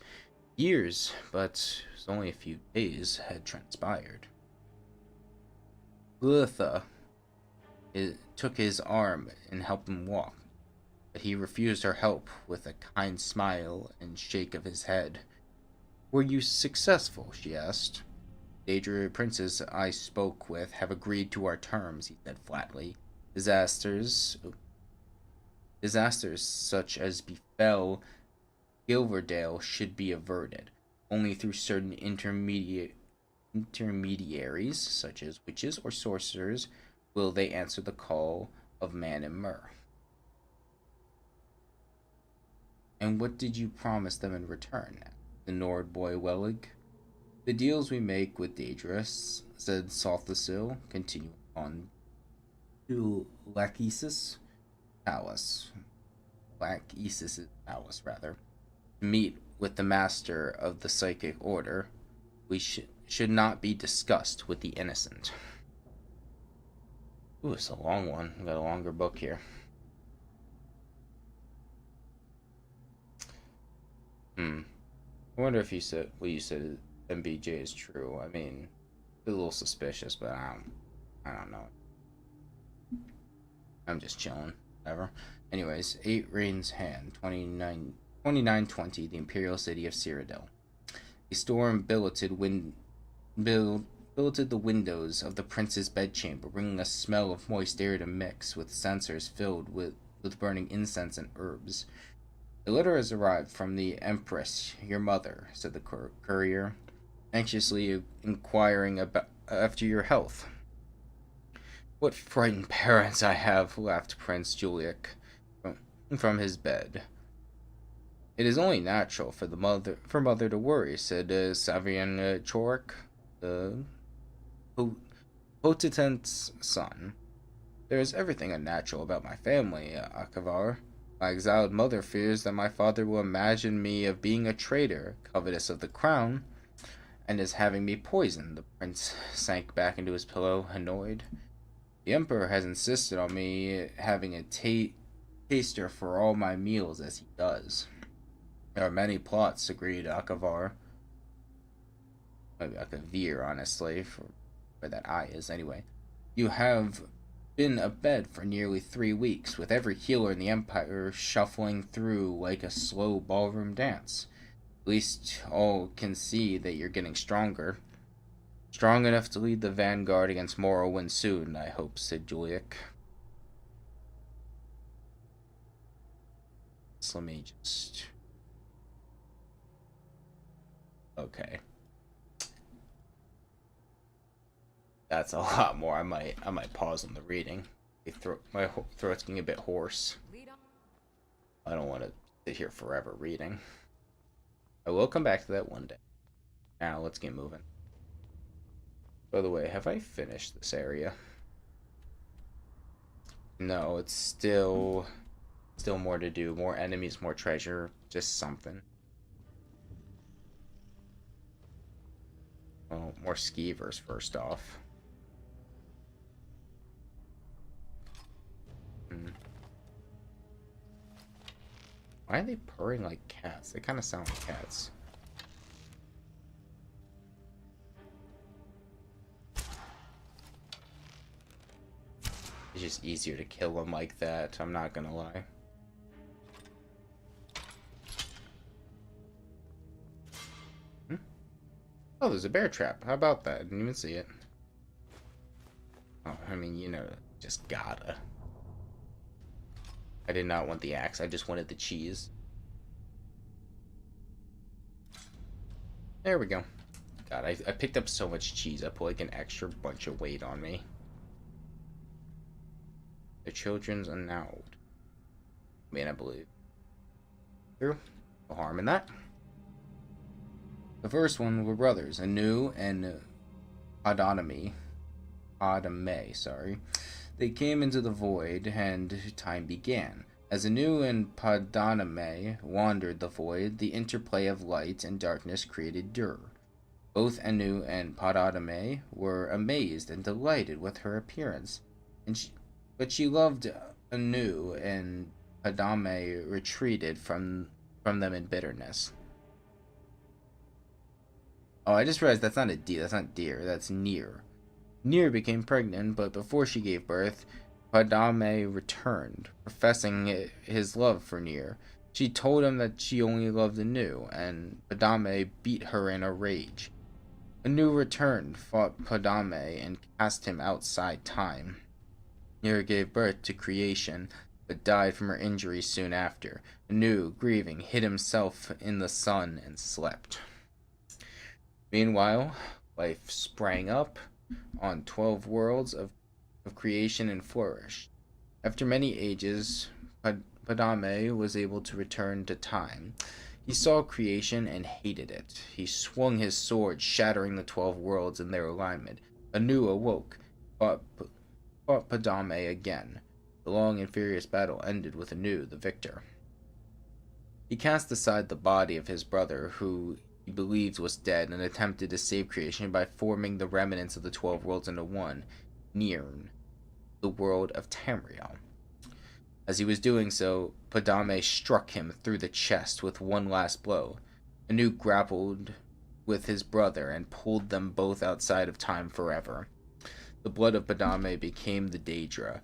years, but only a few days had transpired. Glitha took his arm and helped him walk, but he refused her help with a kind smile and shake of his head. Were you successful? She asked. Daedra princes I spoke with have agreed to our terms, he said flatly. Disasters such as befell Gilverdale should be averted. Only through certain intermediaries, such as witches or sorcerers, will they answer the call of man and myrrh. And what did you promise them in return? The Nord boy Wellig. The deals we make with Daedra, said Salthassil, continuing on to Lachesis' palace, to meet with the master of the psychic order. We should not be discussed with the innocent. Ooh, it's a long one. We got a longer book here. I wonder if what you said MBJ is true. I mean, it's a little suspicious, but I don't know. I'm just chilling. Whatever. Anyways, 8 Rain's Hand, 2920, the Imperial City of Cyrodiil. A storm billeted the windows of the prince's bedchamber, bringing a smell of moist air to mix with censers filled with burning incense and herbs. A letter has arrived from the Empress, your mother, said the courier, anxiously inquiring after your health. What frightened parents I have, laughed Prince Juliak from his bed. It is only natural for mother to worry, said Savian Chorik. the potent's son. There is everything unnatural about my family, Akavar. My exiled mother fears that my father will imagine me of being a traitor, covetous of the crown, and is having me poisoned. The prince sank back into his pillow, annoyed. The Emperor has insisted on me having a taster for all my meals as he does. There are many plots, agreed Akavar. Maybe Akavir, honestly, for where that I is, anyway. You have been abed for nearly 3 weeks, with every healer in the Empire shuffling through like a slow ballroom dance. At least all can see that you're getting stronger. Strong enough to lead the vanguard against Morrowind soon, I hope, said Juliek. So let me just... Okay. That's a lot more. I might pause on the reading. My throat's getting a bit hoarse. Lead on. I don't want to sit here forever reading. I will come back to that one day. Now let's get moving. By the way, have I finished this area? No, it's still more to do. More enemies, more treasure, just something. Well, more skeevers first off. Why are they purring like cats? They kind of sound like cats. It's just easier to kill them like that, I'm not gonna lie. Oh, there's a bear trap. How about that? I didn't even see it. Oh, I mean, you know, just gotta. I did not want the axe, I just wanted the cheese. There we go. God, I picked up so much cheese, I put like an extra bunch of weight on me. The children's annulled. I mean, I believe. True. No harm in that. The first one were brothers, Anu and Adoname, sorry. They came into the void, and time began. As Anu and Padoname wandered the void, the interplay of light and darkness created Dur. Both Anu and Padoname were amazed and delighted with her appearance, but she loved Anu, and Padame retreated from them in bitterness. Oh, I just realized that's not a deer. That's not deer. That's Nier. Nier became pregnant, but before she gave birth, Padame returned, professing his love for Nier. She told him that she only loved Anu, and Padame beat her in a rage. Anu returned, fought Padame, and cast him outside time. Nier gave birth to creation, but died from her injuries soon after. Anu, grieving, hid himself in the sun and slept. Meanwhile, life sprang up on 12 worlds of creation and flourished. After many ages, Padame was able to return to time. He saw creation and hated it. He swung his sword, shattering the 12 worlds in their alignment. Anu awoke, fought Padame again. The long and furious battle ended with Anu the victor. He cast aside the body of his brother, who he believed was dead, and attempted to save creation by forming the remnants of the 12 worlds into one, Nirn, the world of Tamriel. As he was doing so, Padame struck him through the chest with one last blow. Anu grappled with his brother and pulled them both outside of time forever. The blood of Padame became the Daedra.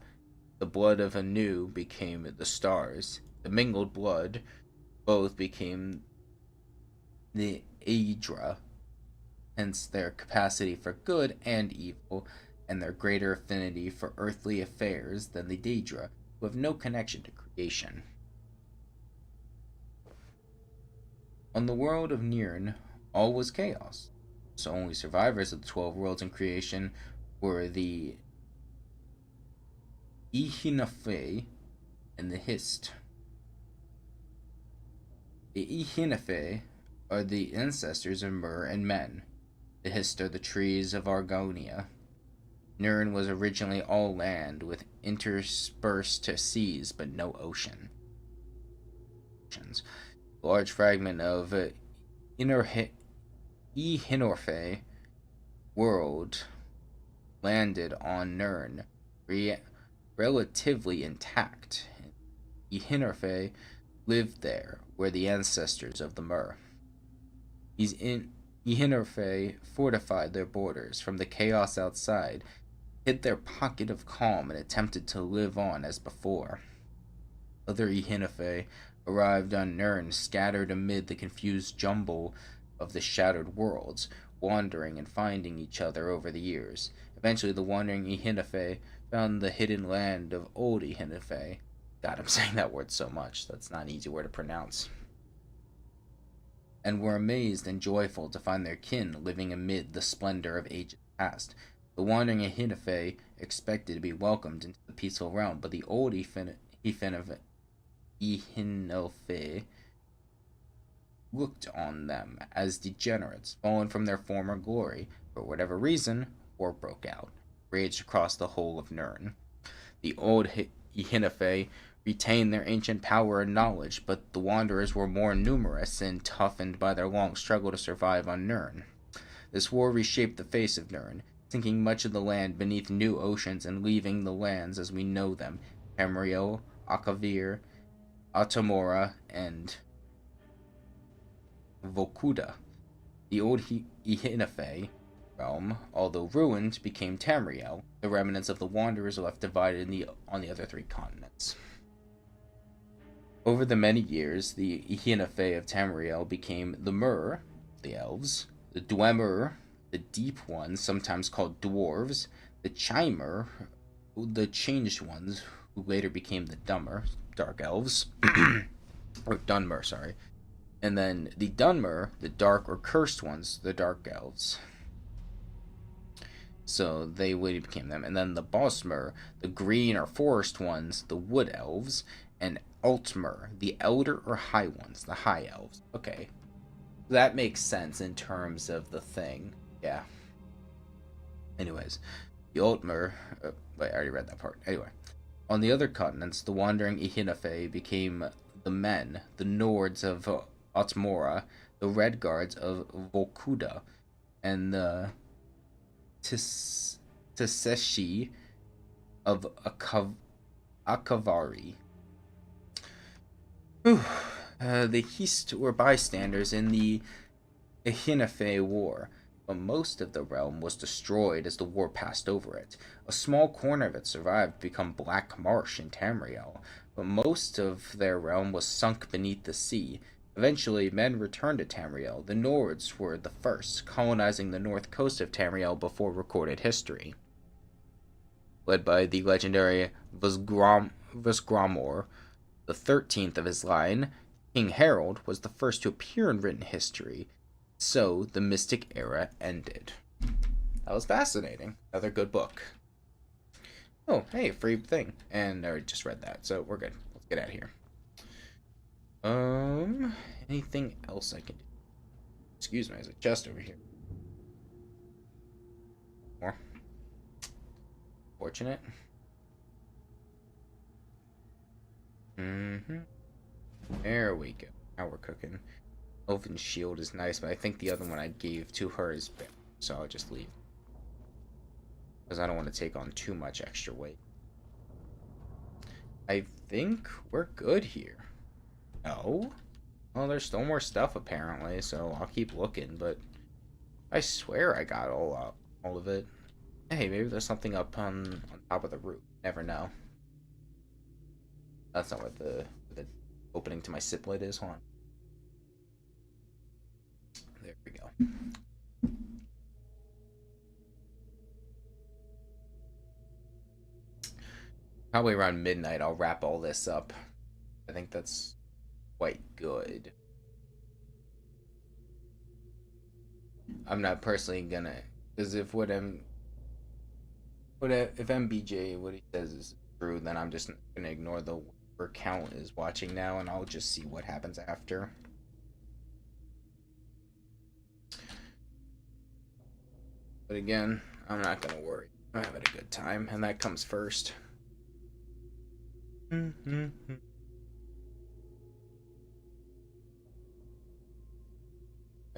The blood of Anu became the stars. The mingled blood both became the Aedra, hence their capacity for good and evil, and their greater affinity for earthly affairs than the Daedra, who have no connection to creation. On the world of Nirn, all was chaos, so only survivors of the 12 worlds in creation were the Ihinafe and the Hist. The Ihinafe are the ancestors of Mur and Men. the hissed are the trees of Argonia. Nirn was originally all land with interspersed seas but no ocean. A large fragment of Ehinorfe world landed on Nirn, relatively intact. Ehinorfe lived there, were the ancestors of the Mer. Ehinorfe fortified their borders from the chaos outside, hid their pocket of calm, and attempted to live on as before. Other Ehinorfe arrived on Nirn, scattered amid the confused jumble of the shattered worlds, wandering and finding each other over the years. Eventually, the wandering Ehinorfe found the hidden land of Old Ehinorfe. God, I'm saying that word so much. That's not an easy word to pronounce. And were amazed and joyful to find their kin living amid the splendor of ages past. The wandering Ehinorfe expected to be welcomed into the peaceful realm, but the old Ehinorfe looked on them as degenerates, fallen from their former glory. For whatever reason, war broke out, raged across the whole of Nirn. The old Ehinorfe retained their ancient power and knowledge, but the wanderers were more numerous and toughened by their long struggle to survive on Nirn. This war reshaped the face of Nirn, sinking much of the land beneath new oceans and leaving the lands as we know them, Tamriel, Akavir, Atamora, and Vokuda. The old Ehinorfe realm, although ruined, became Tamriel. The remnants of the wanderers are left divided on the other three continents. Over the many years, the Ehinorfe of Tamriel became the Mer, the elves, the Dwemer, the deep ones, sometimes called dwarves, the Chimer, the changed ones, who later became the Dummer, dark elves, or Dunmer, sorry, and then the Dunmer, the dark or cursed ones, the dark elves. So they later became them, and then the Bosmer, the green or forest ones, the wood elves, and Altmer, the elder or high ones, the high elves. Okay, that makes sense in terms of the thing. Yeah. Anyways, the Altmer. Wait, I already read that part. Anyway, on the other continents, the wandering Ehinorfe became the men, the Nords of Otmora, the Red Guards of Volkuda, and the Tseshi of Akavari. The Hist were bystanders in the Ehinorfe War, but most of the realm was destroyed as the war passed over it. A small corner of it survived to become Black Marsh in Tamriel, but most of their realm was sunk beneath the sea. Eventually, men returned to Tamriel. The Nords were the first, colonizing the north coast of Tamriel before recorded history. Led by the legendary Vusgramor, the 13th of his line, King Harold was the first to appear in written history. So, the Mystic Era ended. That was fascinating. Another good book. Oh, hey, free thing. And I just read that, so we're good. Let's get out of here. Anything else I can do? Excuse me, there's a chest over here. More. Fortunate. There we go. Now we're cooking. Elven shield is nice, but I think the other one I gave to her is better, so I'll just leave. Because I don't want to take on too much extra weight. I think we're good here. No? Well, there's still more stuff apparently, so I'll keep looking, but I swear I got all of it. Hey, maybe there's something up on top of the roof. Never know. That's not what the opening to my sip lid is. Hold on. There we go. Probably around midnight I'll wrap all this up. I think that's quite good. I'm not personally gonna, because if if MBJ, what he says is true, then I'm just gonna ignore the whatever count is watching now, and I'll just see what happens after. But again, I'm not gonna worry. I'm having a good time, and that comes first. I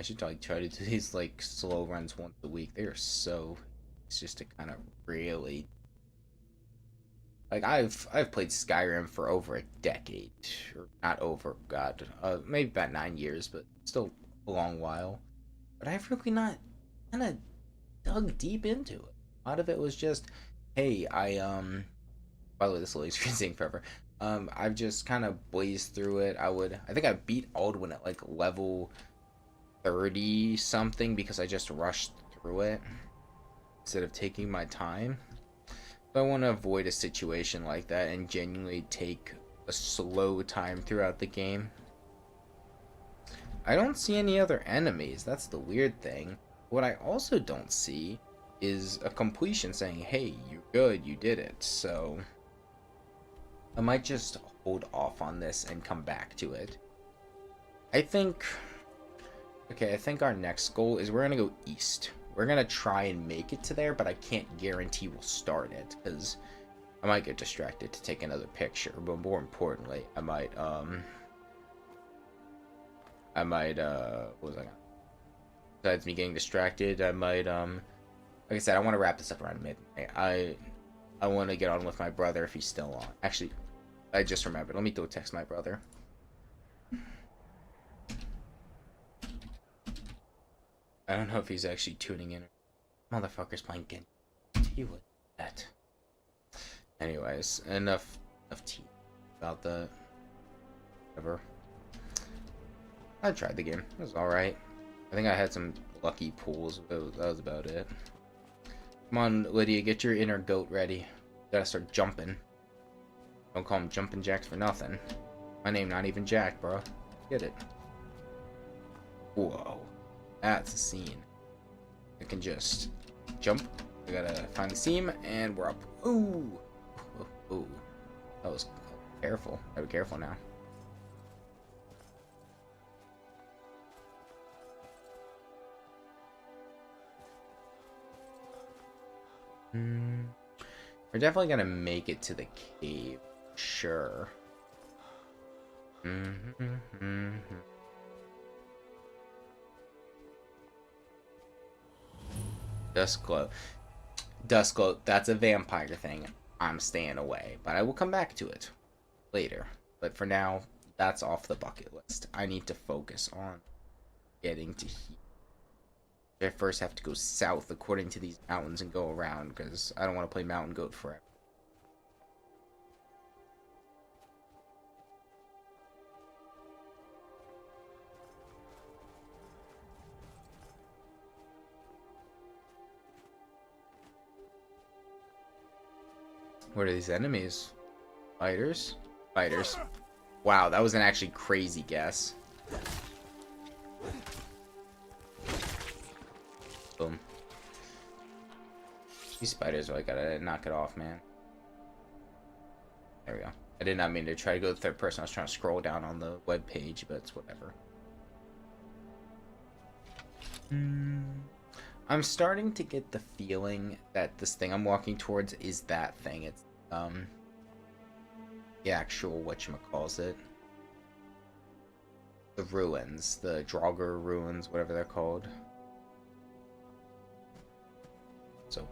should like try to do these like slow runs once a week. They are so. It's just to kind of really like I've played Skyrim for over a decade, or not over, God, maybe about 9 years, but still a long while. But I've really not kind of dug deep into it. A lot of it was just, hey, By the way, this will screen forever. I've just kind of blazed through it. I think I beat Aldwin at like level 30 something because I just rushed through it instead of taking my time. But I want to avoid a situation like that and genuinely take a slow time throughout the game. I don't see any other enemies. That's the weird thing. What I also don't see is a completion saying, hey, you're good, you did it. So I might just hold off on this and come back to it. I think our next goal is we're going to go east. We're going to try and make it to there, but I can't guarantee we'll start it, because I might get distracted to take another picture. But more importantly, I might, what was I gonna... Besides me getting distracted, I might, like I said, I want to wrap this up around midnight. I want to get on with my brother if he's still on. Actually, I just remembered. Let me go text my brother. I don't know if he's actually tuning in. Motherfucker's playing Genji. He would that. Anyways, enough tea about that. Whatever. I tried the game. It was alright. I think I had some lucky pulls. That was about it. Come on, Lydia, get your inner goat ready. Gotta start jumping. Don't call him Jumpin' Jacks for nothing. My name not even Jack, bro. Get it. Whoa. That's a scene. I can just jump. I gotta find the seam, and we're up. Ooh. Ooh. That was careful. Gotta be careful now. We're definitely gonna make it to the cave. Sure. Duskglow. Duskglow, that's a vampire thing. I'm staying away. But I will come back to it later. But for now, that's off the bucket list. I need to focus on getting to here. I first have to go south according to these mountains and go around, because I don't want to play Mountain Goat forever. What are these enemies? Fighters? Fighters. Wow, that was an actually crazy guess. Boom. These spiders, I gotta knock it off, man. There we go. I did not mean to try to go to third person. I was trying to scroll down on the web page, but it's whatever. I'm starting to get the feeling that this thing I'm walking towards is that thing. It's the actual whatchamacallit. The ruins, the Draugr ruins, whatever they're called. So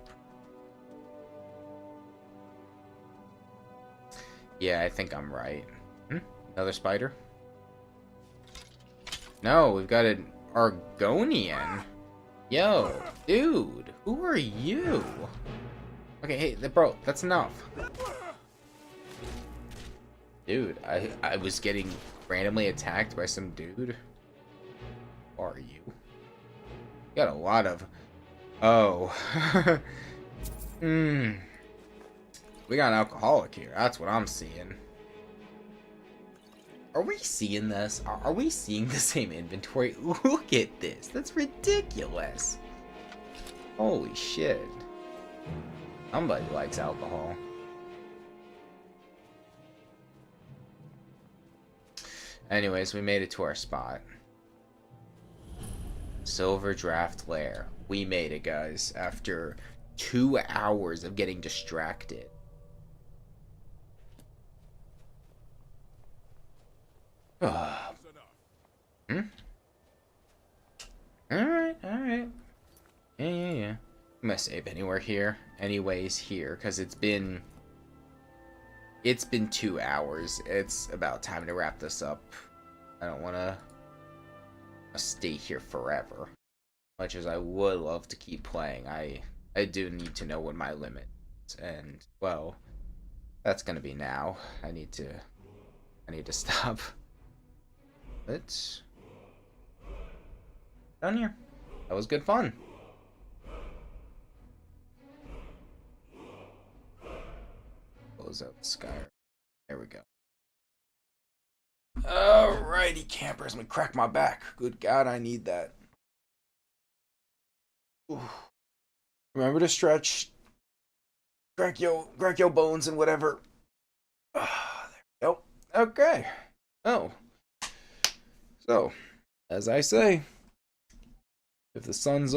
yeah, I think I'm right. Another spider? No, we've got an Argonian. Yo, dude, who are you? Okay, hey, bro, that's enough. Dude, I was getting randomly attacked by some dude. Who are you? You got a lot of... Oh. We got an alcoholic here. That's what I'm seeing. Are we seeing this? Are we seeing the same inventory? Look at this. That's ridiculous. Holy shit. Somebody likes alcohol. Anyways, we made it to our spot. Silver Draft Lair. We made it, guys, after 2 hours of getting distracted. Hmm? Alright. Yeah. I'm gonna save anywhere here. Anyways, here, because it's been 2 hours. It's about time to wrap this up. I don't want to stay here forever. Much as I would love to keep playing, I do need to know what my limit is. And, well, that's gonna be now. I need to stop. Let's down here. That was good fun. Close out Skyrim. There we go. Alrighty, campers. I'm gonna crack my back. Good God, I need that. Ooh. Remember to stretch. Crack your bones and whatever. There we go. Okay. Oh. So, as I say, if the sun's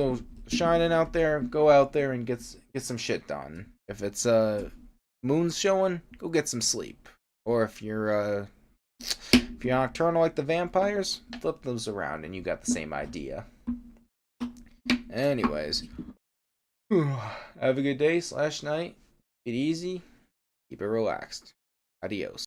shining out there, go out there and get some shit done. If it's moon's showing, go get some sleep. Or if you're nocturnal like the vampires, flip those around and you got the same idea. Anyways, have a good day / night. Get easy. Keep it relaxed. Adios.